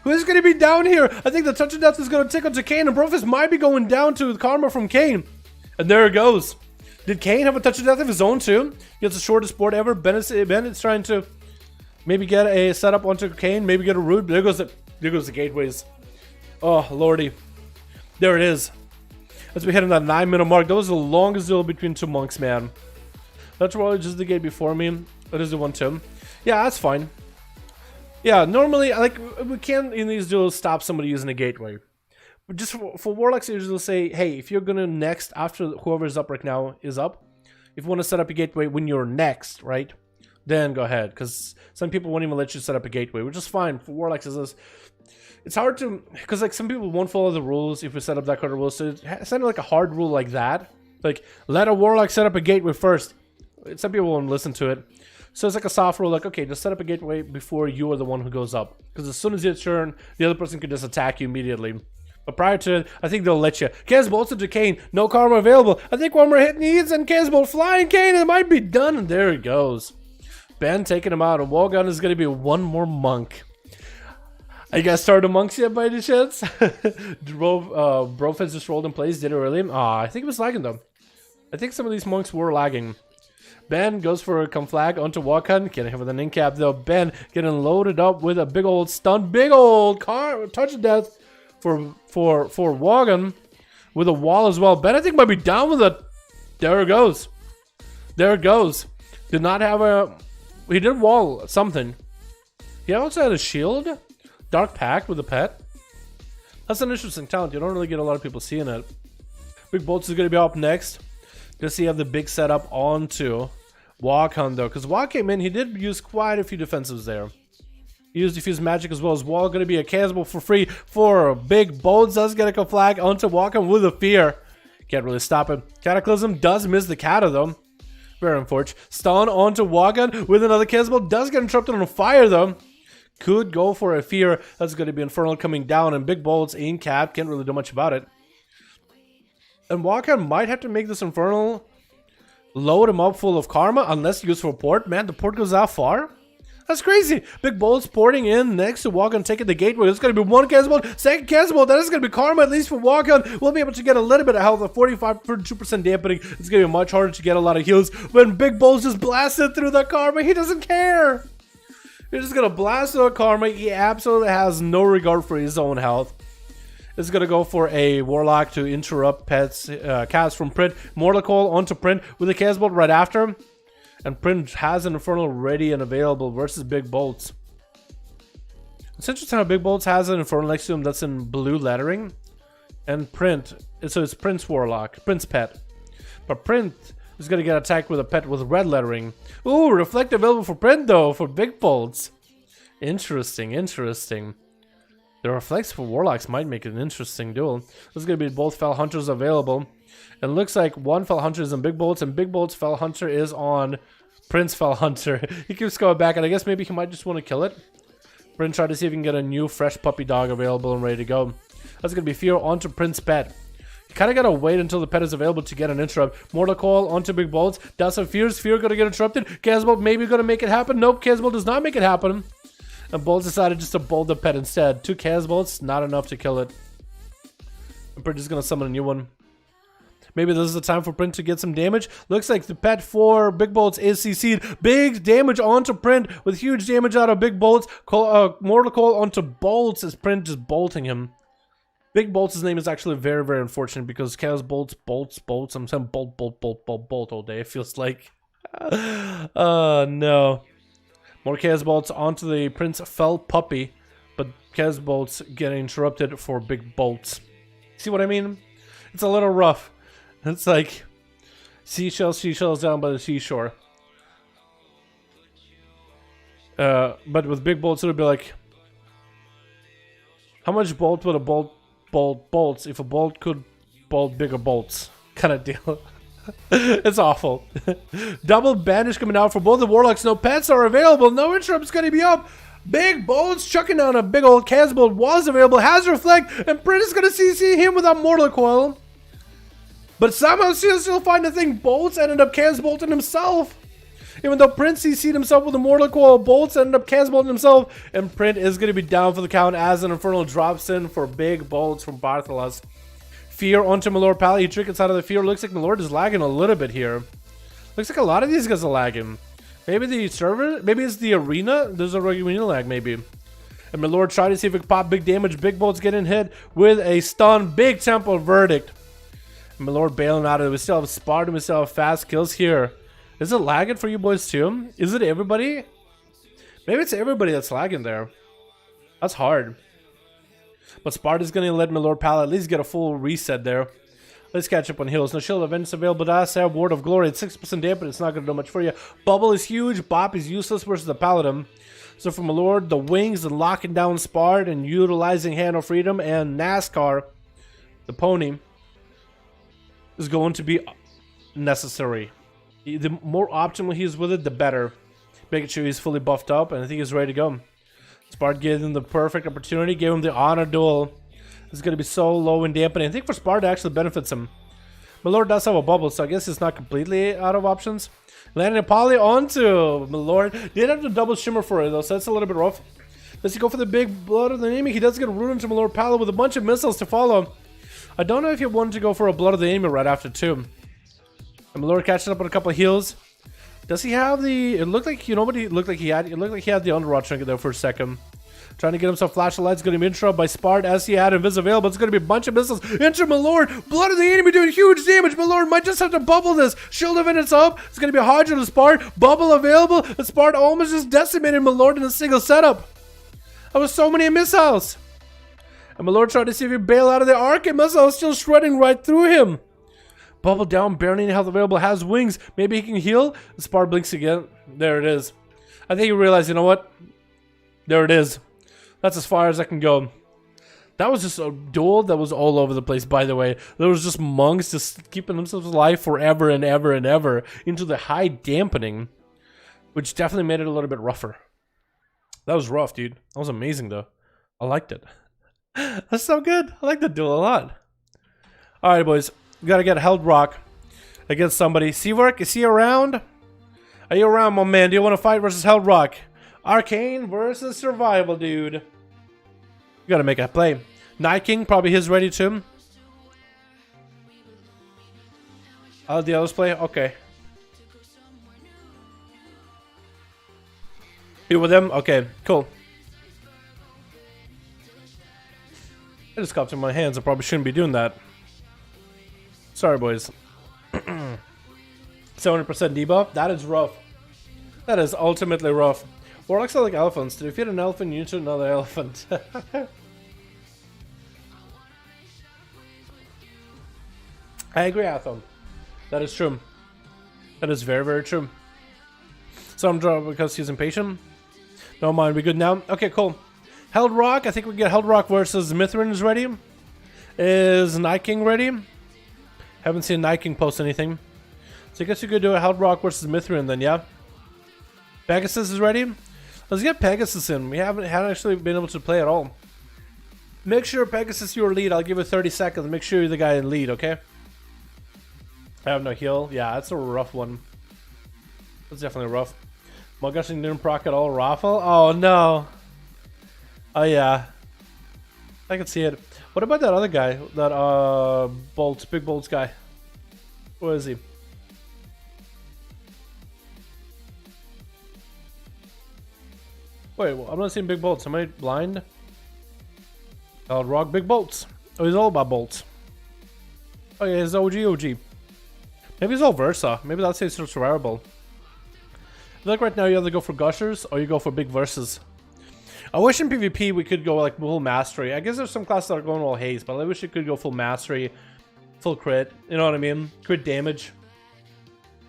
Speaker 3: Who is going to be down here? I think the touch of death is going to tick onto Kayn. And Brofist might be going down to Karma from Kayn. And there it goes. Did Kayn have a touch of death of his own too? Gets the shortest board ever. Bennett's trying to maybe get a setup onto Kayn, maybe get a root. There goes the gateways. Oh lordy, there it is. As we hit on that 9-minute mark, that was the longest duel between two monks, man. That's probably just the gate before me. That is the one too. Yeah, that's fine. Yeah, normally like we can't in these duels stop somebody using a gateway. But just for Warlocks, I usually say, hey, if you're gonna next after whoever's up right now is up, if you want to set up a gateway when you're next, right, then go ahead. Because some people won't even let you set up a gateway, which is fine. For Warlocks, it's hard to, because like some people won't follow the rules if we set up that kind of rule. So it's kind of like a hard rule like that. Like let a Warlock set up a gateway first. Some people won't listen to it. So it's like a soft rule, like, okay, just set up a gateway before you are the one who goes up. Because as soon as it's your turn, the other person can just attack you immediately. But prior to it, I think they'll let you. Chaos Bolt to Kayn, no Karma available. I think one more hit needs, and Chaos Bolt flying Kayn, it might be done, and there it goes. Ben taking him out, and Wallgun is going to be one more monk. Are you guys started monks yet by any chance? Brofist just rolled in place, did it really? I think it was lagging though. I think some of these monks were lagging. Ben goes for a conflag onto Wallgun, getting him with an in-cap though. Ben getting loaded up with a big old stun, big old touch of death. For Wallgun with a wall as well. Ben I think might be down with it. There it goes. There it goes. Did not have a... He did wall something. He also had a shield. Dark Pact with a pet. That's an interesting talent. You don't really get a lot of people seeing it. Big Bolts is going to be up next. Just see you have the big setup onto Wallgun though. Because Wall came in. He did use quite a few defensives there. He used Diffuse Magic as well as Wall. Going to be a Chaos Bolt for free for Big Bolts. Does get a flag onto Wallgun with a fear. Can't really stop him. Cataclysm does miss the Kata though. Very unfortunate. Stun onto Wallgun with another Chaos Bolt. Does get interrupted on a fire though. Could go for a fear. That's going to be Infernal coming down. And Big Bolts in cap. Can't really do much about it. And Wallgun might have to make this Infernal load him up full of Karma. Unless you use for port. Man, the port goes that far. That's crazy. Big Bolts porting in next to Wallgun taking the gateway. There's going to be one Chaos Bolt, second Chaos Bolt. That is going to be Karma, at least for Wallgun. We'll be able to get a little bit of health, a 42% dampening. It's going to be much harder to get a lot of heals. When Big Bolts just blasted through the Karma, he doesn't care. He's just going to blast through the Karma. He absolutely has no regard for his own health. is going to go for a Warlock to interrupt Pet's cast from Print. Mortal Coil onto Print with a Chaos Bolt right after. And Print has an Infernal ready and available versus Big Bolts. It's interesting how Big Bolts has an Infernal next to him that's in blue lettering. And Print, so it's Print's Warlock, Print's Pet. But Print is going to get attacked with a Pet with red lettering. Ooh, Reflect available for Print though, for Big Bolts. Interesting, interesting. The Reflects for Warlocks might make it an interesting duel. This is going to be both Fel Hunters available. And it looks like one Fel Hunter is on Big Bolts, and Big Bolts Fel Hunter is on Prince Fel Hunter. He keeps going back, and I guess maybe he might just want to kill it. Prince try to see if he can get a new fresh puppy dog available and ready to go. That's going to be Fear onto Prince Pet. You kind of got to wait until the pet is available to get an interrupt. Mortal Coil onto Big Bolts. Does some Fears. Fear going to get interrupted. Casbolt maybe going to make it happen. Nope, Casbolt does not make it happen. And Bolts decided just to bolt the pet instead. 2 Casbolts, not enough to kill it. And Print is going to summon a new one. Maybe this is the time for Print to get some damage. Looks like the pet for Big Bolts is CC'd. Big damage onto Print with huge damage out of Big Bolts. Mortal Coil onto Bolts as Print just bolting him. Big Bolts' name is actually very, very unfortunate because Chaos Bolts, Bolts. I'm saying bolt all day. It feels like. No. More Chaos Bolts onto the Prince Fel Puppy, but Chaos Bolts getting interrupted for Big Bolts. See what I mean? It's a little rough. It's like seashells down by the seashore. But with Big Bolts, it would be like, how much bolt would a bolt bolts if a bolt could bolt bigger bolts? Kind of deal. It's awful. Double banish coming out for both the Warlocks. No pets are available. No interrupts going to be up. Big Bolts chucking down a big old Casbolt was available. Has Reflect, and Print is going to CC him with a Mortal Coil. But somehow still find the thing. Bolts ended up Casbolting himself. Even though Print CC'd himself with a Mortal Coil, Bolts ended up Casbolting himself. And Print is going to be down for the count as an Infernal drops in for Big Bolts from Bartholas. Fear onto Milord Pally. He trickets out of the Fear. Looks like Milord is lagging a little bit here. Looks like a lot of these guys are lagging. Maybe the server? Maybe it's the arena? There's a arena lag, maybe. And Milord tried to see if it could pop big damage. Big Bolts getting hit with a stun. Big Temple Verdict. And Milord bailing out of it. We still have Spartan. We still have fast kills here. Is it lagging for you boys too? Is it everybody? Maybe it's everybody that's lagging there. That's hard. But Sparta's going to let Milord Pal at least get a full reset there. Let's catch up on heals. No shield events available to us. Ward of Glory at 6% dampen. It's not going to do much for you. Bubble is huge. Bop is useless versus the Paladin. So for Milord, the wings and locking down Spart and utilizing Hand of Freedom and NASCAR, the pony, is going to be necessary. The more optimal he is with it, the better. Making sure he's fully buffed up, and I think he's ready to go. Spart gave him the perfect opportunity, gave him the honor duel. It's going to be so low in dampening. I think for Spart, it actually benefits him. Milord does have a bubble, so I guess it's not completely out of options. Landing a poly onto Milord. Did have to double shimmer for it, though, so that's a little bit rough. Does he go for the big blood of the enemy? He does get rooted into Milord Pala with a bunch of missiles to follow. I don't know if he wanted to go for a blood of the enemy right after, too. And Milord catching up on a couple of heals. Does he have the... It looked like, you know what he looked like he had? It looked like he had the Underwatch trinket there for a second. Trying to get himself flashlights. Going to be interrupted by Spart as he had Invis available. It's going to be a bunch of missiles into Milord. Blood of the enemy doing huge damage. Milord might just have to bubble this. Shield of it's up. It's going to be a Hydra to Spart. Bubble available. And Spart almost just decimated Milord in a single setup. That was so many missiles. And Milord tried to see if he bail out of the arc. And missiles still shredding right through him. Bubble down, barely any health available, has wings. Maybe he can heal. The Spart blinks again. There it is. I think he realized, you know what? There it is. That's as far as I can go. That was just a duel that was all over the place, by the way. There was just monks just keeping themselves alive forever and ever and ever into the high dampening, which definitely made it a little bit rougher. That was rough, dude. That was amazing, though. I liked it. That's so good. I like the duel a lot. All right, boys. We gotta get Held Rock against somebody. Seawork, is he around? Are you around, my man? Do you want to fight versus Held Rock? Arcane versus Survival, dude. You gotta make a play. Night King, probably his ready too. I'll let the others play? Okay. You with them? Okay, cool. I just got to my hands. I probably shouldn't be doing that. Sorry, boys. 70% debuff? That is rough. That is ultimately rough. Warlocks are like elephants. To defeat an elephant, you need to another elephant. I agree, Athon. That is true. That is very, very true. Some draw because he's impatient. No mind, we good now? Okay, cool. Held Rock, I think we get Held Rock versus Mithrin is ready. Is Night King ready? Haven't seen Night King post anything. So I guess you could do a Held Rock versus Mithrin then, yeah? Pegasus is ready? Let's get Pegasus in. We haven't actually been able to play at all. Make sure Pegasus you're lead. I'll give it 30 seconds. Make sure you're the guy in lead, okay? I have no heal. Yeah, that's a rough one. That's definitely rough. Mulgushing didn't proc at all. Raffle? Oh no. Oh yeah. I can see it. What about that other guy? That Bolts, Big Bolts guy. Where is he? Wait, well, I'm not seeing Big Bolts. Am I blind? I'll rock Big Bolts. Oh, he's all about bolts. Oh yeah, he's OG. Maybe it's all Versa. Maybe that's his survivable. I feel like right now you either go for Gushers or you go for big verses. I wish in PvP we could go like full mastery. I guess there's some classes that are going all haste, but I wish you could go full mastery, full crit. You know what I mean? Crit damage.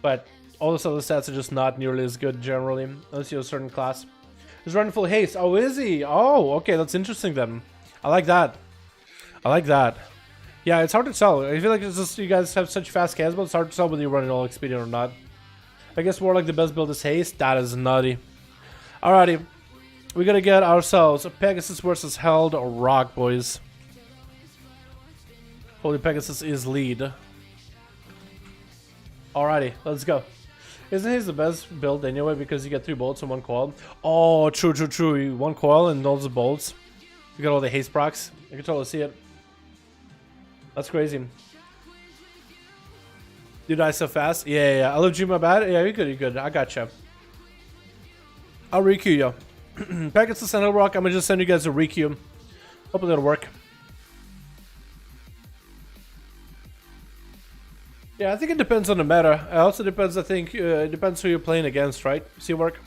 Speaker 3: But all this other stats are just not nearly as good generally, unless you're a certain class. He's running full haste. Oh, is he? Oh, okay, that's interesting then. I like that. I like that. Yeah, it's hard to tell. I feel like it's just you guys have such fast cast, but it's hard to tell whether you're running all expedient or not. I guess more like the best build is haste. That is nutty. Alrighty. We gotta get ourselves a Pegasus versus Held Rock, boys. Holy Pegasus is lead. Alrighty, let's go. Isn't his the best build anyway because you get 3 bolts and 1 coil? Oh, true. 1 coil and all the bolts. You got all the haste procs. I can totally see it. That's crazy. You die so fast? Yeah. I love you, my bad. Yeah, you're good. I gotcha. I'll requeue you. Pegasus and Held Rock, I'm gonna just send you guys a requeue. Hopefully it'll work. Yeah, I think it depends on the meta. It also depends, I think, it depends who you're playing against, right? See work?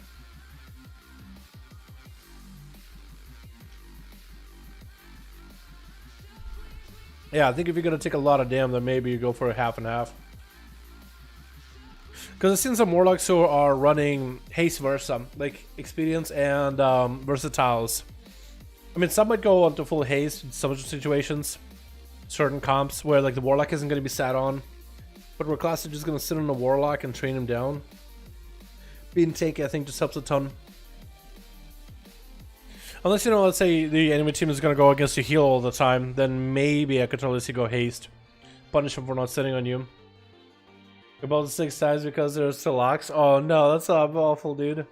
Speaker 3: Yeah, I think if you're gonna take a lot of damage, then maybe you go for a half and half. Because I've seen some Warlocks who are running haste versa, like experience and versatiles. I mean, some might go onto full haste in some situations, certain comps where like the Warlock isn't gonna be sat on. But where class is just gonna sit on the Warlock and train him down. Being tanky, I think, just helps a ton. Unless, you know, let's say the enemy team is gonna go against you heal all the time, then maybe I could totally see go haste. Punish him for not sitting on you. About 6 times because there's still locks. Oh no, that's awful, dude.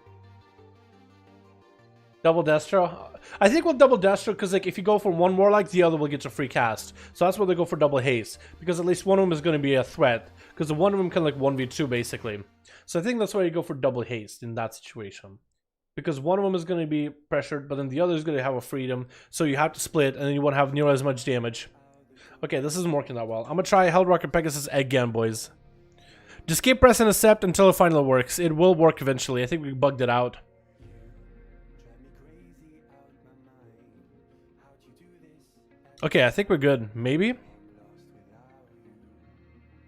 Speaker 3: Double Destro. I think we'll double Destro because like if you go for one Warlock, the other will get a free cast. So that's why they go for double haste. Because at least one of them is going to be a threat. Because the one of them can like 1v2 basically. So I think that's why you go for double haste in that situation. Because one of them is going to be pressured, but then the other is going to have a freedom. So you have to split and then you won't have near as much damage. Okay, this isn't working that well. I'm going to try Held Rock and Pegasus again, boys. Just keep pressing accept until it finally works. It will work eventually. I think we bugged it out. Okay, I think we're good. Maybe? Or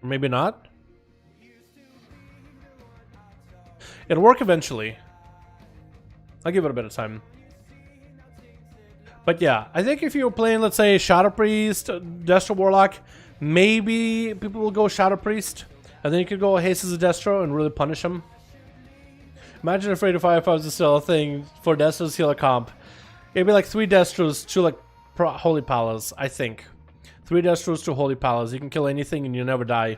Speaker 3: maybe not? It'll work eventually. I'll give it a bit of time. But yeah, I think if you're playing, let's say, Shadow Priest, Destro Warlock, maybe people will go Shadow Priest. And then you could go haste as a Destro and really punish him. Imagine if Rate of 5 was still a thing for Destros heal a comp. It'd be like 3 Destros, 2 like Holy Palace, I think. 3 Destros, 2 Holy Palace. You can kill anything and you never die.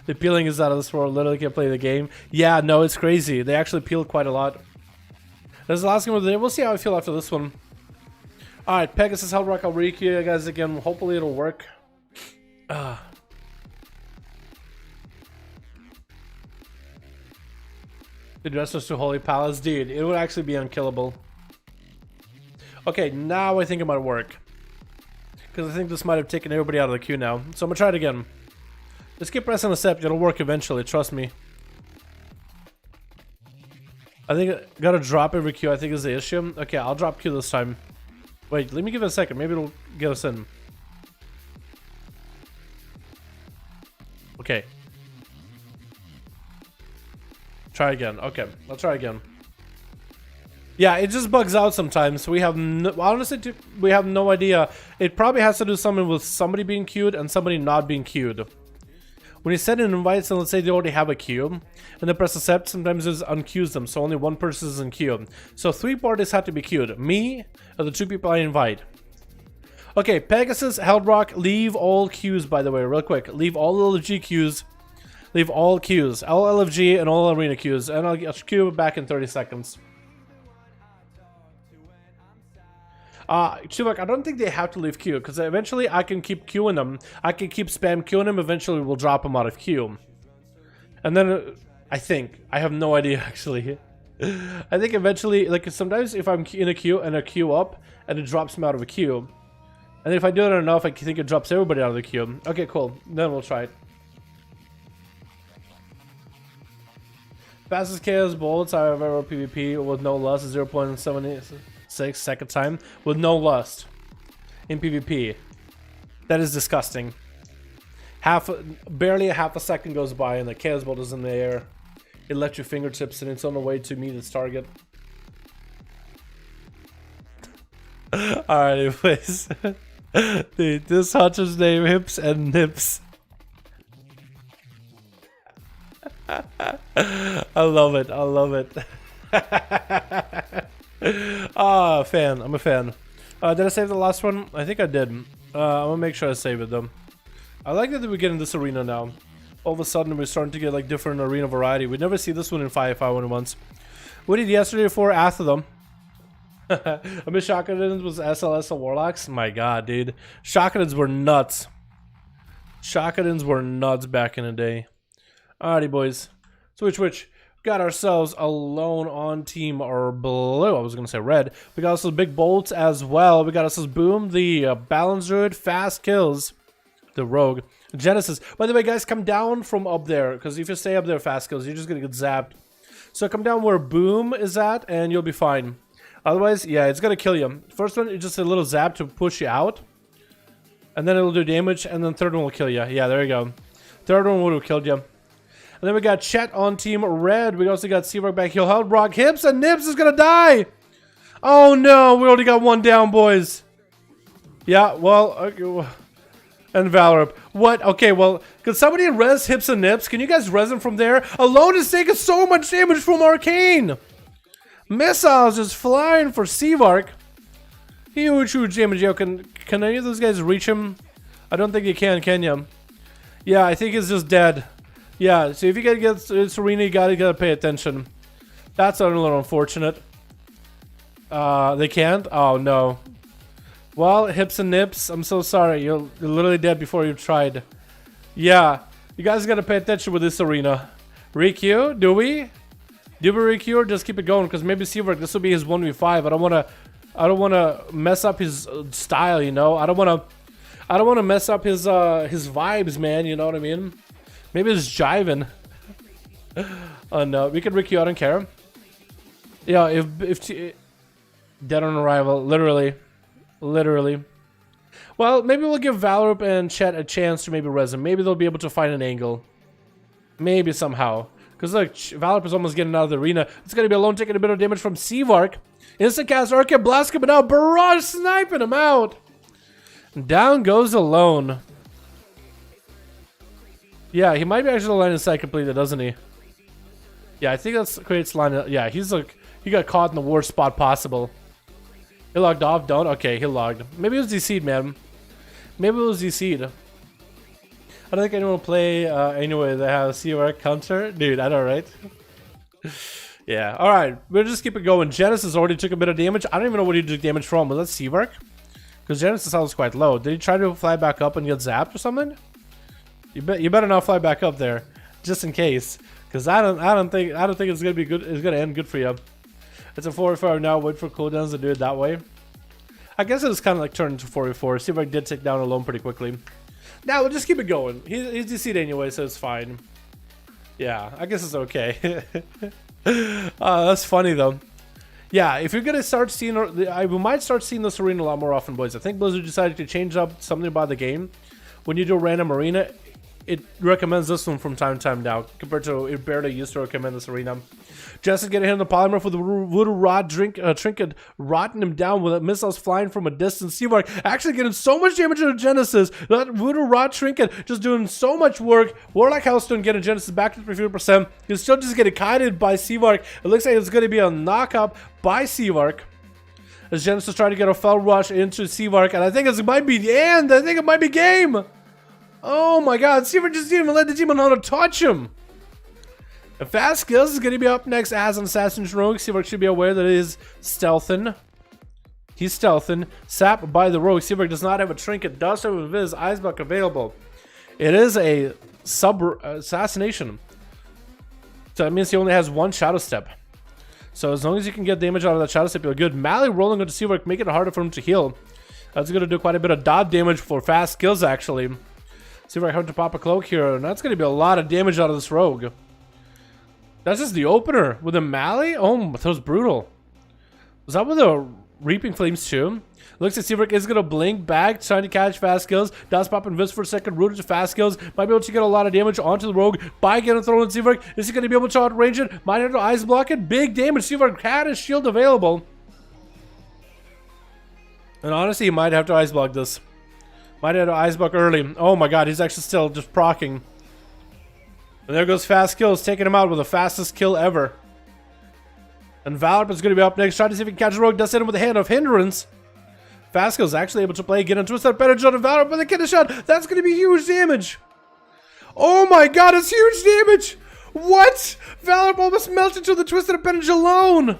Speaker 3: The peeling is out of this world. Literally can't play the game. Yeah, no, it's crazy. They actually peel quite a lot. That's the last game of the day. We'll see how I feel after this one. Alright, Pegasus, Held Rock, I'll requeue you guys again. Hopefully it'll work. The Destros to Holy Palace. Dude, it would actually be unkillable. Okay, now I think it might work. Because I think this might have taken everybody out of the queue now. So I'm gonna try it again. Just keep pressing accept, it'll work eventually, trust me. I think I gotta drop every queue, I think is the issue. Okay, I'll drop queue this time. Wait, let me give it a second, maybe it'll get us in. Okay. Try again, okay, I'll try again. Yeah, it just bugs out sometimes. We have honestly, we have no idea. It probably has to do something with somebody being queued and somebody not being queued. When you send in invites and let's say they already have a queue, and they press accept, sometimes it unqueues them, so only one person is in queue. So 3 parties have to be queued. Me and the 2 people I invite. Okay, Pegasus, Heldrock, leave all queues by the way, real quick. Leave all LFG queues. Leave all queues. All LFG and all arena queues. And I'll queue back in 30 seconds. Chivak, I don't think they have to leave queue, because eventually I can keep queuing them. I can keep spam queuing them, eventually we'll drop them out of queue. And then, I think, I have no idea actually. I think eventually, like sometimes if I'm in a queue and I queue up, and it drops me out of a queue. And if I do it enough, I think it drops everybody out of the queue. Okay, cool, then we'll try it. Fastest chaos bolts I've ever PvP with no loss is 0.76 second time with no lust in PvP. That is disgusting. Barely a half a second goes by and the chaos bolt is in the air. It left your fingertips and it's on the way to meet its target. Alright, anyways. Dude, this hunter's name Hips and Nips. I love it. I love it. Ah, fan. I'm a fan. Did I save the last one? I think I did. I'm gonna make sure I save it though. I like that we get in this arena now. All of a sudden we're starting to get like different arena variety. We never see this one in 5v5 1v1s. We did yesterday for after them. I miss Shotguns was SLS and Warlocks. My god, dude. Shotguns were nuts. Shotguns were nuts back in the day. Alrighty, boys. Switch. Got ourselves a lone on team or blue. I was gonna say red. We got ourselves big bolts as well. We got ourselves Boom, the balance druid, fast kills, the rogue, Genesis. By the way, guys, come down from up there because if you stay up there fast kills, you're just gonna get zapped. So come down where Boom is at, and you'll be fine. Otherwise, yeah, it's gonna kill you. First one is just a little zap to push you out, and then it'll do damage, and then third one will kill you. Yeah, there you go. Third one would have killed you. And then we got Chet on team red. We also got Seavark back heel. Heldrock, Hips, and Nips is gonna die. Oh no, we already got one down, boys. Yeah, well, okay, and Valorant. What? Okay, well, can somebody res Hips and Nips? Can you guys res them from there? Alone is taking so much damage from Arcane. Missiles just flying for Seavark. Huge damage. Yo, can any of those guys reach him? I don't think you can you? Yeah, I think he's just dead. Yeah, so if you gotta get this arena, you gotta pay attention. That's a little unfortunate. They can't? Oh no. Well, Hips and Nips, I'm so sorry. You're literally dead before you tried. Yeah, you guys gotta pay attention with this arena. Requeue? Do we? Do we requeue or just keep it going? Because maybe Seavark, this will be his 1v5. I don't wanna mess up his style, you know? I don't wanna mess up his vibes, man, you know what I mean? Maybe it's jiving. Oh no, we can requeue, I don't care. Yeah, if dead on arrival, literally. Well, maybe we'll give Valorant and Chet a chance to maybe res him. Maybe they'll be able to find an angle. Maybe somehow. Because look, Valorant is almost getting out of the arena. It's gonna be Alone taking a bit of damage from Seavark. Instant cast Arcane Blast coming out, Barrage sniping him out. Down goes Alone. Yeah, he might be actually line of sight completely, doesn't he? Yeah, I think that creates line of... Yeah, he's like... He got caught in the worst spot possible. He logged off, don't? Okay, he logged. Maybe it was DC'd, man. Maybe it was DC'd. I don't think anyone will play anyway that has Seavark counter. Dude, I know, right? Yeah, alright. We'll just keep it going. Genesis already took a bit of damage. I don't even know what he took damage from. Was that Seavark? Because Genesis health is quite low. Did he try to fly back up and get zapped or something? You better not fly back up there, just in case, because I don't think it's gonna be good. It's gonna end good for you. It's a 4v5 now. Wait for cooldowns to do it that way. I guess it was kind of like turned into 4v4. Seavark did take down Alone pretty quickly. Now we'll just keep it going. He's DC'd anyway, so it's fine. Yeah, I guess it's okay. That's funny though. Yeah, if you're gonna start seeing, we might start seeing this arena a lot more often, boys. I think Blizzard decided to change up something about the game. When you do a random arena, it recommends this one from time to time now, compared to it barely used to recommend this arena. Jess getting hit in the polymorph with a voodoo rod trinket, rotting him down with missiles flying from a distance. Seavark actually getting so much damage into Genesis. That voodoo rod trinket just doing so much work. Warlock Hellstone getting Genesis back to 50%. He's still just getting kited by Seavark. It looks like it's going to be a knock-up by Seavark, as Genesis trying to get a fell rush into Seavark, and I think it might be the end. I think it might be game. Oh my god, Seavark just didn't even let the demon hunter touch him. And Fast Skills is going to be up next as an Assassin's Rogue. Seavark should be aware that it is stealthing. He's stealthing. Sapped by the Rogue. Seavark does not have a trinket. Does have a Viz Ice Buck available. It is a assassination. So that means he only has one Shadow Step. So as long as you can get damage out of that Shadow Step, you're good. Mally rolling into Seavark, making it harder for him to heal. That's going to do quite a bit of dot damage for Fast Skills, actually. Seavark having to pop a cloak here, and that's going to be a lot of damage out of this Rogue. That's just the opener with a Mally? Oh, that was brutal. Was that with a Reaping Flames too? Looks like Seavark is going to blink back, trying to catch Fast Skills. Does pop and Vis for a second, rooted to Fast Skills. Might be able to get a lot of damage onto the Rogue by getting thrown at Seavark. Is he going to be able to outrange it? Might have to ice block it. Big damage. Seavark had his shield available. And honestly, he might have to ice block this. Might have to ice block early. Oh my god, he's actually still just proccing. And there goes Fast Skills, taking him out with the fastest kill ever. And Valorp is going to be up next, trying to see if he can catch the Rogue. Does hit him with a hand of hindrance. Fast Skills actually able to play, get into that better shot of Valorp with a kidney shot. That's going to be huge damage. Oh my god, it's huge damage. What? Valorp almost melted to the Twisted Appendage alone.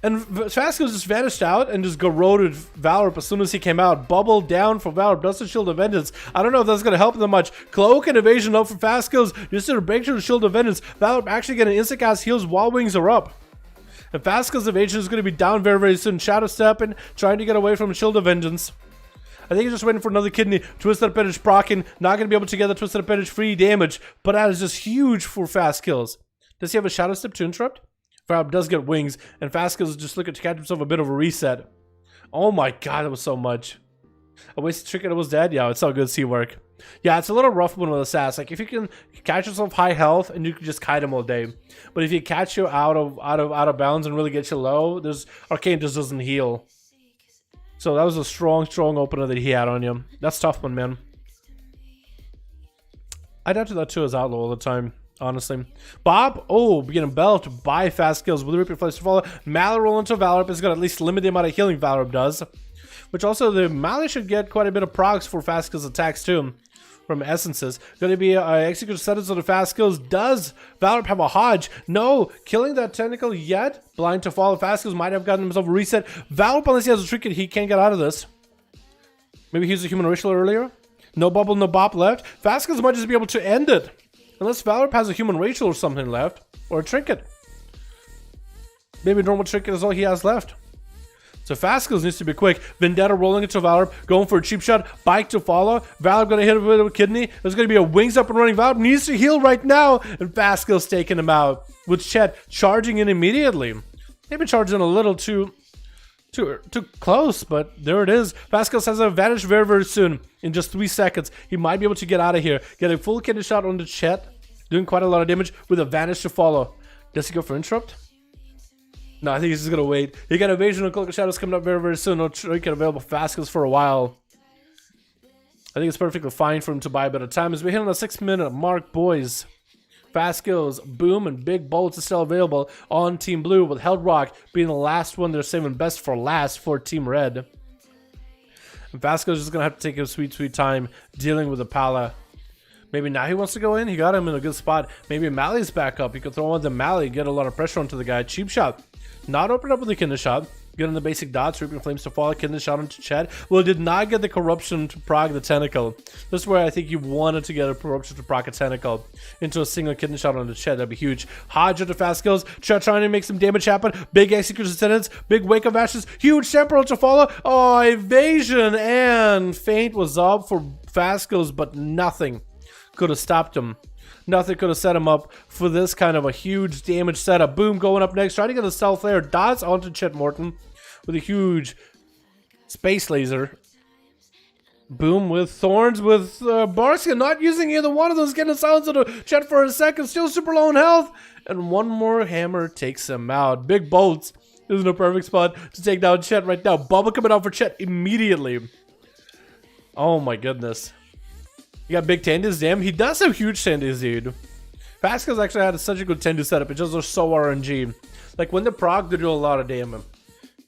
Speaker 3: And Fast Skills just vanished out and just garroted Valorp as soon as he came out. Bubble down for Valorp. Does the Shield of Vengeance. I don't know if that's going to help them much. Cloak and Evasion up for Fast Skills. Just to break through the Shield of Vengeance. Valorp actually getting instant cast heals while wings are up. And Fast Skills Evasion is going to be down very, very soon. Shadow Stepping, trying to get away from Shield of Vengeance. I think he's just waiting for another kidney. Twisted Appendage proccing. Not going to be able to get the Twisted Appendage free damage. But that is just huge for Fast Skills. Does he have a Shadow Step to interrupt? Valorp does get wings, and Fast Skills just looking to catch himself a bit of a reset. Oh my god, that was so much. A wasted trinket was dead? Yeah, it's all good Seavark. Yeah, it's a little rough one with Assassin. Like, if you can catch yourself high health, and you can just kite him all day. But if you catch you out of bounds and really get you low, there's Arcane just doesn't heal. So that was a strong opener that he had on you. That's tough one, man. I'd have to that too as Outlaw all the time. Honestly. Bob, getting belted by Fast Skills with the Reaping Flames to follow. Mally roll into Valorp is going to at least limit the amount of healing Valorp does. Which also, the Mally should get quite a bit of procs for Fast Skills attacks too. From Essences. Going to be execute settings on the Fast Skills. Does Valorp have a Hodge? No. Killing that tentacle yet. Blind to follow. Fast Skills might have gotten himself a reset. Valorp, unless he has a trinket, he can't get out of this. Maybe he used a human ritual earlier. No bubble, no bop left. Fast Skills might just be able to end it. Unless Valorp has a human Rachel or something left. Or a trinket. Maybe a normal trinket is all he has left. So Fast Skills needs to be quick. Vendetta rolling into Valorp. Going for a cheap shot. Bike to follow. Valorp going to hit him with a kidney. There's going to be a wings up and running. Valorp needs to heal right now. And Fast Skills taking him out. With Chet charging in immediately. Maybe charging a little too close, but there it is. Fast Skills has an advantage very, very soon. In just 3 seconds, he might be able to get out of here. Get a full kidney shot on the Chet, doing quite a lot of damage with advantage to follow. Does he go for interrupt? No, I think he's just gonna wait. He got Evasion and Cloak of Shadows coming up very, very soon. No trinket available for Fast Skills for a while. I think it's perfectly fine for him to buy a bit of time as we hit on the 6-minute mark, boys. Fast Skills, Boom, and Big Bolts is still available on Team Blue, with Held Rock being the last one they're saving best for last for Team Red. And Fast Skills is just going to have to take his sweet, sweet time dealing with the Pala. Maybe now he wants to go in. He got him in a good spot. Maybe Mally's back up. He could throw on the Mally, get a lot of pressure onto the guy. Cheap shot. Not open up with the Kinder shot. Getting the basic dots, Reaping Flames to follow, Kindred Shot into Chet. Well, it did not get the Corruption to proc the Tentacle. This is where I think you wanted to get a Corruption to proc a Tentacle into a single Kindred Shot on the Chet. That'd be huge. Hodge into fast skills. Chet trying to make some damage happen. Big Execution Sentence. Big Wake of Ashes. Huge Temporal to follow. Oh, Evasion and Feint was up for fast skills, but nothing could have stopped him. Nothing could have set him up for this kind of a huge damage setup. Boom, going up next. Trying to get a Stealth Layer. Dots onto Chet Morton with a huge Space Laser. Boom with Thorns with Barskia. Not using either one of those. Getting a silence into Chet for a second. Still super low in health. And one more hammer takes him out. Big Bolts is in a perfect spot to take down Chet right now. Bubble coming out for Chet immediately. Oh my goodness. You got big Tendus, damn. He does have huge Tendus, dude. Pascal's actually had such a good Tendu setup. It just was so RNG. Like when they proc, they do a lot of damage.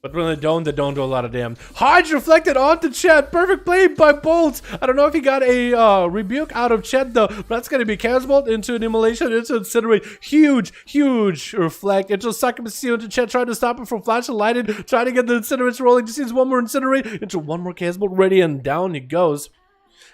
Speaker 3: But when they don't do a lot of damage. Hodge reflected onto Chet. Perfect play by Bolts. I don't know if he got a rebuke out of Chet though. But that's going to be Casbolt into an Immolation, into Incinerate. Huge reflect. Into Succubus into Chet, trying to stop him from Flash and Lighted. Trying to get the Incinerates rolling. Just sees one more Incinerate. Into one more Casbolt. Ready and down he goes.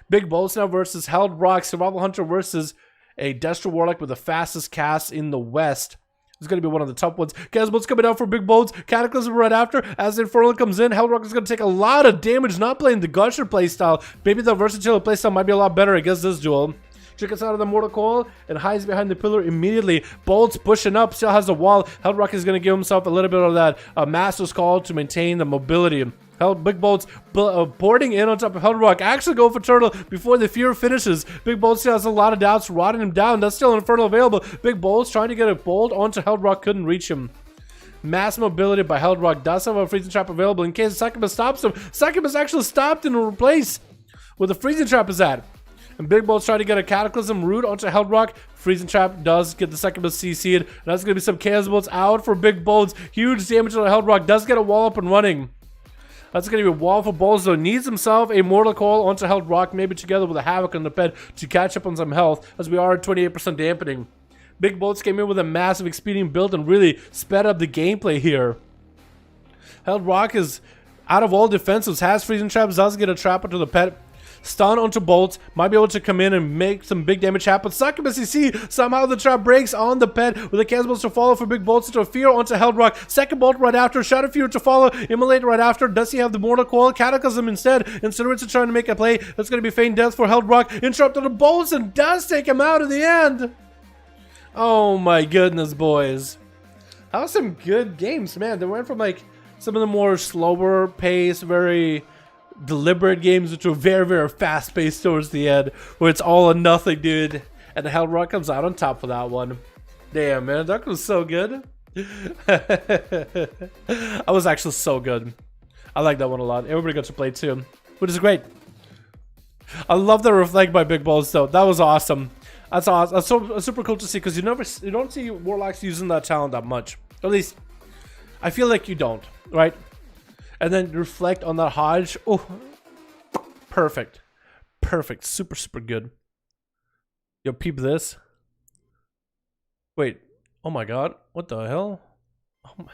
Speaker 3: Big Bolts now versus Held Rock. Survival Hunter versus a Destro Warlock with the fastest cast in the West. It's going to be one of the tough ones. Casbolt's coming out for Big Bolts. Cataclysm right after. As Infernal comes in, Held Rock is going to take a lot of damage. Not playing the Gusher playstyle. Maybe the Versatile playstyle might be a lot better against this duel. Chickens out of the Mortal Coil and hides behind the pillar immediately. Bolts pushing up. Still has the wall. Held Rock is going to give himself a little bit of that Master's Call to maintain the mobility. Big Bolts boarding in on top of Held Rock. Actually go for Turtle before the Fear finishes. Big Bolts still has a lot of doubts, rotting him down. That's still Infernal available. Big Bolts trying to get a bolt onto Held Rock, couldn't reach him. Mass mobility by Held Rock. Does have a Freezing Trap available in case Succubus stops him. Succubus actually stopped and replaced where the Freezing Trap is at. And Big Bolts trying to get a Cataclysm root onto Held Rock. Freezing Trap does get the Succubus CC'd. That's going to be some Chaos Bolts out for Big Bolts. Huge damage on Held Rock. Does get a wall up and running. That's going to be a wall for Bolts, though. Needs himself a Mortal Coil onto Held Rock, maybe together with a Havoc on the ped to catch up on some health, as we are at 28% dampening. Big Bolts came in with a massive expedient build and really sped up the gameplay here. Held Rock is out of all defensives, has Freezing Traps, does get a trap onto the pet. Stun onto Bolts, might be able to come in and make some big damage happen. Succubus, you see, somehow the trap breaks on the pet with the Chaos Bolts to follow for Big Bolts into a Fear onto Held Rock. Second Bolt right after, Shadow Fear to follow, Immolate right after. Does he have the Mortal Coil? Cataclysm instead. Incinerates trying to make a play. That's going to be Feign Death for Held Rock. Interrupt on the Bolts and does take him out in the end. Oh my goodness, boys. That was some good games, man. They went from like some of the more slower pace, very deliberate games into a very fast paced towards the end where it's all or nothing, dude, and the Held Rock comes out on top for that one. Damn, man, that was so good. I was actually so good. I like that one a lot. Everybody got to play too, which is great. I love the reflect by Big Bolts though. That was awesome. That's awesome. That's so super cool to see, because you don't see Warlocks using that talent that much. At least I feel like you don't, right? And then reflect on that Hodge. Oh, perfect. Perfect. Super good. Yo, peep this. Wait. Oh my god. What the hell? Oh my.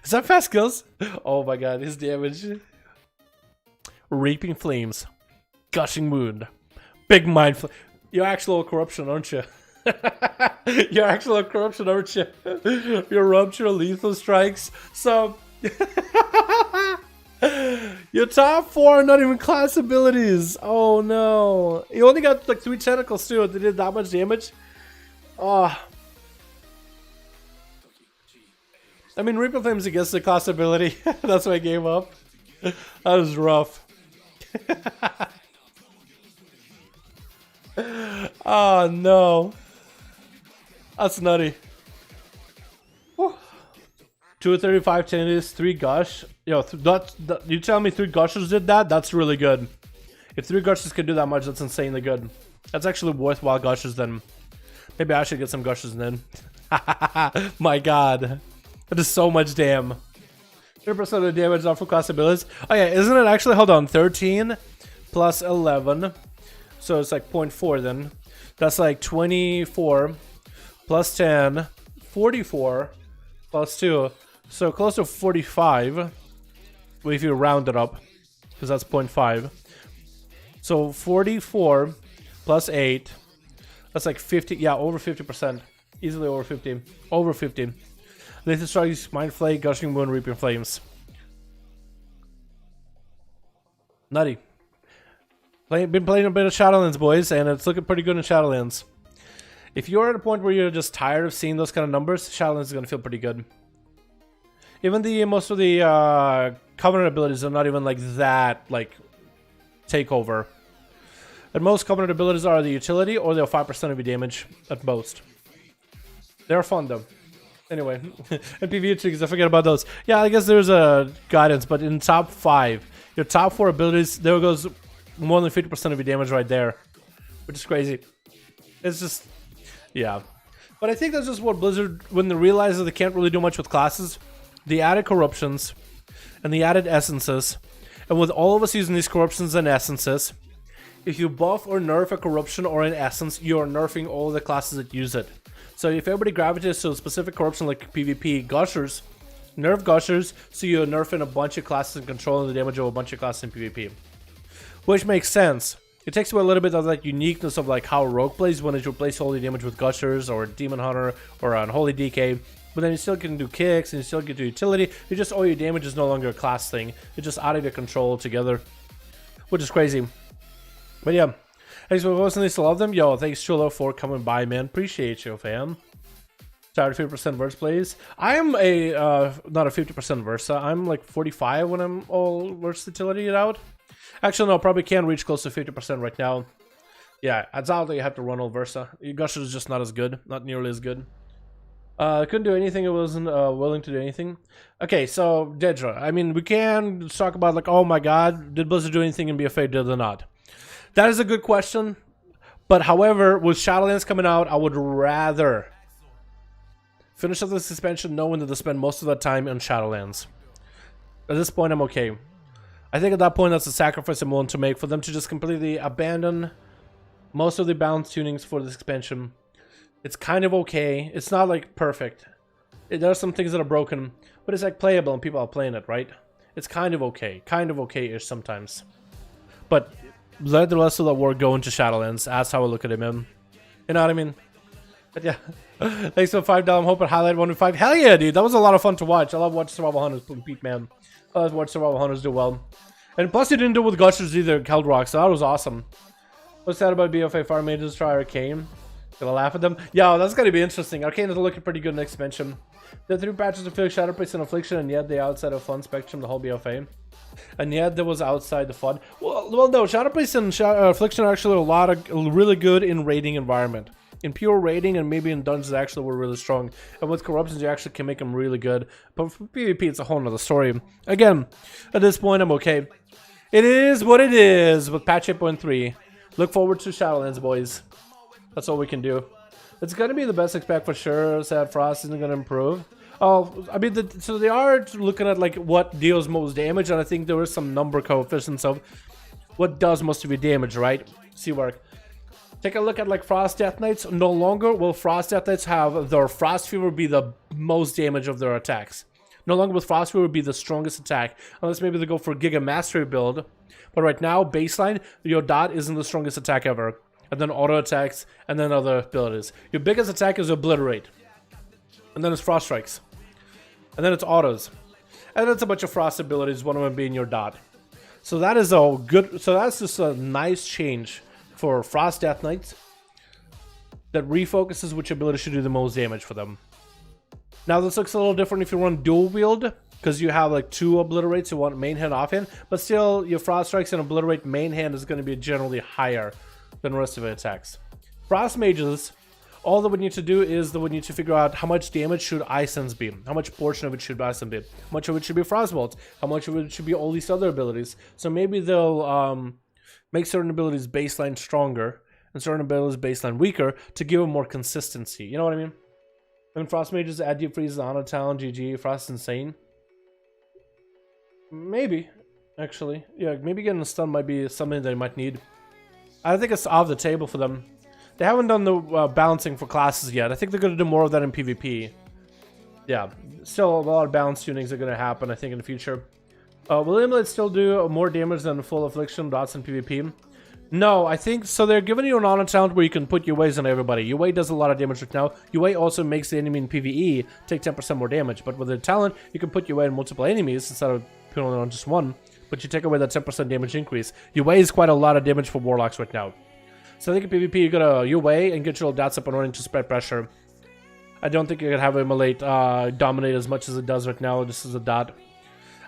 Speaker 3: Is that fast skills? Oh my god. His damage. Reaping Flames. Gushing Wound. Big Mind Flame. You're actual corruption, aren't you? You're actual corruption, aren't you? Your Rupture, Lethal Strikes. So... Your top 4 are not even class abilities. Oh no. You only got like 3 tentacles too. They did that much damage. Oh. I mean, Reaper Flames against the class ability. That's why I gave up. That was rough. Oh no. That's nutty. 235 Tendus, 3 Gush. Yo, you tell me 3 Gushers did that? That's really good. If 3 Gushers can do that much, that's insanely good. That's actually worthwhile Gushers then. Maybe I should get some Gushers then. My god. That is so much damn. 30% of the damage off for class abilities. Oh yeah, isn't it actually, hold on, 13 plus 11. So it's like 0.4 then. That's like 24 plus 10, 44 plus 2. So close to 45. if you round it up, because that's 0.5. So 44 plus 8, that's like 50, yeah, over 50%. Easily over 50. Over 50. Lethal Strikes, Mind Flay, Gushing Moon, Reaping Flames. Nutty. Been playing a bit of Shadowlands, boys, and it's looking pretty good in Shadowlands. If you're at a point where you're just tired of seeing those kind of numbers, Shadowlands is going to feel pretty good. Even most of the Covenant abilities are not even like that, like, takeover. And most Covenant abilities are the utility, or they're 5% of your damage at most. They're fun though. Anyway, and PvE tricks, I forget about those. Yeah, I guess there's a guidance, but in top 5, your top 4 abilities, there goes more than 50% of your damage right there, which is crazy. It's just, yeah. But I think that's just what Blizzard, when they realize that they can't really do much with classes, the added corruptions and the added essences, and with all of us using these corruptions and essences, if you buff or nerf a corruption or an essence, you are nerfing all the classes that use it. So if everybody gravitates to a specific corruption like PvP, Gushers, nerf Gushers, so you're nerfing a bunch of classes and controlling the damage of a bunch of classes in PvP. Which makes sense. It takes away a little bit of that uniqueness of like how Rogue plays when it replaces holy damage with Gushers or Demon Hunter or Unholy DK. But then you still can do kicks and you still get to utility. You just, all your damage is no longer a class thing. It's just out of your control altogether. Which is crazy. But yeah. Thanks for listening. Still love them. Yo, thanks Chulo for coming by, man. Appreciate you, fam. Tired of 50% verse plays. I am a not a 50% Versa. I'm like 45 when I'm all versatility it out. Actually, no, probably can reach close to 50% right now. Yeah, at Zelda you have to run all Versa. Gusher is just not as good, not nearly as good. Couldn't do anything. It wasn't willing to do anything. Okay, so Dedra. I mean, we can talk about like, oh my God, did Blizzard do anything in BFA? Did they not? That is a good question. But however, with Shadowlands coming out, I would rather finish up the suspension knowing that they spend most of that time in Shadowlands. At this point, I'm okay. I think at that point, that's a sacrifice I'm willing to make for them to just completely abandon most of the balance tunings for this expansion. It's kind of okay. It's not like perfect. There are some things that are broken, but it's like playable and people are playing it, right? It's kind of okay. Kind of okay-ish sometimes. But let the rest of the work go into Shadowlands. That's how I look at it, man. You know what I mean? But yeah. Thanks for $5. I'm hoping highlight 1v5. Hell yeah, dude. That was a lot of fun to watch. I love watching Survival Hunters compete, man. I love watching Survival Hunters do well. And plus, you didn't do it with Gushers either, Keldrock, so that was awesome. What's that about BFA Fire Mages try Arcane? Gonna laugh at them? Yeah, that's gonna be interesting. Arcane is looking pretty good next expansion. The 3 patches to fix Shadow Priest and Affliction, and yet they outside of fun spectrum, the whole BFA. And yet there was outside the fun. Well no, Shadow Priest and Affliction are actually really good in raiding environment. In pure raiding and maybe in dungeons actually were really strong. And with corruptions you actually can make them really good. But for PvP it's a whole nother story. Again, at this point I'm okay. It is what it is with patch 8.3. Look forward to Shadowlands, boys. That's all we can do. It's gonna be the best expect for sure. Sad Frost isn't gonna improve. Oh, I mean, so they are looking at like what deals most damage, and I think there is some number coefficients of what does most of your damage, right? See work. Take a look at like Frost Death Knights. No longer will Frost Death Knights have their Frost Fever be the most damage of their attacks. No longer will Frost Fever be the strongest attack, unless maybe they go for Giga Mastery build. But right now, baseline, your dot isn't the strongest attack ever. And then auto attacks, and then other abilities. Your biggest attack is Obliterate. And then it's Frost Strikes. And then it's autos. And then it's a bunch of Frost abilities, one of them being your dot. So that is a good, so that's just a nice change for Frost Death Knights that refocuses which ability should do the most damage for them. Now this looks a little different if you run dual wield, because you have like 2 obliterates, you want main hand off hand, but still your Frost Strikes and obliterate main hand is going to be generally higher than the rest of the attacks. Frost Mages, all that we need to do is that we need to figure out how much damage should Ice be, how much portion of it should Ice be, how much of it should be Frostbolt, how much of it should be all these other abilities. So maybe they'll make certain abilities baseline stronger and certain abilities baseline weaker to give them more consistency. You know what I mean? I mean, Frost Mages add Deep Freeze, Honor Talon, GG, Frost Insane. Maybe, actually. Yeah, maybe getting a stun might be something they might need. I think it's off the table for them. They haven't done the balancing for classes yet. I think they're going to do more of that in PvP. Yeah, still a lot of balance tunings are going to happen, I think, in the future. Will Amulet still do more damage than full affliction dots in PvP? No, I think so. They're giving you an honor talent where you can put UAs on everybody. UA does a lot of damage right now. UA also makes the enemy in PvE take 10% more damage. But with the talent, you can put UA on multiple enemies instead of putting it on just one. But you take away that 10% damage increase. UA is quite a lot of damage for Warlocks right now. So I think in PvP you gotta UA and get your dots up and running to spread pressure. I don't think you can have Immolate dominate as much as it does right now. This is a dot.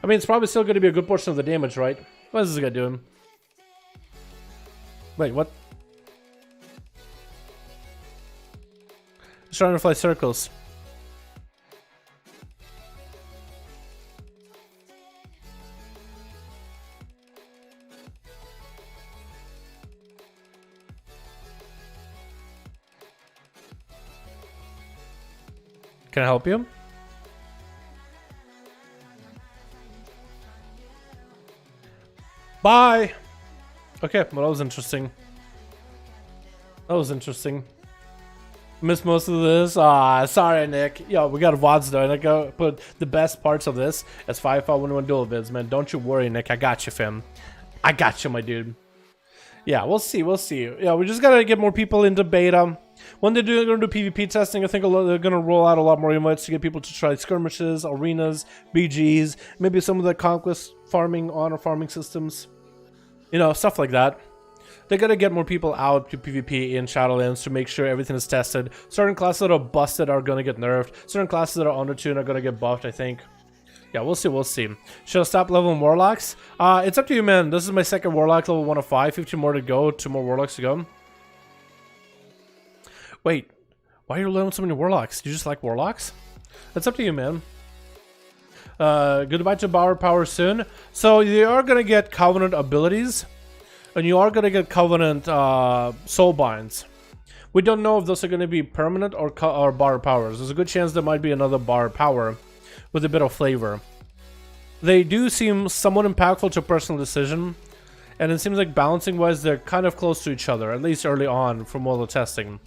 Speaker 3: I mean, it's probably still going to be a good portion of the damage, right? What is this guy doing? Wait, what? He's trying to fly circles. Can I help you? Bye! Okay, well that was interesting. That was interesting. Missed most of this. Ah, sorry, Nick. Yo, we got VODs though, and I gotta put the best parts of this as 5V5 1v1 duel vids, man. Don't you worry, Nick. I got you, fam. I got you, my dude. Yeah, we'll see. We'll see. Yeah, we just gotta get more people into beta. When they're gonna do PvP testing, I think they're gonna roll out a lot more invites to get people to try skirmishes, arenas, BGs, maybe some of the conquest farming, honor farming systems. You know, stuff like that. They gotta get more people out to PvP in Shadowlands to make sure everything is tested. Certain classes that are busted are gonna get nerfed. Certain classes that are undertuned are gonna get buffed, I think. Yeah, we'll see, we'll see. Should I stop leveling Warlocks? It's up to you, man. This is my second Warlock, level 1 of 5. 15 more to go, 2 more Warlocks to go. Wait, why are you leveling so many Warlocks? Do you just like Warlocks? That's up to you, man. Goodbye to Power Power soon. So you are gonna get Covenant abilities. And you are going to get Covenant Soul Binds. We don't know if those are going to be permanent or bar powers. There's a good chance there might be another bar power with a bit of flavor. They do seem somewhat impactful to personal decision. And it seems like balancing wise they're kind of close to each other, at least early on from all the testing.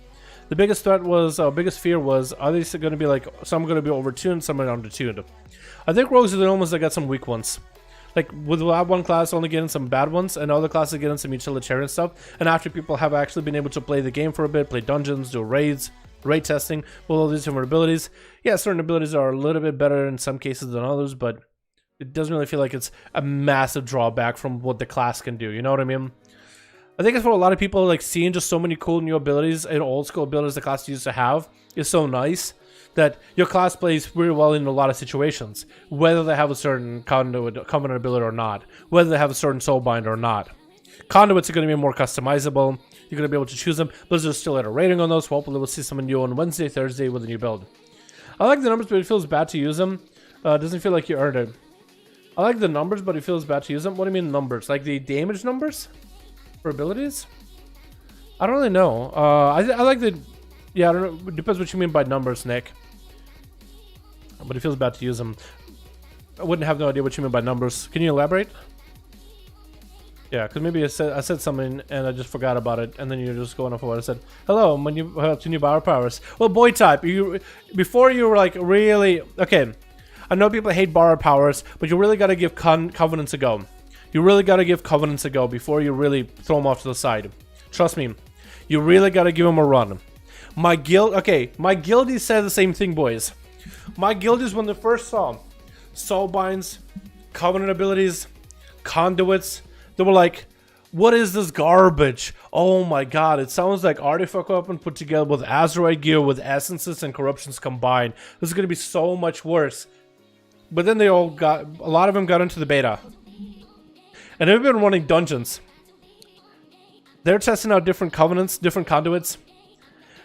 Speaker 3: The biggest threat was, biggest fear was, are these going to be like, some are going to be overtuned, some are undertuned. I think Rogues are the ones that got some weak ones. Like, with one class only getting some bad ones, and other classes getting some utilitarian stuff. And after people have actually been able to play the game for a bit, play dungeons, do raids, raid testing, with all these different abilities. Yeah, certain abilities are a little bit better in some cases than others, but it doesn't really feel like it's a massive drawback from what the class can do, you know what I mean? I think it's for a lot of people, like, seeing just so many cool new abilities and old school abilities the class used to have is so nice. That your class plays really well in a lot of situations, whether they have a certain Covenant ability or not, whether they have a certain Soulbind or not. Conduits are going to be more customizable, you're going to be able to choose them. Blizzard's still at a rating on those, hopefully we'll see some new on Wednesday, Thursday with a new build. I like the numbers, but it feels bad to use them. Doesn't feel like you earned it. I like the numbers, but it feels bad to use them. What do you mean numbers? Like the damage numbers? For abilities? I don't really know. I like the... Yeah, I don't know. It depends what you mean by numbers, Nick. But it feels bad to use them. I wouldn't have no idea what you mean by numbers. Can you elaborate? Yeah, because maybe I said something and I just forgot about it, and then you're just going off of what I said. Hello, my new power powers. Well, boy type, before you were like really okay. I know people hate borrowed powers, but you really got to give Covenants a go. You really got to give Covenants a go before you really throw them off to the side. Trust me, you really got to give them a run. My guild, okay, my guildies said the same thing, boys. My guildies, when they first saw Soulbinds, Covenant abilities, Conduits, they were like, what is this garbage? Oh my god, it sounds like Artifact Weapon put together with Azeroth gear with Essences and Corruptions combined. This is going to be so much worse. But then they all got, a lot of them got into the beta. And they've been running dungeons. They're testing out different Covenants, different Conduits.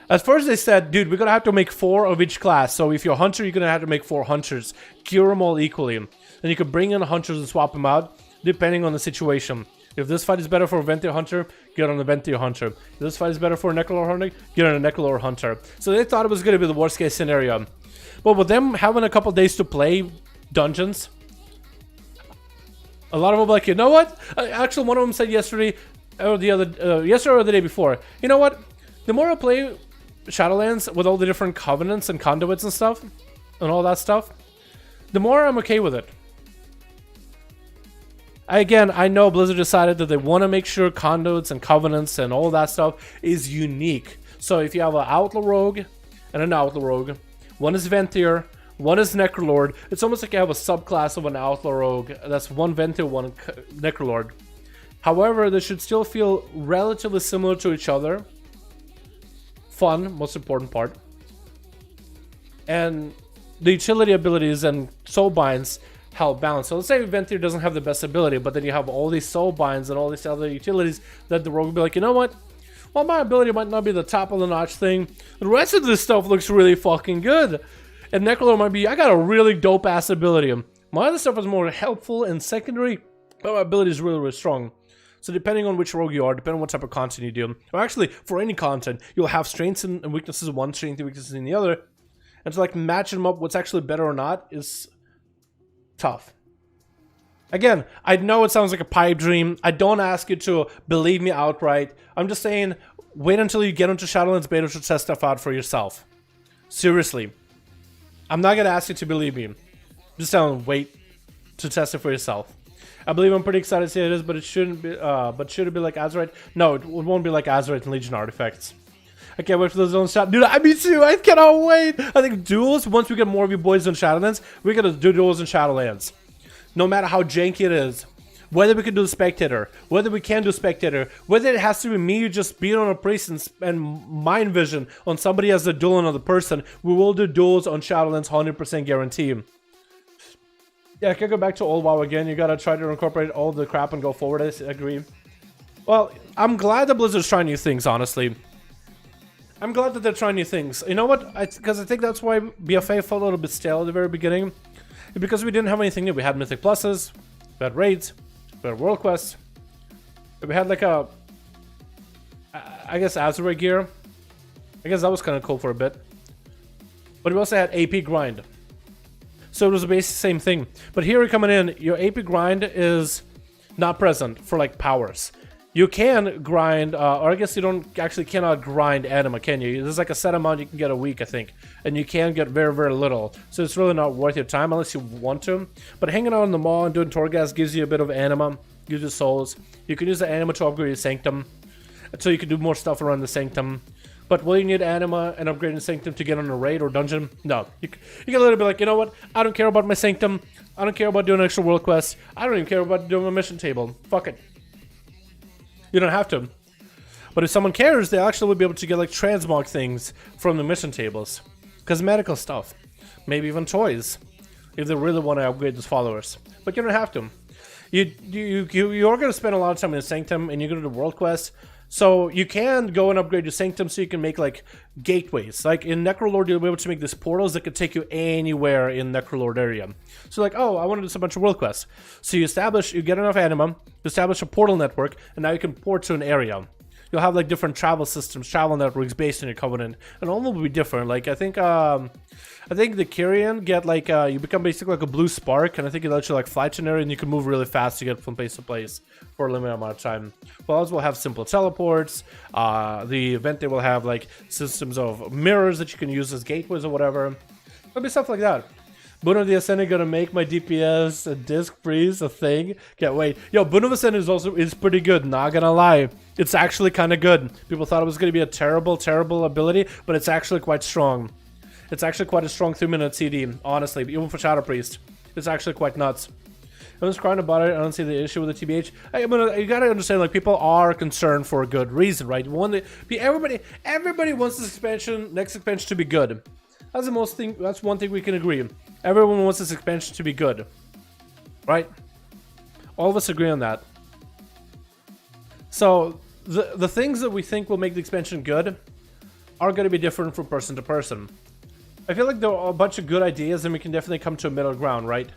Speaker 3: At first they said, dude, we're going to have to make 4 of each class. So if you're a Hunter, you're going to have to make 4 Hunters. Cure them all equally. And you can bring in Hunters and swap them out, depending on the situation. If this fight is better for a Venthyr Hunter, get on a Venthyr Hunter. If this fight is better for a Necrolord Hunter, get on a Necrolord Hunter. So they thought it was going to be the worst case scenario. But with them having a couple days to play dungeons, a lot of them were like, you know what? Actually, one of them said yesterday, or yesterday or the day before, you know what? The more I play Shadowlands with all the different Covenants and Conduits and stuff, and all that stuff, the more I'm okay with it. Again, I know Blizzard decided that they want to make sure conduits and covenants and all that stuff is unique. So if you have an Outlaw Rogue and an Outlaw Rogue, one is Ventier, one is Necrolord, it's almost like you have a subclass of an Outlaw Rogue. That's one Ventier, one Necrolord. However, they should still feel relatively similar to each other. Fun, most important part. And the utility abilities and soul binds help balance. So let's say Ventier doesn't have the best ability, but then you have all these soul binds and all these other utilities that the rogue will be like, you know what? Well, my ability might not be the top of the notch thing. The rest of this stuff looks really fucking good. And Necrolord might be, I got a really dope ass ability. My other stuff is more helpful and secondary, but my ability is really, really strong. So depending on which rogue you are, depending on what type of content you do, or actually for any content, you'll have strengths and weaknesses in one, strengths and weaknesses in the other. And to like match them up, what's actually better or not is tough. Again, I know it sounds like a pipe dream. I don't ask you to believe me outright. I'm just saying, wait until you get into Shadowlands beta to test stuff out for yourself. Seriously. I'm not gonna ask you to believe me. Just telling, wait to test it for yourself. I believe I'm pretty excited to see it is, but it shouldn't be. But should it be like Azeroth? No, it won't be like Azeroth and Legion artifacts. I can't wait for those on Shadowlands. Dude, me too. I cannot wait. I think duels. Once we get more of you boys on Shadowlands, we're gonna do duels in Shadowlands. No matter how janky it is, whether we can do spectator, whether we can do spectator, whether it has to be me just being on a priest and mind vision on somebody as a duel another person, we will do duels on Shadowlands 100% guarantee. Yeah, I can go back to old WoW again. You gotta try to incorporate all the crap and go forward. I agree. Well, I'm glad that Blizzard's trying new things, honestly. I'm glad that they're trying new things. You know what? Because I think that's why BFA felt a little bit stale at the very beginning. Because we didn't have anything new. We had Mythic Pluses, we had Raids, we had World Quests, we had like a, I guess, Azeroth gear. I guess that was kind of cool for a bit. But we also had AP Grind. So it was basically the same thing. But here you're coming in, your AP Grind is not present for like powers. You can grind, or I guess you cannot grind anima, can you? There's like a set amount you can get a week, I think. And you can get very, very little. So it's really not worth your time unless you want to. But hanging out in the mall and doing Torghast gives you a bit of anima, gives you souls. You can use the anima to upgrade your Sanctum. So you can do more stuff around the Sanctum. But will you need anima and upgrading Sanctum to get on a raid or dungeon? No. You get a little bit like, you know what? I don't care about my Sanctum. I don't care about doing extra world quests. I don't even care about doing a mission table. Fuck it. You don't have to. But if someone cares, they actually will be able to get like transmog things from the mission tables. Cosmetical stuff. Maybe even toys. If they really want to upgrade those followers. But you don't have to. You're going to spend a lot of time in the Sanctum and you're going to do world quests. So you can go and upgrade your Sanctum so you can make like gateways. Like in Necrolord, you'll be able to make these portals that could take you anywhere in Necrolord area. So like, oh, I want to do a bunch of world quests. So you get enough anima, you establish a portal network, and now you can port to an area. You'll have like different travel systems, travel networks based on your covenant, and all of them will be different. Like I think the Kyrian get like you become basically like a blue spark, and I think it lets you like fly to an area, and you can move really fast to get from place to place for a limited amount of time. Wells will have simple teleports. The event they will have like systems of mirrors that you can use as gateways or whatever. There'll be stuff like that. Boon of the Ascendant gonna make my DPS disc freeze a thing. Can't wait. Yo, Boon of the Ascendant is pretty good, not gonna lie. It's actually kind of good. People thought it was gonna be a terrible ability, but it's actually quite strong. It's actually quite a strong 3-minute CD, honestly, even for Shadow Priest. It's actually quite nuts. I'm just crying about it. I don't see the issue with the TBH. You gotta understand, like, people are concerned for a good reason, right? Everybody wants this next expansion to be good. That's one thing we can agree. Everyone wants this expansion to be good, right? All of us agree on that. So the things that we think will make the expansion good are going to be different from person to person. I feel like there are a bunch of good ideas, and we can definitely come to a middle ground, right?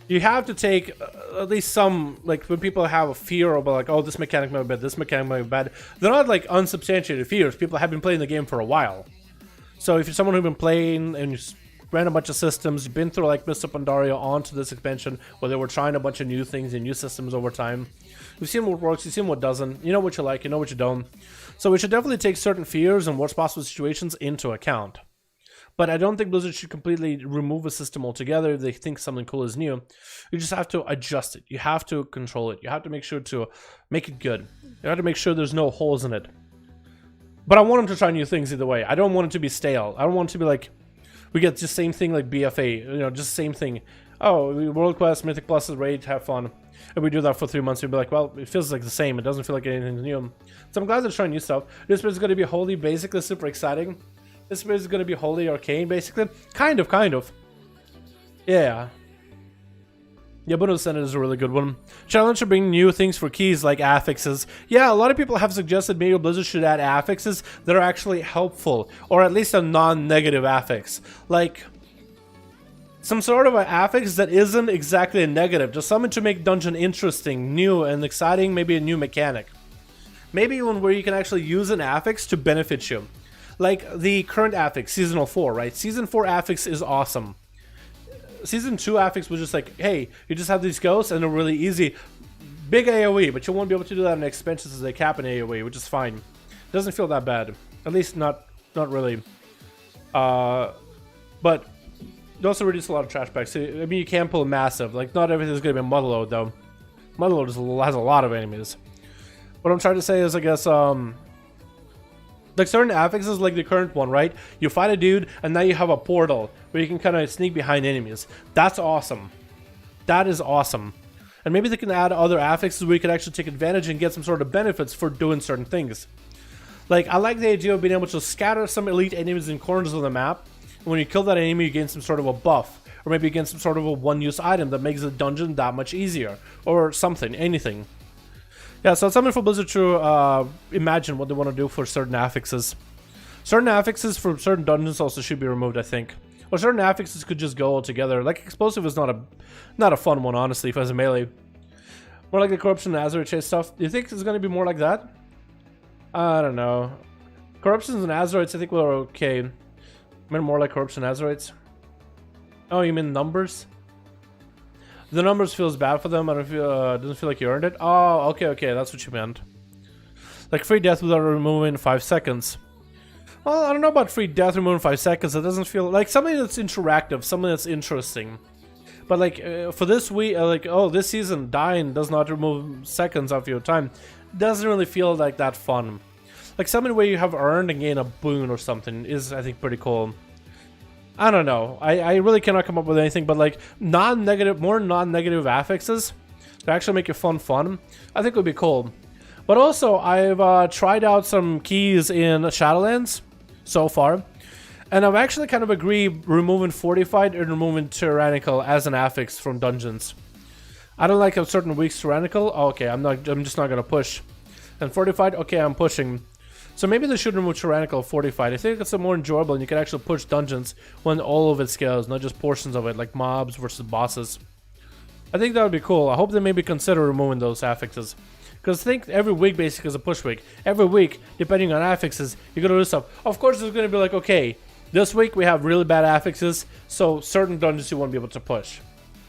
Speaker 3: You have to take at least some, like, when people have a fear about, like, oh, this mechanic might be bad, this mechanic might be bad. They're not, like, unsubstantiated fears. People have been playing the game for a while. So if you're someone who's been playing and you ran a bunch of systems, you've been through like Mr. Pandaria onto this expansion where they were trying a bunch of new things and new systems over time. You've seen what works, you've seen what doesn't, you know what you like, you know what you don't. So we should definitely take certain fears and worst possible situations into account. But I don't think Blizzard should completely remove a system altogether if they think something cool is new. You just have to adjust it. You have to control it. You have to make sure to make it good. You have to make sure there's no holes in it. But I want them to try new things either way. I don't want it to be stale. I don't want it to be like, we get the same thing like BFA, you know, just same thing. Oh, World Quest, Mythic Plus is raid, have fun. And we do that for 3 months, we'd be like, well, it feels like the same. It doesn't feel like anything's new. So I'm glad they're trying new stuff. This bit is going to be wholly basically super exciting. This bit is going to be wholly arcane, basically. Kind of. Yeah. Yeah, Bonus Senate is a really good one. Challenge to bring new things for keys like affixes. Yeah, a lot of people have suggested maybe Blizzard should add affixes that are actually helpful, or at least a non-negative affix. Like some sort of an affix that isn't exactly a negative, just something to make dungeon interesting, new and exciting, maybe a new mechanic. Maybe one where you can actually use an affix to benefit you. Like the current affix, Seasonal 4, right? Season 4 affix is awesome. Season 2 affix was just like, hey, you just have these ghosts and they're really easy. Big AoE, but you won't be able to do that in expansions as they cap in AoE, which is fine. It doesn't feel that bad. At least not really. But it also reduces a lot of trash packs. So, I mean, you can pull a massive. Like, not everything's going to be Motherload, though. Motherload has a lot of enemies. What I'm trying to say is, I guess, like certain affixes like the current one, right? You fight a dude and now you have a portal where you can kind of sneak behind enemies. That's awesome. That is awesome. And maybe they can add other affixes where you can actually take advantage and get some sort of benefits for doing certain things. Like, I like the idea of being able to scatter some elite enemies in corners of the map. And when you kill that enemy, you gain some sort of a buff. Or maybe you gain some sort of a one-use item that makes the dungeon that much easier. Or something, anything. Yeah, so it's something for Blizzard to imagine what they want to do for certain affixes. Certain affixes for certain dungeons also should be removed, I think. Or certain affixes could just go altogether. Like Explosive is not a fun one, honestly, if as a melee. More like the Corruption and Azeroth chase stuff. Do you think it's going to be more like that? I don't know. Corruptions and Azeroths, I think were okay. I mean, more like Corruption and Azeroths. Oh, you mean numbers? The numbers feels bad for them. I don't feel doesn't feel like you earned it. Oh, okay, that's what you meant. Like free death without removing 5 seconds. Well, I don't know about free death removing 5 seconds. It doesn't feel like something that's interactive, something that's interesting. But like for this week, like this season, dying does not remove seconds of your time. Doesn't really feel like that fun. Like something where you have earned and gain a boon or something is, I think, pretty cool. I don't know. I really cannot come up with anything, but like more non-negative affixes to actually make it fun, I think would be cool. But also, I've tried out some keys in Shadowlands so far, and I've actually kind of agreed removing Fortified and removing Tyrannical as an affix from dungeons. I don't like a certain week's Tyrannical. Oh, okay, I'm just not gonna push. And Fortified, okay, I'm pushing. So maybe they should remove Tyrannical Fortified. I think it's more enjoyable and you can actually push dungeons when all of it scales, not just portions of it, like mobs versus bosses. I think that would be cool. I hope they maybe consider removing those affixes. Because I think every week basically is a push week. Every week, depending on affixes, you're going to do stuff. Of course, there's going to be like, okay, this week we have really bad affixes, so certain dungeons you won't be able to push.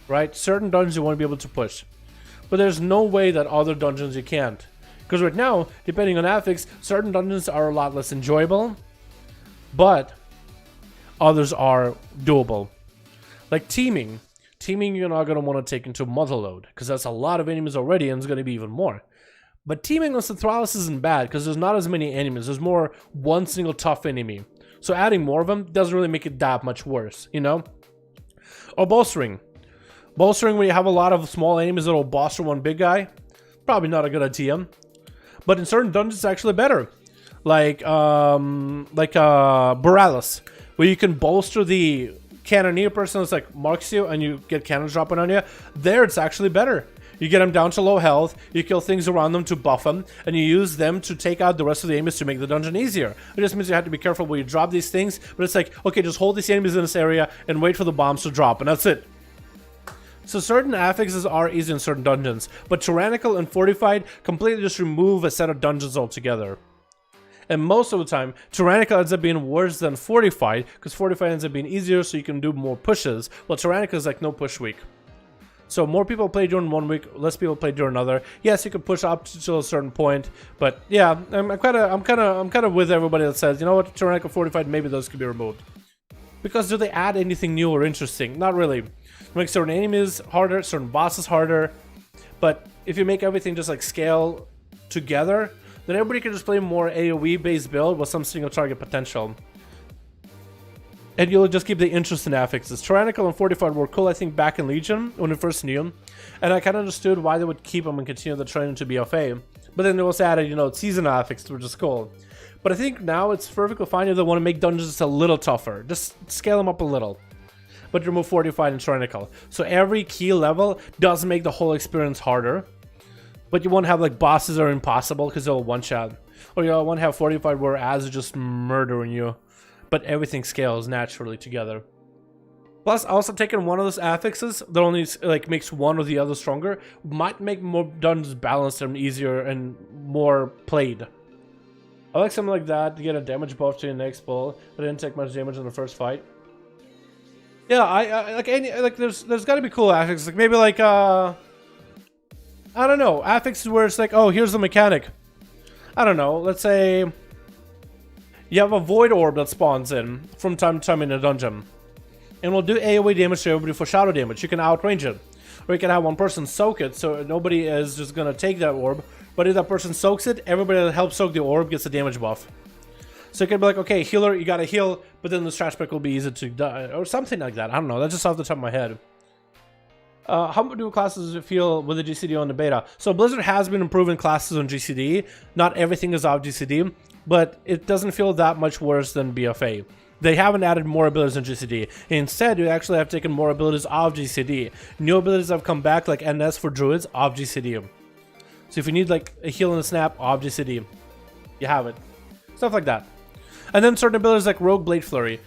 Speaker 3: Right? Certain dungeons you won't be able to push. But there's no way that other dungeons you can't. Because right now, depending on affix, certain dungeons are a lot less enjoyable, but others are doable. Like teaming. Teaming you're not going to want to take into Motherload, because that's a lot of enemies already and it's going to be even more. But teaming on Centralis isn't bad, because there's not as many enemies. There's more one single tough enemy. So adding more of them doesn't really make it that much worse, you know? Or bolstering. Bolstering when you have a lot of small enemies that will bolster one big guy, probably not a good idea. But in certain dungeons, it's actually better. Like Borealis, where you can bolster the cannoneer person that's like marks you and you get cannons dropping on you. There, it's actually better. You get them down to low health, you kill things around them to buff them, and you use them to take out the rest of the enemies to make the dungeon easier. It just means you have to be careful where you drop these things, but it's like, okay, just hold these enemies in this area and wait for the bombs to drop, and that's it. So certain affixes are easy in certain dungeons, but Tyrannical and Fortified completely just remove a set of dungeons altogether. And most of the time, Tyrannical ends up being worse than Fortified, because Fortified ends up being easier so you can do more pushes, while Tyrannical is like no push week. So more people play during one week, less people play during another. Yes, you can push up to a certain point, but yeah, I'm kind of with everybody that says, you know what, Tyrannical Fortified, maybe those could be removed. Because do they add anything new or interesting? Not really. Make certain enemies harder, certain bosses harder. But if you make everything just like scale together, then everybody can just play more AoE based build with some single target potential. And you'll just keep the interest in affixes. Tyrannical and Fortified were cool, I think, back in Legion when we first knew them. And I kind of understood why they would keep them and continue the trend into BFA. But then they also added, you know, season affixes, which is cool. But I think now it's perfectly fine if they want to make dungeons a little tougher. Just scale them up a little. But remove Fortified and Tyrannical. So every key level does make the whole experience harder. But you won't have like bosses that are impossible because they'll one-shot. Or you won't have Fortified where Az is just murdering you. But everything scales naturally together. Plus, also taking one of those affixes that only like makes one or the other stronger might make more dungeons balanced and easier and more played. I like something like that to get a damage buff to your next pull. I didn't take much damage in the first fight. Yeah, I like any like there's got to be cool affixes, like maybe like I don't know, affixes where it's like, oh, here's the mechanic. I don't know, let's say you have a void orb that spawns in from time to time in a dungeon, and will do AoE damage to everybody for shadow damage. You can outrange it, or you can have one person soak it, so nobody is just gonna take that orb. But if that person soaks it, everybody that helps soak the orb gets a damage buff. So you can be like, okay, healer, you gotta heal, but then the trash pack will be easy to die, or something like that. I don't know, that's just off the top of my head. How do classes feel with the GCD on the beta? So Blizzard has been improving classes on GCD. Not everything is off GCD, but it doesn't feel that much worse than BFA. They haven't added more abilities in GCD. Instead, you actually have taken more abilities off GCD. New abilities have come back, like NS for druids, off GCD. So if you need like a heal and a snap, off GCD, you have it. Stuff like that. And then certain abilities like Rogue Blade Flurry.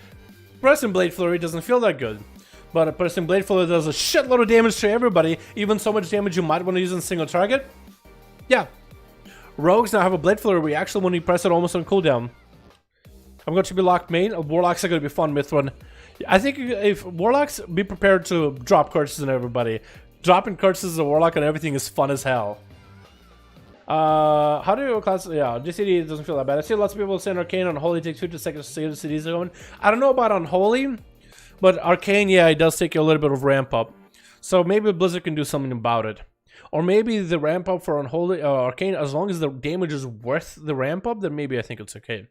Speaker 3: Pressing Blade Flurry doesn't feel that good. But a pressing Blade Flurry does a shitload of damage to everybody, even so much damage you might want to use on a single target. Yeah. Rogues now have a Blade Flurry where you actually want to press it almost on cooldown. I'm going to be locked main. Warlocks are going to be fun, Mithrun. I think if Warlocks, be prepared to drop curses on everybody. Dropping curses as a Warlock on everything is fun as hell. How do you class? Yeah, GCD doesn't feel that bad. I see lots of people saying Arcane on Holy takes 50 seconds to save the CDs going. I don't know about Unholy, but Arcane, yeah, it does take you a little bit of ramp up. So maybe Blizzard can do something about it. Or maybe the ramp up for Unholy, Arcane, as long as the damage is worth the ramp up, then maybe I think it's okay.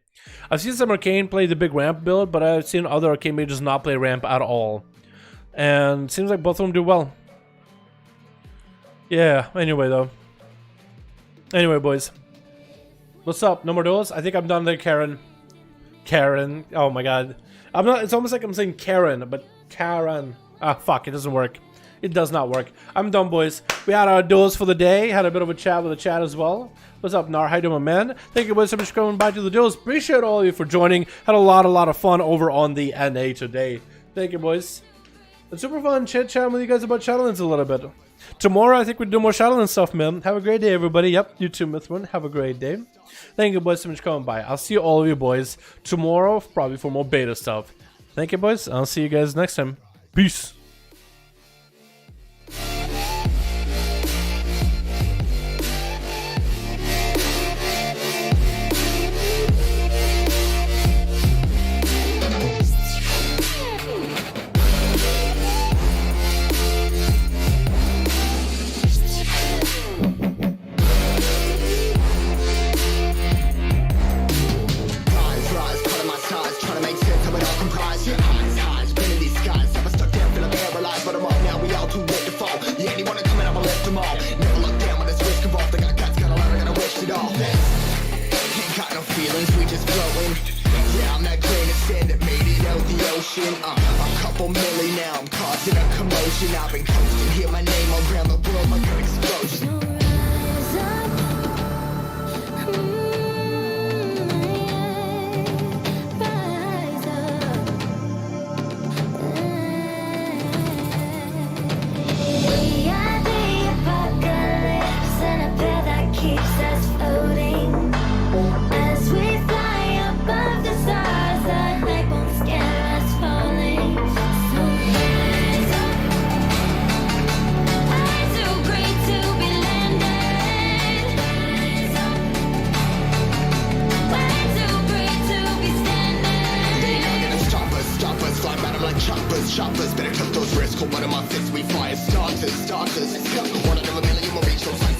Speaker 3: I've seen some Arcane play the big ramp build, but I've seen other Arcane mages not play ramp at all. And it seems like both of them do well. Yeah, anyway though. Anyway, boys. What's up? No more duels? I think I'm done there, Karen. Karen. Oh my god. I'm not, it's almost like I'm saying Karen, but Karen. Ah, fuck, it doesn't work. It does not work. I'm done, boys. We had our duels for the day. Had a bit of a chat with the chat as well. What's up, Nar? How you doing, my man? Thank you boys so much for coming by to the duels. Appreciate all of you for joining. Had a lot of fun over on the NA today. Thank you, boys. It's super fun chit-chatting with you guys about Shadowlands a little bit. Tomorrow, I think we do more Shadowlands stuff, man. Have a great day, everybody. Yep, you too, Mythman. Have a great day. Thank you, boys, so much for coming by. I'll see all of you, boys, tomorrow, probably for more beta stuff. Thank you, boys. I'll see you guys next time. Peace.
Speaker 4: A couple milli now, I'm causing a commotion. I've been coasting, hear my name around the world like an explosion.
Speaker 1: We are the apocalypse, and a pair that keeps us floating. As we fly above the stars, the night won't scare us falling. So rise up. I'm too great to be landed.
Speaker 4: my fists, we fire starters. One out of a million will reach those